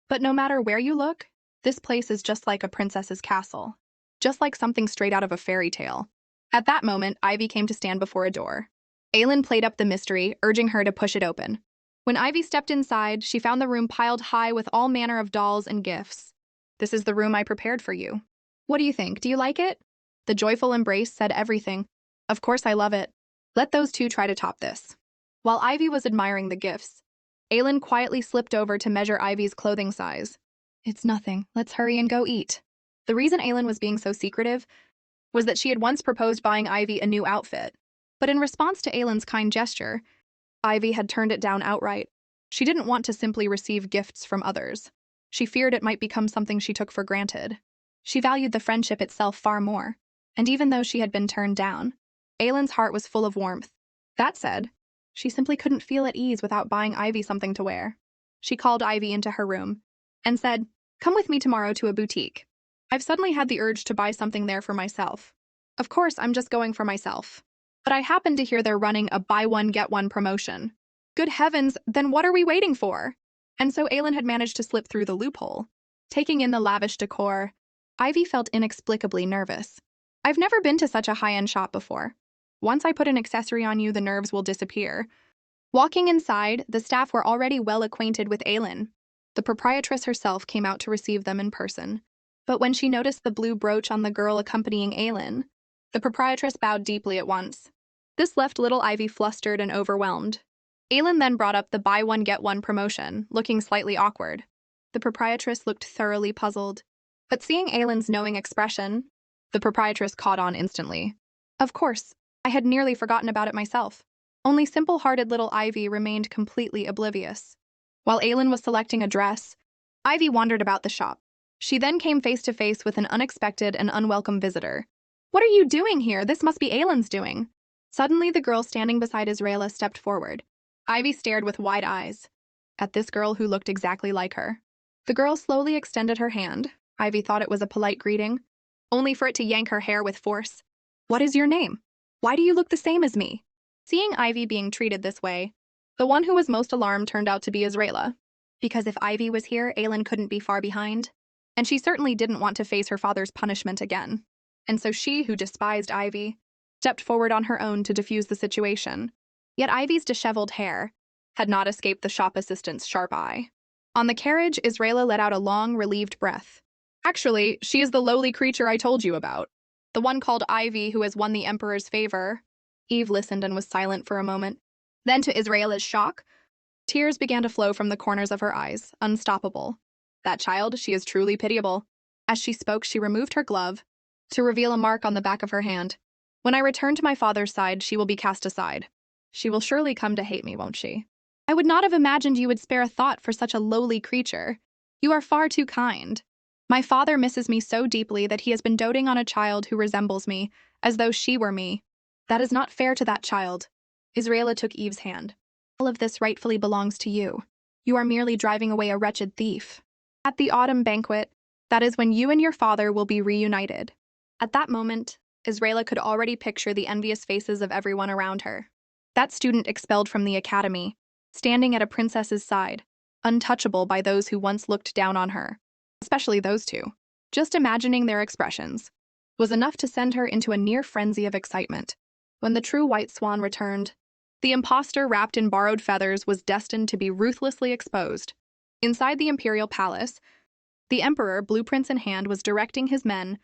But no matter where you look, this place is just like a princess's castle. Just like something straight out of a fairy tale. At that moment, Ivy came to stand before a door. Aelin played up the mystery, urging her to push it open. When Ivy stepped inside, she found the room piled high with all manner of dolls and gifts. This is the room I prepared for you. What do you think? Do you like it? The joyful embrace said everything. Of course I love it. Let those 2 try to top this. While Ivy was admiring the gifts, Aelin quietly slipped over to measure Ivy's clothing size. It's nothing. Let's hurry and go eat. The reason Aelin was being so secretive was that she had once proposed buying Ivy a new outfit. But in response to Aelin's kind gesture, Ivy had turned it down outright. She didn't want to simply receive gifts from others. She feared it might become something she took for granted. She valued the friendship itself far more. And even though she had been turned down, Aelin's heart was full of warmth. That said, she simply couldn't feel at ease without buying Ivy something to wear. She called Ivy into her room and said, "Come with me tomorrow to a boutique. I've suddenly had the urge to buy something there for myself. Of course, I'm just going for myself. But I happen to hear they're running a buy one, get one promotion. Good heavens, then what are we waiting for?" And so Aelin had managed to slip through the loophole. Taking in the lavish decor, Ivy felt inexplicably nervous. I've never been to such a high-end shop before. Once I put an accessory on you, the nerves will disappear. Walking inside, the staff were already well acquainted with Aelin. The proprietress herself came out to receive them in person. But when she noticed the blue brooch on the girl accompanying Aelin, the proprietress bowed deeply at once. This left little Ivy flustered and overwhelmed. Aelin then brought up the buy one get one promotion, looking slightly awkward. The proprietress looked thoroughly puzzled. But seeing Aelin's knowing expression, the proprietress caught on instantly. Of course, I had nearly forgotten about it myself. Only simple-hearted little Ivy remained completely oblivious. While Aelin was selecting a dress, Ivy wandered about the shop. She then came face to face with an unexpected and unwelcome visitor. "What are you doing here? This must be Aelin's doing." Suddenly, the girl standing beside Israela stepped forward. Ivy stared with wide eyes at this girl who looked exactly like her. The girl slowly extended her hand. Ivy thought it was a polite greeting, only for it to yank her hair with force. "What is your name? Why do you look the same as me?" Seeing Ivy being treated this way, the one who was most alarmed turned out to be Israela. Because if Ivy was here, Aelin couldn't be far behind. And she certainly didn't want to face her father's punishment again. And so she, who despised Ivy, stepped forward on her own to defuse the situation. Yet Ivy's disheveled hair had not escaped the shop assistant's sharp eye. On the carriage, Israela let out a long, relieved breath. "Actually, she is the lowly creature I told you about. The one called Ivy who has won the Emperor's favor." Eve listened and was silent for a moment. Then, to Israela's shock, tears began to flow from the corners of her eyes, unstoppable. "That child, she is truly pitiable." As she spoke, she removed her glove to reveal a mark on the back of her hand. "When I return to my father's side, she will be cast aside. She will surely come to hate me, won't she?" "I would not have imagined you would spare a thought for such a lowly creature. You are far too kind. My father misses me so deeply that he has been doting on a child who resembles me, as though she were me. That is not fair to that child." Israela took Eve's hand. "All of this rightfully belongs to you. You are merely driving away a wretched thief. At the autumn banquet, that is when you and your father will be reunited." At that moment, Israela could already picture the envious faces of everyone around her. That student expelled from the academy, standing at a princess's side, untouchable by those who once looked down on her, especially those two. Just imagining their expressions was enough to send her into a near frenzy of excitement. When the true white swan returned, the impostor wrapped in borrowed feathers was destined to be ruthlessly exposed. Inside the imperial palace, the emperor, blueprints in hand, was directing his men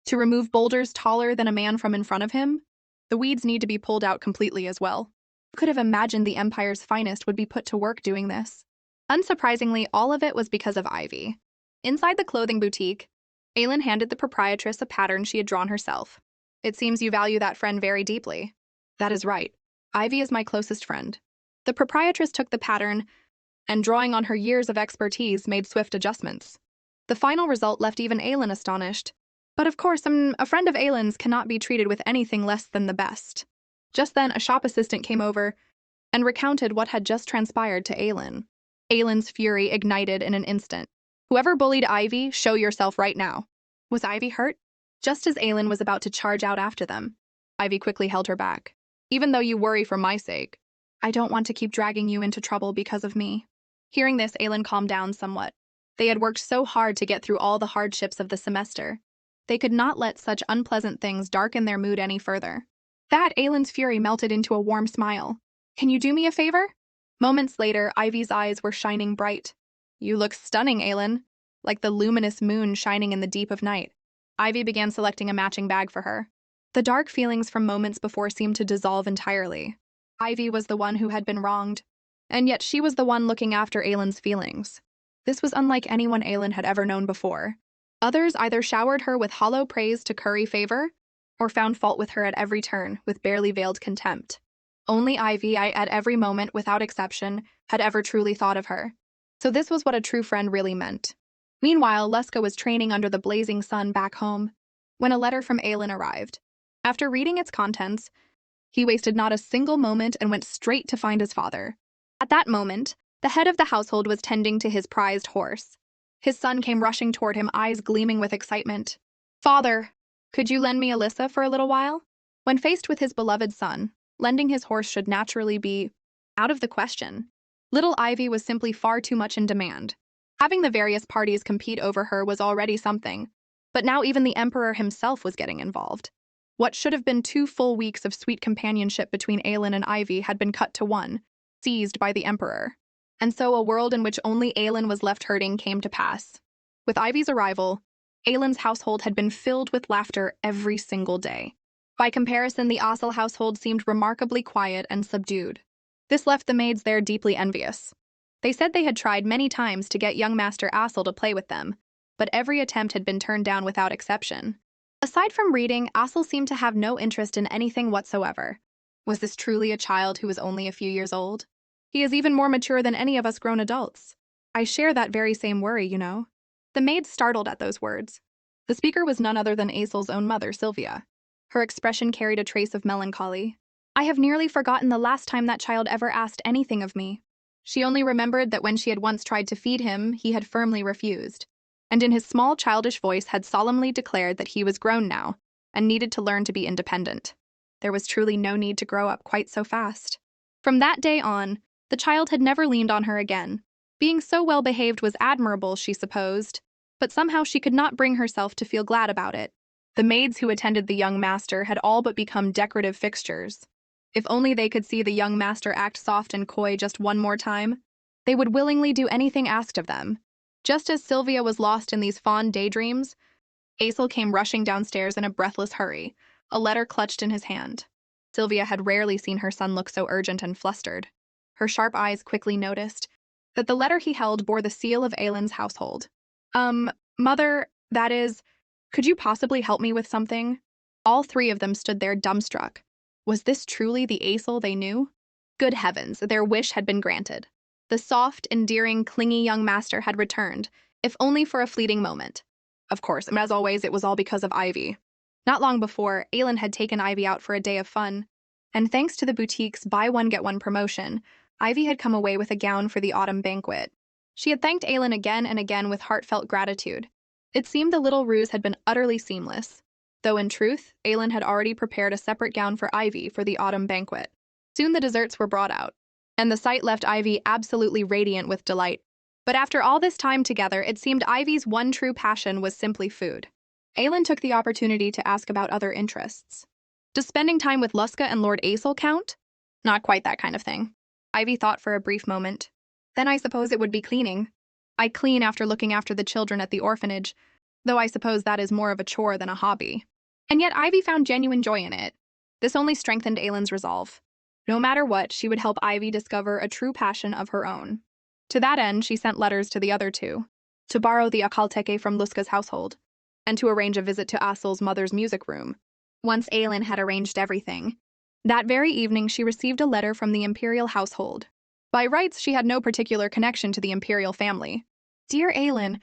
to remove boulders taller than a man from in front of him. The weeds need to be pulled out completely as well. Who could have imagined the Empire's finest would be put to work doing this? Unsurprisingly, all of it was because of Ivy. Inside the clothing boutique, Aelin handed the proprietress a pattern she had drawn herself. "It seems you value that friend very deeply." "That is right. Ivy is my closest friend." The proprietress took the pattern and, drawing on her years of expertise, made swift adjustments. The final result left even Aelin astonished. But of course, a friend of Aelin's cannot be treated with anything less than the best. Just then, a shop assistant came over and recounted what had just transpired to Aelin. Aelin's fury ignited in an instant. "Whoever bullied Ivy, show yourself right now." Was Ivy hurt? Just as Aelin was about to charge out after them, Ivy quickly held her back. "Even though you worry for my sake, I don't want to keep dragging you into trouble because of me." Hearing this, Aelin calmed down somewhat. They had worked so hard to get through all the hardships of the semester. They could not let such unpleasant things darken their mood any further. That Aelin's fury melted into a warm smile. "Can you do me a favor?" Moments later, Ivy's eyes were shining bright. "You look stunning, Aelin, like the luminous moon shining in the deep of night." Ivy began selecting a matching bag for her. The dark feelings from moments before seemed to dissolve entirely. Ivy was the one who had been wronged, and yet she was the one looking after Aelin's feelings. This was unlike anyone Aelin had ever known before. Others either showered her with hollow praise to curry favor, or found fault with her at every turn with barely veiled contempt. Only Ivy, at every moment, without exception, had ever truly thought of her. So this was what a true friend really meant. Meanwhile, Leska was training under the blazing sun back home, when a letter from Aelin arrived. After reading its contents, he wasted not a single moment and went straight to find his father. At that moment, the head of the household was tending to his prized horse. His son came rushing toward him, eyes gleaming with excitement. "Father, could you lend me Alyssa for a little while?" When faced with his beloved son, lending his horse should naturally be out of the question. Little Ivy was simply far too much in demand. Having the various parties compete over her was already something, but now even the Emperor himself was getting involved. What should have been 2 full weeks of sweet companionship between Aelin and Ivy had been cut to 1, seized by the Emperor. And so a world in which only Aelin was left hurting came to pass. With Ivy's arrival, Aelin's household had been filled with laughter every single day. By comparison, the Ossel household seemed remarkably quiet and subdued. This left the maids there deeply envious. They said they had tried many times to get young Master Assel to play with them, but every attempt had been turned down without exception. Aside from reading, Assel seemed to have no interest in anything whatsoever. Was this truly a child who was only a few years old? He is even more mature than any of us grown adults. I share that very same worry, you know. The maid startled at those words. The speaker was none other than Asel's own mother, Sylvia. Her expression carried a trace of melancholy. I have nearly forgotten the last time that child ever asked anything of me. She only remembered that when she had once tried to feed him, he had firmly refused, and in his small childish voice had solemnly declared that he was grown now and needed to learn to be independent. There was truly no need to grow up quite so fast. From that day on, the child had never leaned on her again. Being so well behaved was admirable, she supposed, but somehow she could not bring herself to feel glad about it. The maids who attended the young master had all but become decorative fixtures. If only they could see the young master act soft and coy just one more time, they would willingly do anything asked of them. Just as Sylvia was lost in these fond daydreams, Asel came rushing downstairs in a breathless hurry, a letter clutched in his hand. Sylvia had rarely seen her son look so urgent and flustered. Her sharp eyes quickly noticed that the letter he held bore the seal of Aelin's household. Mother, that is, could you possibly help me with something? All three of them stood there dumbstruck. Was this truly the Asel they knew? Good heavens, their wish had been granted. The soft, endearing, clingy young master had returned, if only for a fleeting moment. Of course, and as always, it was all because of Ivy. Not long before, Aelin had taken Ivy out for a day of fun, and thanks to the boutique's buy-one-get-one promotion, Ivy had come away with a gown for the autumn banquet. She had thanked Aelin again and again with heartfelt gratitude. It seemed the little ruse had been utterly seamless, though in truth, Aelin had already prepared a separate gown for Ivy for the autumn banquet. Soon the desserts were brought out, and the sight left Ivy absolutely radiant with delight. But after all this time together, it seemed Ivy's one true passion was simply food. Aelin took the opportunity to ask about other interests. Does spending time with Luska and Lord Asel count? Not quite that kind of thing. Ivy thought for a brief moment. Then I suppose it would be cleaning. I clean after looking after the children at the orphanage, though I suppose that is more of a chore than a hobby. And yet Ivy found genuine joy in it. This only strengthened Aelin's resolve. No matter what, she would help Ivy discover a true passion of her own. To that end, she sent letters to the other two, to borrow the Akalteke from Luska's household, and to arrange a visit to Asel's mother's music room. Once Aelin had arranged everything, that very evening she received a letter from the imperial household. By rights, she had no particular connection to the imperial family. Dear Aelin,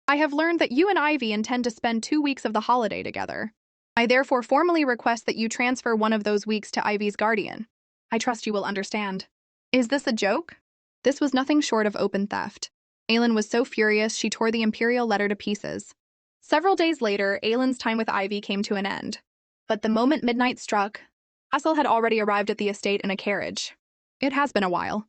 I have learned that you and Ivy intend to spend 2 weeks of the holiday together. I therefore formally request that you transfer one of those weeks to Ivy's guardian. I trust you will understand. Is this a joke? This was nothing short of open theft. Aelin was so furious she tore the imperial letter to pieces. Several days later, Aelin's time with Ivy came to an end. But the moment midnight struck, Asel had already arrived at the estate in a carriage. It has been a while.